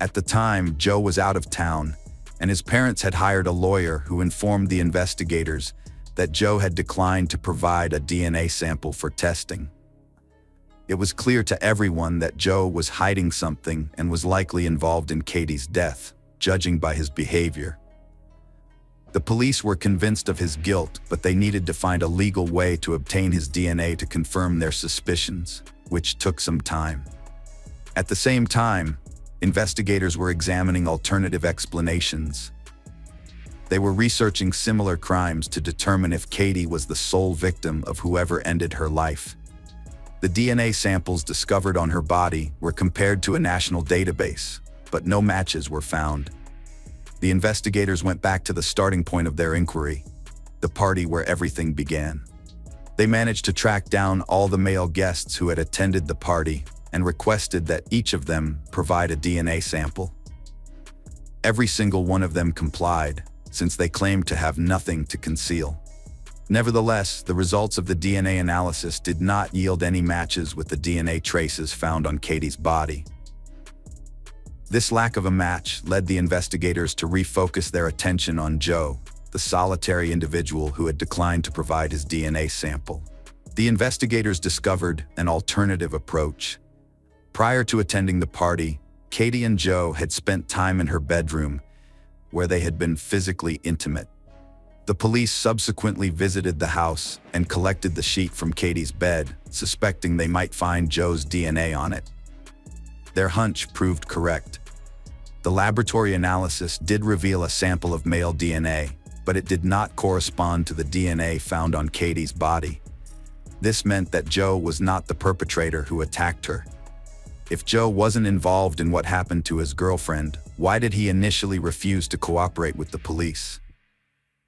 At the time, Joe was out of town, and his parents had hired a lawyer who informed the investigators that Joe had declined to provide a DNA sample for testing. It was clear to everyone that Joe was hiding something and was likely involved in Katie's death, judging by his behavior. The police were convinced of his guilt, but they needed to find a legal way to obtain his DNA to confirm their suspicions, which took some time. At the same time, investigators were examining alternative explanations. They were researching similar crimes to determine if Katie was the sole victim of whoever ended her life. The DNA samples discovered on her body were compared to a national database, but no matches were found. The investigators went back to the starting point of their inquiry, the party where everything began. They managed to track down all the male guests who had attended the party and requested that each of them provide a DNA sample. Every single one of them complied, since they claimed to have nothing to conceal. Nevertheless, the results of the DNA analysis did not yield any matches with the DNA traces found on Katie's body. This lack of a match led the investigators to refocus their attention on Joe, the solitary individual who had declined to provide his DNA sample. The investigators discovered an alternative approach. Prior to attending the party, Katie and Joe had spent time in her bedroom, where they had been physically intimate. The police subsequently visited the house and collected the sheet from Katie's bed, suspecting they might find Joe's DNA on it. Their hunch proved correct. The laboratory analysis did reveal a sample of male DNA, but it did not correspond to the DNA found on Katie's body. This meant that Joe was not the perpetrator who attacked her. If Joe wasn't involved in what happened to his girlfriend, why did he initially refuse to cooperate with the police?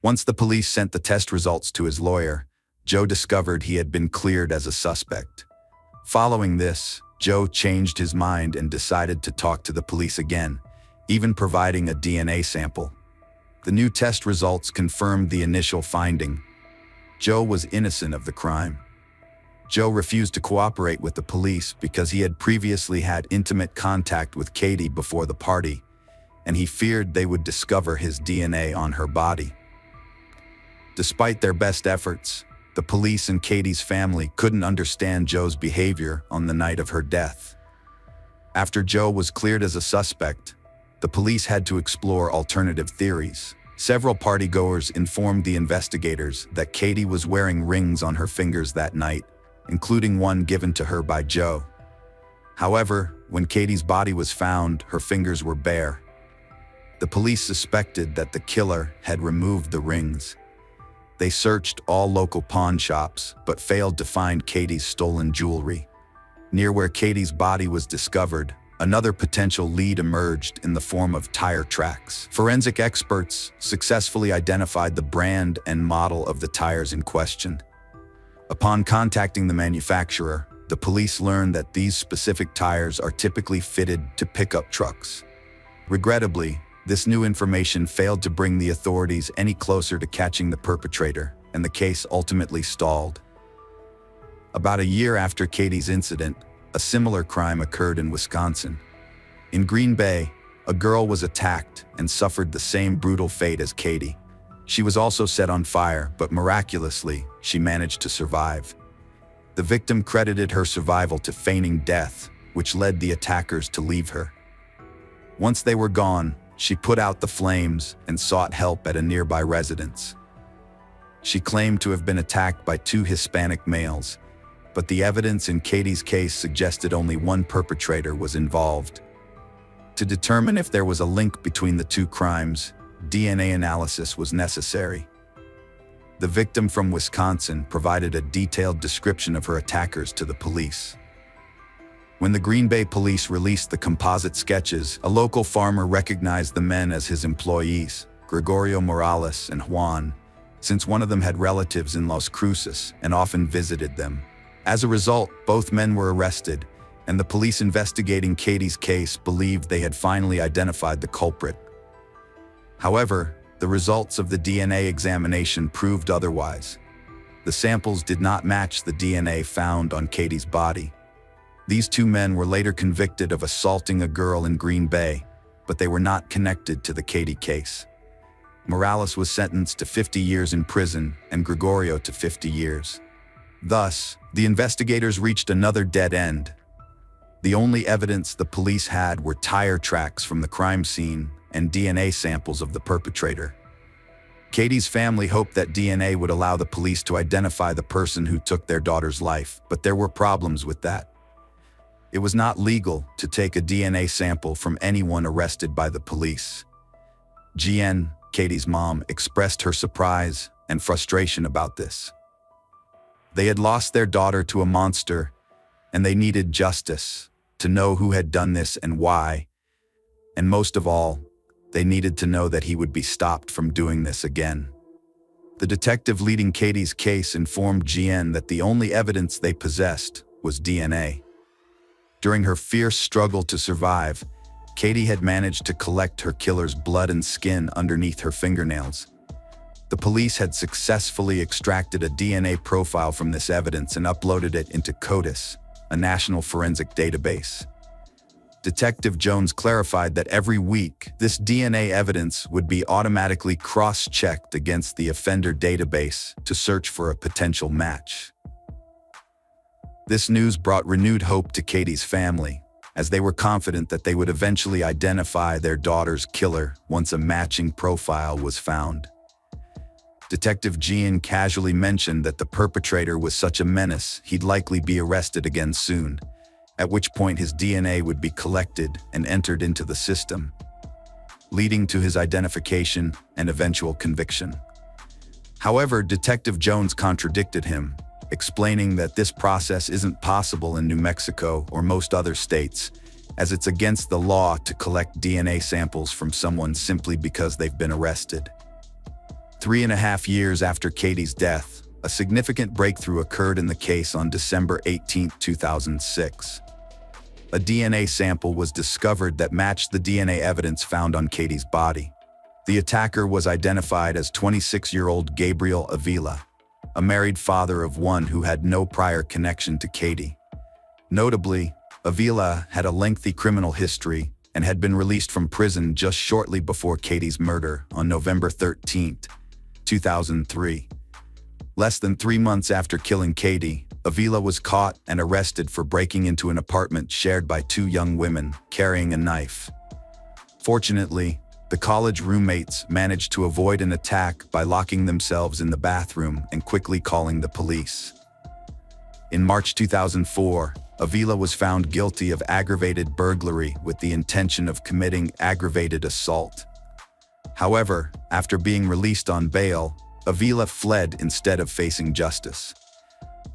Once the police sent the test results to his lawyer, Joe discovered he had been cleared as a suspect. Following this, Joe changed his mind and decided to talk to the police again, even providing a DNA sample. The new test results confirmed the initial finding. Joe was innocent of the crime. Joe refused to cooperate with the police because he had previously had intimate contact with Katie before the party, and he feared they would discover his DNA on her body. Despite their best efforts, the police and Katie's family couldn't understand Joe's behavior on the night of her death. After Joe was cleared as a suspect, the police had to explore alternative theories. Several partygoers informed the investigators that Katie was wearing rings on her fingers that night, including one given to her by Joe. However, when Katie's body was found, her fingers were bare. The police suspected that the killer had removed the rings. They searched all local pawn shops, but failed to find Katie's stolen jewelry. Near where Katie's body was discovered, another potential lead emerged in the form of tire tracks. Forensic experts successfully identified the brand and model of the tires in question. Upon contacting the manufacturer, the police learned that these specific tires are typically fitted to pickup trucks. Regrettably, this new information failed to bring the authorities any closer to catching the perpetrator, and the case ultimately stalled. About a year after Katie's incident, a similar crime occurred in Wisconsin. In Green Bay, a girl was attacked and suffered the same brutal fate as Katie. She was also set on fire, but miraculously, she managed to survive. The victim credited her survival to feigning death, which led the attackers to leave her. Once they were gone, she put out the flames and sought help at a nearby residence. She claimed to have been attacked by two Hispanic males, but the evidence in Katie's case suggested only one perpetrator was involved. To determine if there was a link between the two crimes, DNA analysis was necessary. The victim from Wisconsin provided a detailed description of her attackers to the police. When the Green Bay police released the composite sketches, a local farmer recognized the men as his employees, Gregorio Morales and Juan, since one of them had relatives in Las Cruces and often visited them. As a result, both men were arrested, and the police investigating Katie's case believed they had finally identified the culprit. However, the results of the DNA examination proved otherwise. The samples did not match the DNA found on Katie's body. These two men were later convicted of assaulting a girl in Green Bay, but they were not connected to the Katie case. Morales was sentenced to 50 years in prison and Gregorio to 50 years. Thus, the investigators reached another dead end. The only evidence the police had were tire tracks from the crime scene and DNA samples of the perpetrator. Katie's family hoped that DNA would allow the police to identify the person who took their daughter's life, but there were problems with that. It was not legal to take a DNA sample from anyone arrested by the police. Jen, Katie's mom, expressed her surprise and frustration about this. They had lost their daughter to a monster, and they needed justice, to know who had done this and why. And most of all, they needed to know that he would be stopped from doing this again. The detective leading Katie's case informed Jen that the only evidence they possessed was DNA. During her fierce struggle to survive, Katie had managed to collect her killer's blood and skin underneath her fingernails. The police had successfully extracted a DNA profile from this evidence and uploaded it into CODIS, a national forensic database. Detective Jones clarified that every week, this DNA evidence would be automatically cross-checked against the offender database to search for a potential match. This news brought renewed hope to Katie's family, as they were confident that they would eventually identify their daughter's killer once a matching profile was found. Detective Gian casually mentioned that the perpetrator was such a menace he'd likely be arrested again soon, at which point his DNA would be collected and entered into the system, leading to his identification and eventual conviction. However, Detective Jones contradicted him, explaining that this process isn't possible in New Mexico or most other states, as it's against the law to collect DNA samples from someone simply because they've been arrested. 3.5 years after Katie's death, a significant breakthrough occurred in the case on December 18, 2006. A DNA sample was discovered that matched the DNA evidence found on Katie's body. The attacker was identified as 26-year-old Gabriel Avila, a married father of one who had no prior connection to Katie. Notably, Avila had a lengthy criminal history and had been released from prison just shortly before Katie's murder on November 13, 2003. Less than 3 months after killing Katie, Avila was caught and arrested for breaking into an apartment shared by two young women carrying a knife. Fortunately, the college roommates managed to avoid an attack by locking themselves in the bathroom and quickly calling the police. In March 2004, Avila was found guilty of aggravated burglary with the intention of committing aggravated assault. However, after being released on bail, Avila fled instead of facing justice.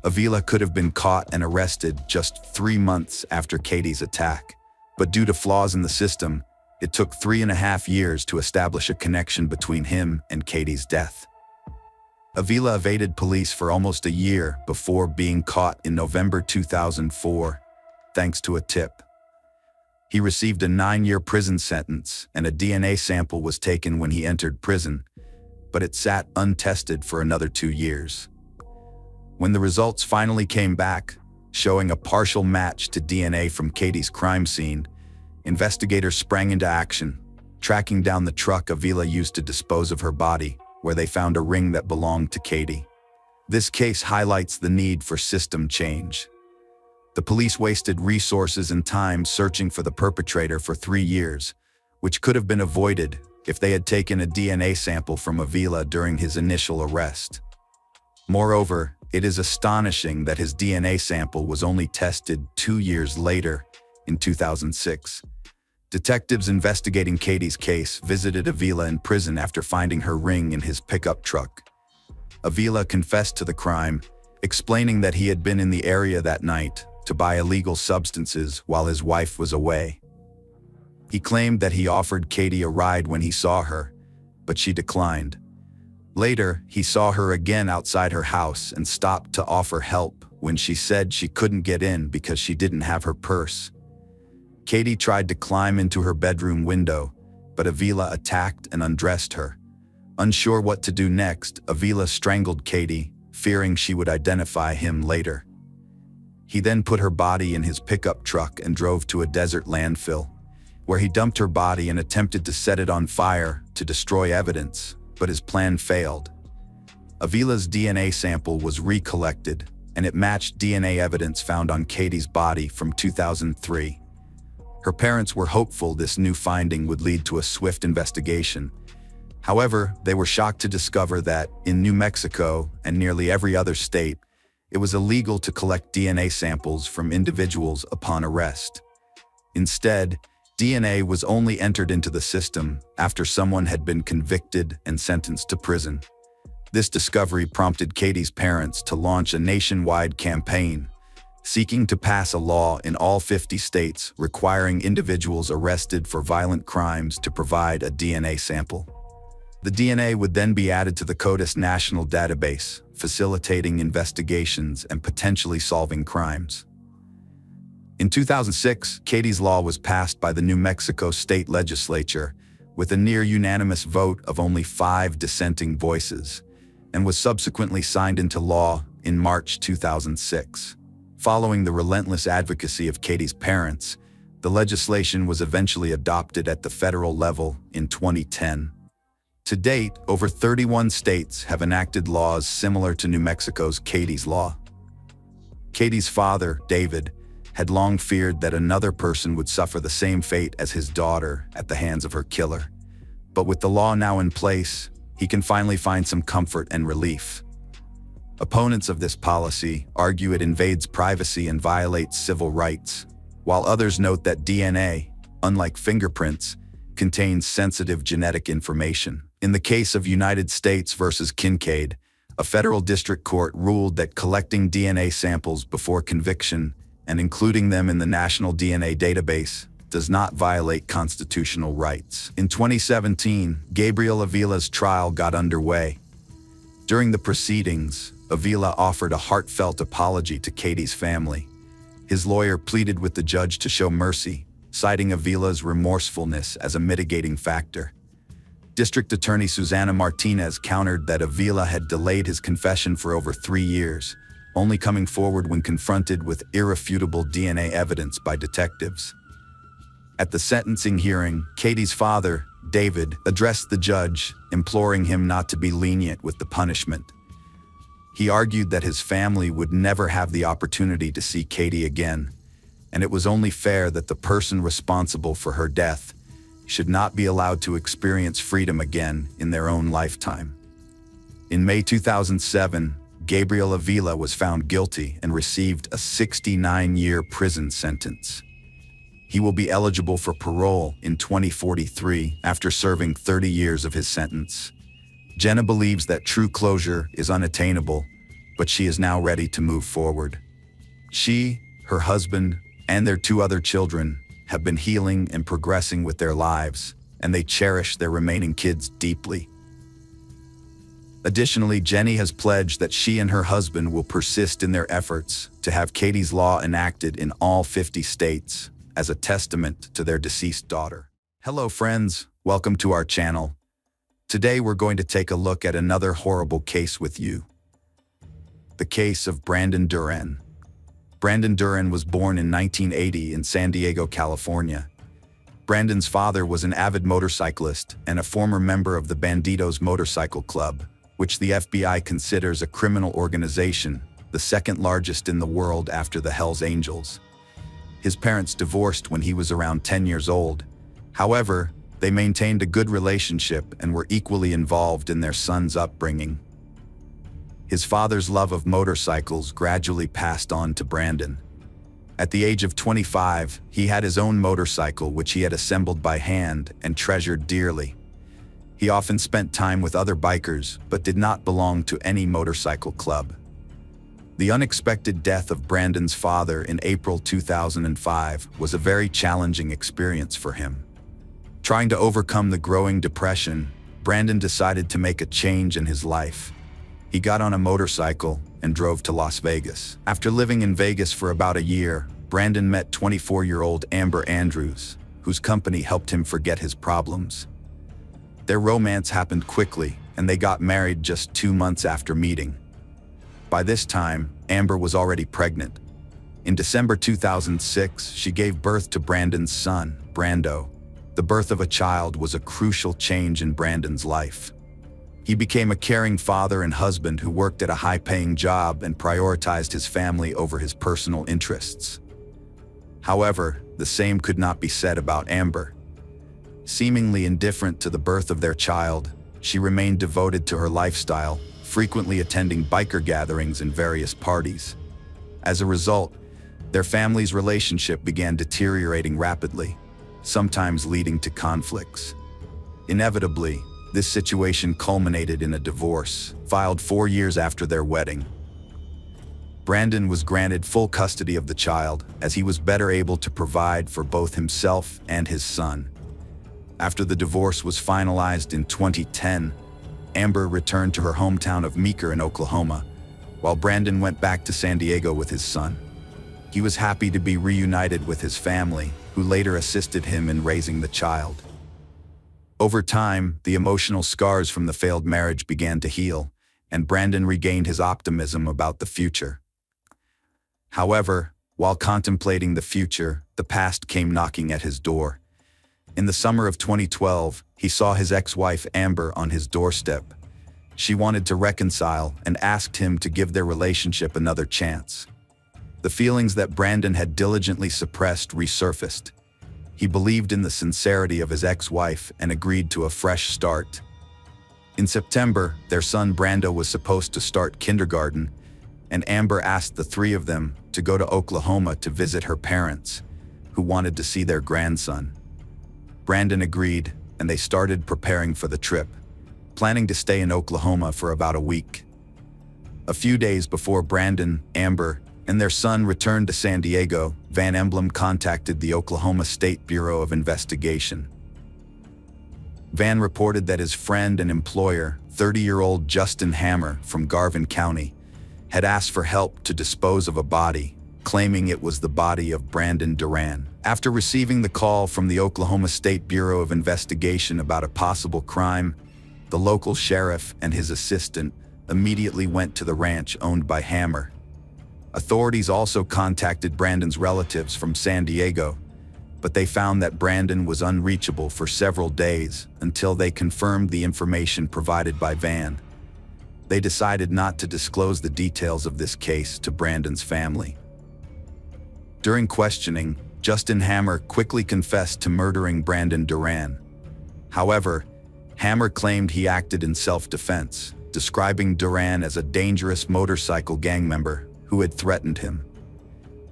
Avila could have been caught and arrested just 3 months after Katie's attack, but due to flaws in the system, it took 3.5 years to establish a connection between him and Katie's death. Avila evaded police for almost a year before being caught in November 2004, thanks to a tip. He received a 9-year prison sentence, and a DNA sample was taken when he entered prison. but it sat untested for another 2 years. When the results finally came back, showing a partial match to DNA from Katie's crime scene, investigators sprang into action, tracking down the truck Avila used to dispose of her body, where they found a ring that belonged to Katie. This case highlights the need for system change. The police wasted resources and time searching for the perpetrator for 3 years, which could have been avoided if they had taken a DNA sample from Avila during his initial arrest. Moreover, it is astonishing that his DNA sample was only tested 2 years later, in 2006. Detectives investigating Katie's case visited Avila in prison after finding her ring in his pickup truck. Avila confessed to the crime, explaining that he had been in the area that night to buy illegal substances while his wife was away. He claimed that he offered Katie a ride when he saw her, but she declined. Later, he saw her again outside her house and stopped to offer help when she said she couldn't get in because she didn't have her purse. Katie tried to climb into her bedroom window, but Avila attacked and undressed her. Unsure what to do next, Avila strangled Katie, fearing she would identify him later. He then put her body in his pickup truck and drove to a desert landfill, where he dumped her body and attempted to set it on fire to destroy evidence, but his plan failed. Avila's DNA sample was recollected, and it matched DNA evidence found on Katie's body from 2003. Her parents were hopeful this new finding would lead to a swift investigation. However, they were shocked to discover that, in New Mexico and nearly every other state, it was illegal to collect DNA samples from individuals upon arrest. Instead, DNA was only entered into the system after someone had been convicted and sentenced to prison. This discovery prompted Katie's parents to launch a nationwide campaign, seeking to pass a law in all 50 states requiring individuals arrested for violent crimes to provide a DNA sample. The DNA would then be added to the CODIS national database, facilitating investigations and potentially solving crimes. In 2006, Katie's law was passed by the New Mexico state legislature with a near-unanimous vote of only 5 dissenting voices, and was subsequently signed into law in March 2006. Following the relentless advocacy of Katie's parents, the legislation was eventually adopted at the federal level in 2010. To date, over 31 states have enacted laws similar to New Mexico's Katie's Law. Katie's father, David, had long feared that another person would suffer the same fate as his daughter at the hands of her killer. But with the law now in place, he can finally find some comfort and relief. Opponents of this policy argue it invades privacy and violates civil rights, while others note that DNA, unlike fingerprints, contains sensitive genetic information. In the case of United States versus Kincaid, a federal district court ruled that collecting DNA samples before conviction and including them in the national DNA database does not violate constitutional rights. In 2017, Gabriel Avila's trial got underway. During the proceedings, Avila offered a heartfelt apology to Katie's family. His lawyer pleaded with the judge to show mercy, citing Avila's remorsefulness as a mitigating factor. District Attorney Susana Martinez countered that Avila had delayed his confession for over 3 years, only coming forward when confronted with irrefutable DNA evidence by detectives. At the sentencing hearing, Katie's father, David, addressed the judge, imploring him not to be lenient with the punishment. He argued that his family would never have the opportunity to see Katie again, and it was only fair that the person responsible for her death should not be allowed to experience freedom again in their own lifetime. In May 2007, Gabriel Avila was found guilty and received a 69-year prison sentence. He will be eligible for parole in 2043 after serving 30 years of his sentence. Jenna believes that true closure is unattainable, but she is now ready to move forward. She, her husband, and their 2 other children have been healing and progressing with their lives, and they cherish their remaining kids deeply. Additionally, Jenny has pledged that she and her husband will persist in their efforts to have Katie's Law enacted in all 50 states as a testament to their deceased daughter. Hello friends, welcome to our channel. Today we're going to take a look at another horrible case with you. The case of Brandon Duran. Brandon Duran was born in 1980 in San Diego, California. Brandon's father was an avid motorcyclist and a former member of the Bandidos Motorcycle Club, which the FBI considers a criminal organization, the second largest in the world after the Hells Angels. His parents divorced when he was around 10 years old. However, they maintained a good relationship and were equally involved in their son's upbringing. His father's love of motorcycles gradually passed on to Brandon. At the age of 25, he had his own motorcycle which he had assembled by hand and treasured dearly. He often spent time with other bikers, but did not belong to any motorcycle club. The unexpected death of Brandon's father in April 2005 was a very challenging experience for him. Trying to overcome the growing depression, Brandon decided to make a change in his life. He got on a motorcycle and drove to Las Vegas. After living in Vegas for about a year, Brandon met 24-year-old Amber Andrews, whose company helped him forget his problems. Their romance happened quickly, and they got married just 2 months after meeting. By this time, Amber was already pregnant. In December 2006, she gave birth to Brandon's son, Brando. The birth of a child was a crucial change in Brandon's life. He became a caring father and husband who worked at a high-paying job and prioritized his family over his personal interests. However, the same could not be said about Amber. Seemingly indifferent to the birth of their child, she remained devoted to her lifestyle, frequently attending biker gatherings and various parties. As a result, their family's relationship began deteriorating rapidly, sometimes leading to conflicts. Inevitably, this situation culminated in a divorce, filed 4 years after their wedding. Brandon was granted full custody of the child, as he was better able to provide for both himself and his son. After the divorce was finalized in 2010, Amber returned to her hometown of Meeker in Oklahoma, while Brandon went back to San Diego with his son. He was happy to be reunited with his family, who later assisted him in raising the child. Over time, the emotional scars from the failed marriage began to heal, and Brandon regained his optimism about the future. However, while contemplating the future, the past came knocking at his door. In the summer of 2012, he saw his ex-wife Amber on his doorstep. She wanted to reconcile and asked him to give their relationship another chance. The feelings that Brandon had diligently suppressed resurfaced. He believed in the sincerity of his ex-wife and agreed to a fresh start. In September, their son Brando was supposed to start kindergarten, and Amber asked the three of them to go to Oklahoma to visit her parents, who wanted to see their grandson. Brandon agreed, and they started preparing for the trip, planning to stay in Oklahoma for about a week. A few days before Brandon, Amber, and their son returned to San Diego, Van Emblem contacted the Oklahoma State Bureau of Investigation. Van reported that his friend and employer, 30-year-old Justin Hammer from Garvin County, had asked for help to dispose of a body, claiming it was the body of Brandon Duran. After receiving the call from the Oklahoma State Bureau of Investigation about a possible crime, the local sheriff and his assistant immediately went to the ranch owned by Hammer. Authorities also contacted Brandon's relatives from San Diego, but they found that Brandon was unreachable for several days until they confirmed the information provided by Van. They decided not to disclose the details of this case to Brandon's family. During questioning, Justin Hammer quickly confessed to murdering Brandon Duran. However, Hammer claimed he acted in self-defense, describing Duran as a dangerous motorcycle gang member who had threatened him.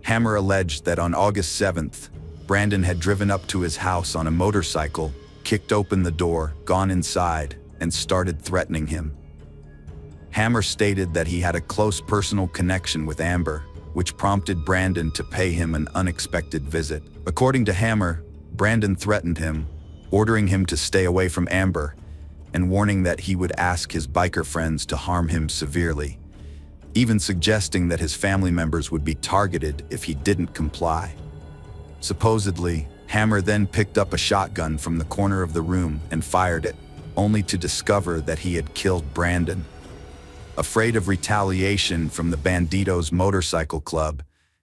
Hammer alleged that on August 7th, Brandon had driven up to his house on a motorcycle, kicked open the door, gone inside, and started threatening him. Hammer stated that he had a close personal connection with Amber, which prompted Brandon to pay him an unexpected visit. According to Hammer, Brandon threatened him, ordering him to stay away from Amber, and warning that he would ask his biker friends to harm him severely, even suggesting that his family members would be targeted if he didn't comply. Supposedly, Hammer then picked up a shotgun from the corner of the room and fired it, only to discover that he had killed Brandon. Afraid of retaliation from the Banditos motorcycle club,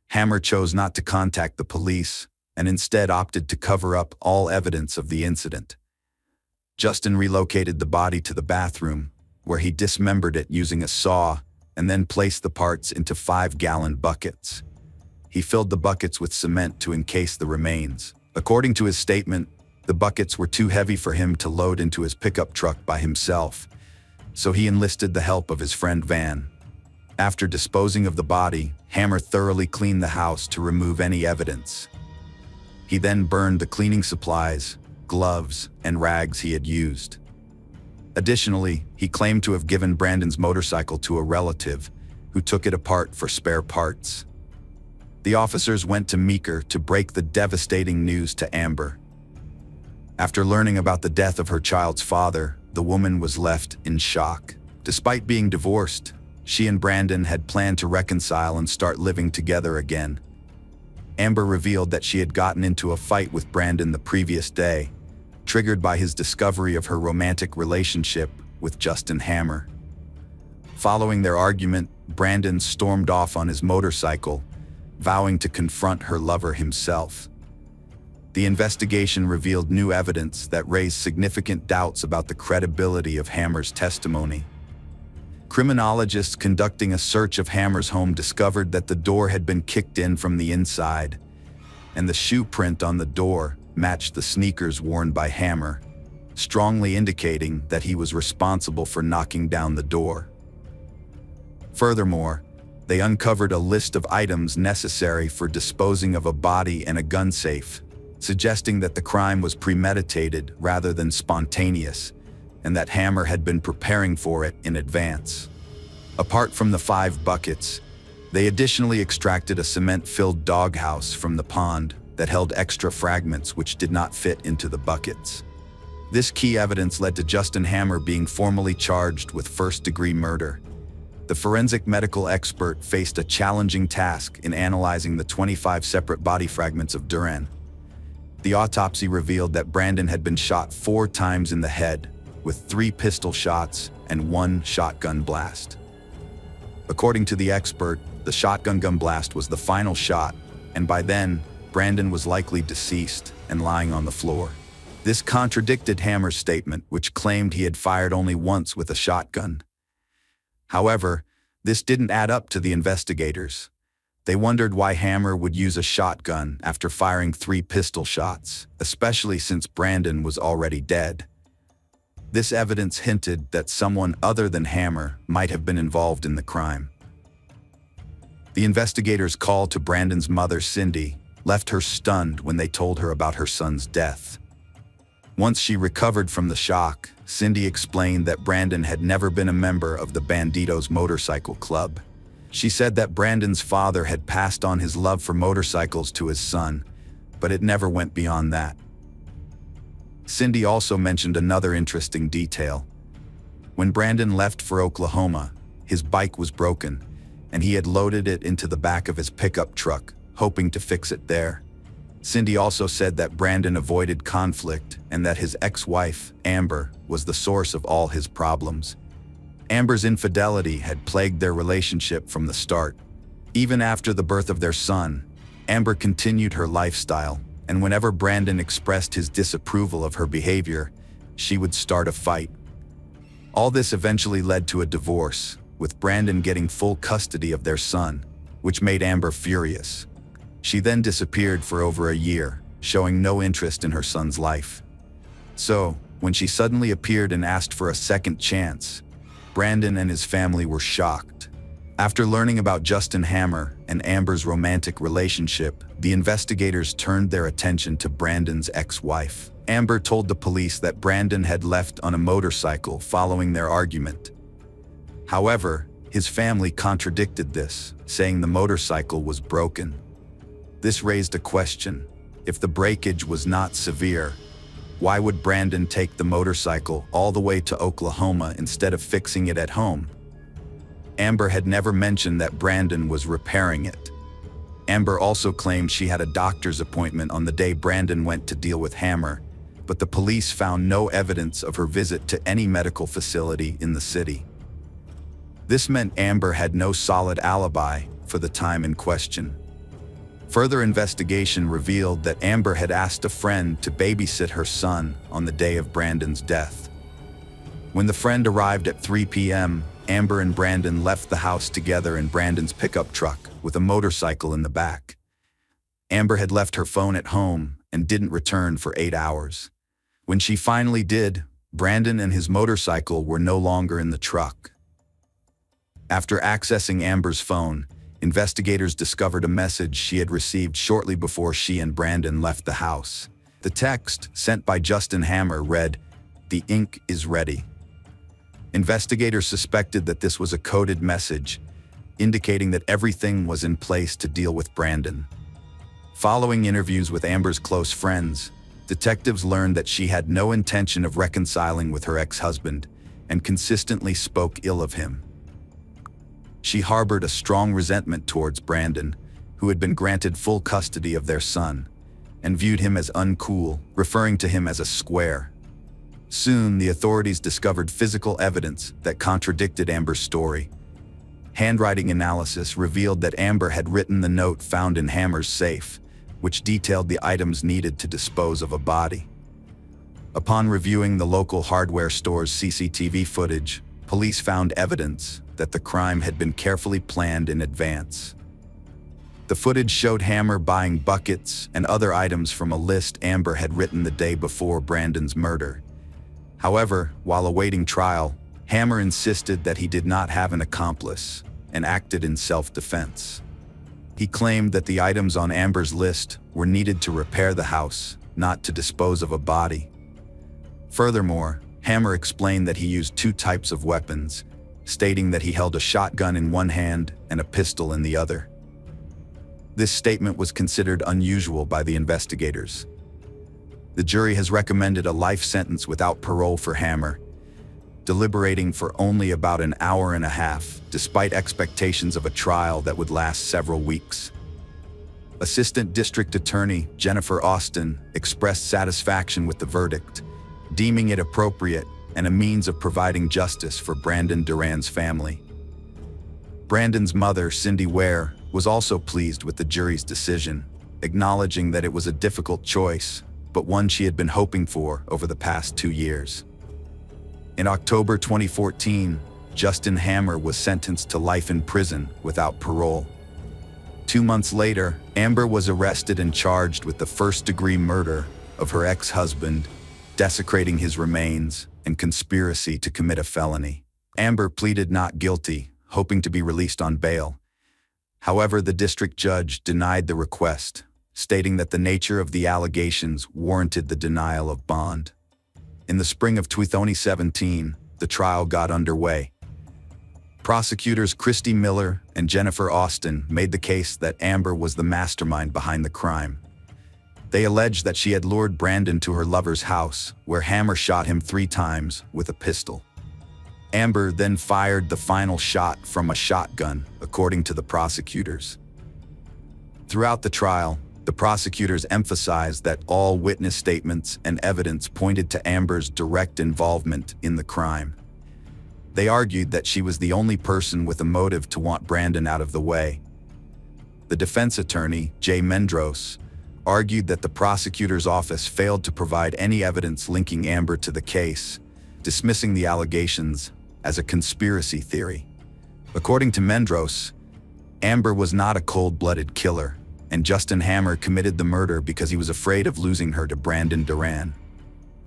Hammer chose not to contact the police and instead opted to cover up all evidence of the incident. Justin relocated the body to the bathroom, where he dismembered it using a saw and then placed the parts into 5-gallon buckets. He filled the buckets with cement to encase the remains. According to his statement, the buckets were too heavy for him to load into his pickup truck by himself, so he enlisted the help of his friend Van. After disposing of the body, Hammer thoroughly cleaned the house to remove any evidence. He then burned the cleaning supplies, gloves, and rags he had used. Additionally, he claimed to have given Brandon's motorcycle to a relative, who took it apart for spare parts. The officers went to Meeker to break the devastating news to Amber. After learning about the death of her child's father, the woman was left in shock. Despite being divorced, she and Brandon had planned to reconcile and start living together again. Amber revealed that she had gotten into a fight with Brandon the previous day, triggered by his discovery of her romantic relationship with Justin Hammer. Following their argument, Brandon stormed off on his motorcycle, vowing to confront her lover himself. The investigation revealed new evidence that raised significant doubts about the credibility of Hammer's testimony. Criminologists conducting a search of Hammer's home discovered that the door had been kicked in from the inside, and the shoe print on the door matched the sneakers worn by Hammer, strongly indicating that he was responsible for knocking down the door. Furthermore, they uncovered a list of items necessary for disposing of a body and a gun safe, suggesting that the crime was premeditated rather than spontaneous, and that Hammer had been preparing for it in advance. Apart from the 5 buckets, they additionally extracted a cement-filled doghouse from the pond that held extra fragments which did not fit into the buckets. This key evidence led to Justin Hammer being formally charged with first-degree murder. The forensic medical expert faced a challenging task in analyzing the 25 separate body fragments of Duran. The autopsy revealed that Brandon had been shot 4 times in the head, with 3 pistol shots and 1 shotgun blast. According to the expert, the shotgun gun blast was the final shot, and by then, Brandon was likely deceased and lying on the floor. This contradicted Hammer's statement, which claimed he had fired only once with a shotgun. However, this didn't add up to the investigators. They wondered why Hammer would use a shotgun after firing 3 pistol shots, especially since Brandon was already dead. This evidence hinted that someone other than Hammer might have been involved in the crime. The investigators' call to Brandon's mother, Cindy, left her stunned when they told her about her son's death. Once she recovered from the shock, Cindy explained that Brandon had never been a member of the Banditos motorcycle club. She said that Brandon's father had passed on his love for motorcycles to his son, but it never went beyond that. Cindy also mentioned another interesting detail. When Brandon left for Oklahoma, his bike was broken, and he had loaded it into the back of his pickup truck, hoping to fix it there. Cindy also said that Brandon avoided conflict and that his ex-wife, Amber, was the source of all his problems. Amber's infidelity had plagued their relationship from the start. Even after the birth of their son, Amber continued her lifestyle, and whenever Brandon expressed his disapproval of her behavior, she would start a fight. All this eventually led to a divorce, with Brandon getting full custody of their son, which made Amber furious. She then disappeared for over a year, showing no interest in her son's life. So, when she suddenly appeared and asked for a second chance, Brandon and his family were shocked. After learning about Justin Hammer and Amber's romantic relationship, the investigators turned their attention to Brandon's ex-wife. Amber told the police that Brandon had left on a motorcycle following their argument. However, his family contradicted this, saying the motorcycle was broken. This raised a question. If the breakage was not severe, why would Brandon take the motorcycle all the way to Oklahoma instead of fixing it at home? Amber had never mentioned that Brandon was repairing it. Amber also claimed she had a doctor's appointment on the day Brandon went to deal with Hammer, but the police found no evidence of her visit to any medical facility in the city. This meant Amber had no solid alibi for the time in question. Further investigation revealed that Amber had asked a friend to babysit her son on the day of Brandon's death. When the friend arrived at 3 p.m., Amber and Brandon left the house together in Brandon's pickup truck with a motorcycle in the back. Amber had left her phone at home and didn't return for 8 hours. When she finally did, Brandon and his motorcycle were no longer in the truck. After accessing Amber's phone, investigators discovered a message she had received shortly before she and Brandon left the house. The text, sent by Justin Hammer, read, "The ink is ready." Investigators suspected that this was a coded message, indicating that everything was in place to deal with Brandon. Following interviews with Amber's close friends, detectives learned that she had no intention of reconciling with her ex-husband and consistently spoke ill of him. She harbored a strong resentment towards Brandon, who had been granted full custody of their son, and viewed him as uncool, referring to him as a square. Soon, the authorities discovered physical evidence that contradicted Amber's story. Handwriting analysis revealed that Amber had written the note found in Hammer's safe, which detailed the items needed to dispose of a body. Upon reviewing the local hardware store's CCTV footage, police found evidence that the crime had been carefully planned in advance. The footage showed Hammer buying buckets and other items from a list Amber had written the day before Brandon's murder. However, while awaiting trial, Hammer insisted that he did not have an accomplice and acted in self-defense. He claimed that the items on Amber's list were needed to repair the house, not to dispose of a body. Furthermore, Hammer explained that he used 2 types of weapons, stating that he held a shotgun in one hand and a pistol in the other. This statement was considered unusual by the investigators. The jury has recommended a life sentence without parole for Hammer, deliberating for only about an hour and a half, despite expectations of a trial that would last several weeks. Assistant District Attorney Jennifer Austin expressed satisfaction with the verdict, deeming it appropriate and a means of providing justice for Brandon Duran's family. Brandon's mother, Cindy Ware, was also pleased with the jury's decision, acknowledging that it was a difficult choice, but one she had been hoping for over the past 2 years. In October 2014, Justin Hammer was sentenced to life in prison without parole. 2 months later, Amber was arrested and charged with the first-degree murder of her ex-husband, desecrating his remains, and conspiracy to commit a felony. Amber pleaded not guilty, hoping to be released on bail. However, the district judge denied the request, stating that the nature of the allegations warranted the denial of bond. In the spring of 2017, the trial got underway. Prosecutors Christy Miller and Jennifer Austin made the case that Amber was the mastermind behind the crime. They alleged that she had lured Brandon to her lover's house, where Hammer shot him 3 times with a pistol. Amber then fired the final shot from a shotgun, according to the prosecutors. Throughout the trial, the prosecutors emphasized that all witness statements and evidence pointed to Amber's direct involvement in the crime. They argued that she was the only person with a motive to want Brandon out of the way. The defense attorney, Jay Mendros, argued that the prosecutor's office failed to provide any evidence linking Amber to the case, dismissing the allegations as a conspiracy theory. According to Mendros, Amber was not a cold-blooded killer, and Justin Hammer committed the murder because he was afraid of losing her to Brandon Duran.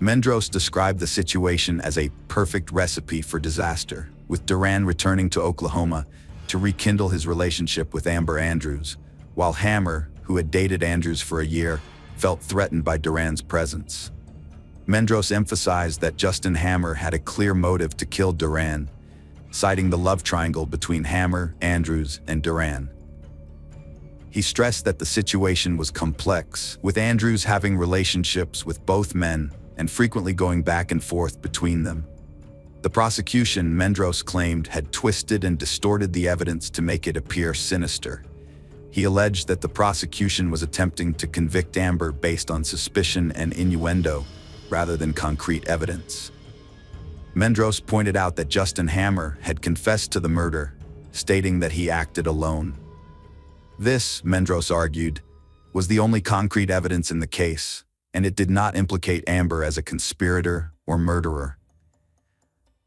Mendros described the situation as a perfect recipe for disaster, with Duran returning to Oklahoma to rekindle his relationship with Amber Andrews, while Hammer, who had dated Andrews for a year, felt threatened by Duran's presence. Mendros emphasized that Justin Hammer had a clear motive to kill Duran, citing the love triangle between Hammer, Andrews, and Duran. He stressed that the situation was complex, with Andrews having relationships with both men and frequently going back and forth between them. The prosecution, Mendros claimed, had twisted and distorted the evidence to make it appear sinister. He alleged that the prosecution was attempting to convict Amber based on suspicion and innuendo, rather than concrete evidence. Mendros pointed out that Justin Hammer had confessed to the murder, stating that he acted alone. This, Mendros argued, was the only concrete evidence in the case, and it did not implicate Amber as a conspirator or murderer.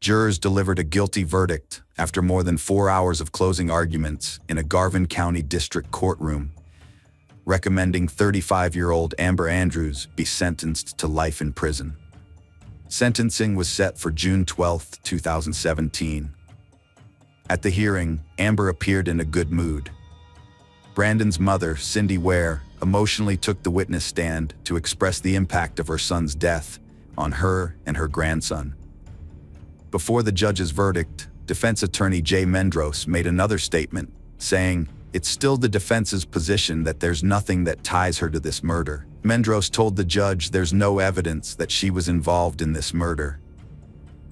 Jurors delivered a guilty verdict after more than 4 hours of closing arguments in a Garvin County District courtroom, recommending 35-year-old Amber Andrews be sentenced to life in prison. Sentencing was set for June 12, 2017. At the hearing, Amber appeared in a good mood. Brandon's mother, Cindy Ware, emotionally took the witness stand to express the impact of her son's death on her and her grandson. Before the judge's verdict, defense attorney Jay Mendros made another statement, saying, "It's still the defense's position that there's nothing that ties her to this murder." Mendros told the judge there's no evidence that she was involved in this murder.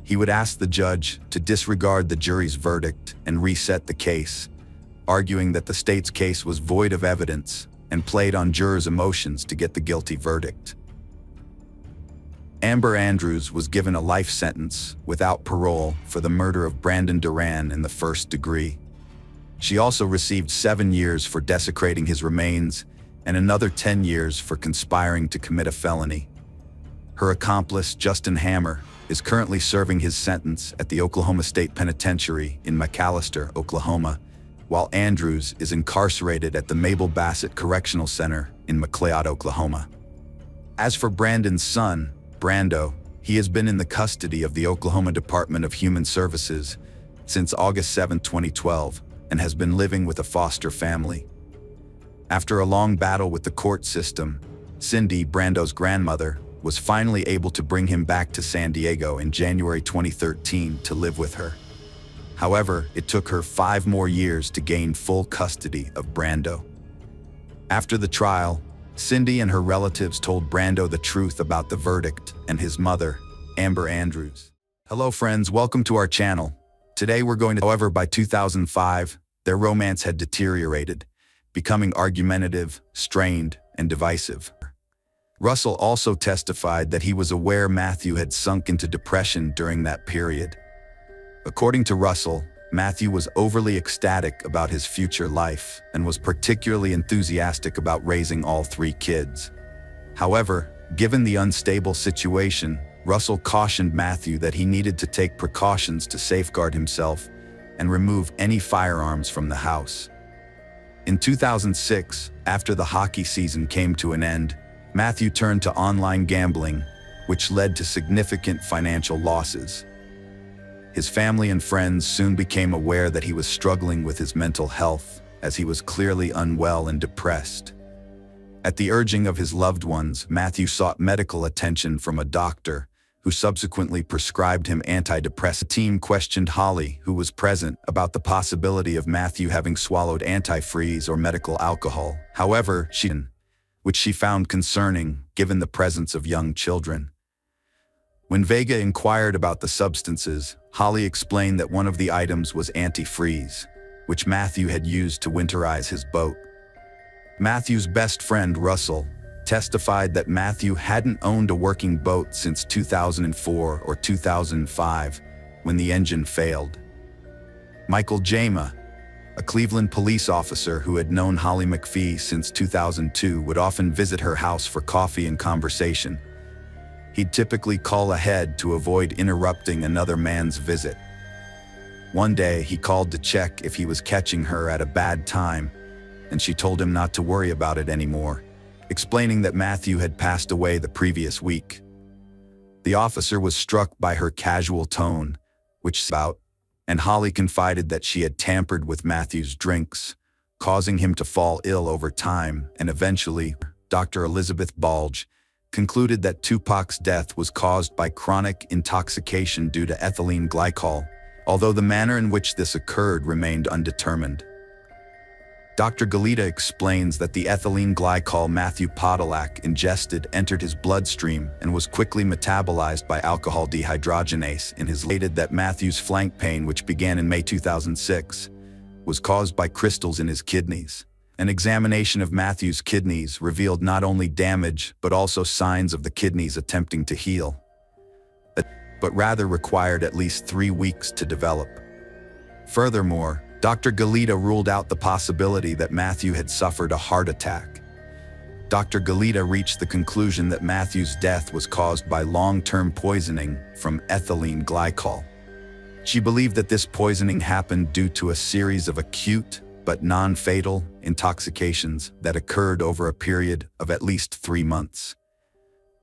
He would ask the judge to disregard the jury's verdict and reset the case, arguing that the state's case was void of evidence and played on jurors' emotions to get the guilty verdict. Amber Andrews was given a life sentence without parole for the murder of Brandon Duran in the first degree. She also received 7 years for desecrating his remains and another 10 years for conspiring to commit a felony. Her accomplice, Justin Hammer, is currently serving his sentence at the Oklahoma State Penitentiary in McAlester, Oklahoma, while Andrews is incarcerated at the Mabel Bassett Correctional Center in McLeod, Oklahoma. As for Brandon's son, Brando, he has been in the custody of the Oklahoma Department of Human Services since August 7, 2012, and has been living with a foster family. After a long battle with the court system, Cindy, Brando's grandmother, was finally able to bring him back to San Diego in January 2013 to live with her. However, it took her 5 more years to gain full custody of Brando. After the trial, Cindy and her relatives told Brando the truth about the verdict and his mother, Amber Andrews. Hello friends, welcome to our channel. Today we're going to, however, by 2005, their romance had deteriorated, becoming argumentative, strained, and divisive. Russell also testified that he was aware Matthew had sunk into depression during that period. According to Russell, Matthew was overly ecstatic about his future life and was particularly enthusiastic about raising all 3 kids. However, given the unstable situation, Russell cautioned Matthew that he needed to take precautions to safeguard himself and remove any firearms from the house. In 2006, after the hockey season came to an end, Matthew turned to online gambling, which led to significant financial losses. His family and friends soon became aware that he was struggling with his mental health, as he was clearly unwell and depressed. At the urging of his loved ones, Matthew sought medical attention from a doctor, who subsequently prescribed him antidepressants. The team questioned Holly, who was present, about the possibility of Matthew having swallowed antifreeze or medical alcohol. However, which she found concerning, given the presence of young children. When Vega inquired about the substances, Holly explained that one of the items was antifreeze, which Matthew had used to winterize his boat. Matthew's best friend, Russell, testified that Matthew hadn't owned a working boat since 2004 or 2005, when the engine failed. Michael Jama, a Cleveland police officer who had known Holly McPhee since 2002, would often visit her house for coffee and conversation. He'd typically call ahead to avoid interrupting another man's visit. One day, he called to check if he was catching her at a bad time, and she told him not to worry about it anymore, explaining that Matthew had passed away the previous week. The officer was struck by her casual tone, and Holly confided that she had tampered with Matthew's drinks, causing him to fall ill over time, and eventually, Dr. Elizabeth Balge concluded that Tupac's death was caused by chronic intoxication due to ethylene glycol, although the manner in which this occurred remained undetermined. Dr. Galita explains that the ethylene glycol Matthew Podolak ingested entered his bloodstream and was quickly metabolized by alcohol dehydrogenase in his stated that Matthew's flank pain, which began in May 2006, was caused by crystals in his kidneys. An examination of Matthew's kidneys revealed not only damage but also signs of the kidneys attempting to heal, but rather required at least 3 weeks to develop. Furthermore, Dr. Galita ruled out the possibility that Matthew had suffered a heart attack. Dr. Galita reached the conclusion that Matthew's death was caused by long-term poisoning from ethylene glycol. She believed that this poisoning happened due to a series of acute but non-fatal intoxications that occurred over a period of at least 3 months.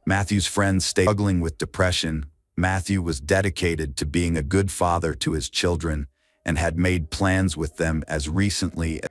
Matthew's friends struggling with depression. Matthew was dedicated to being a good father to his children and had made plans with them as recently as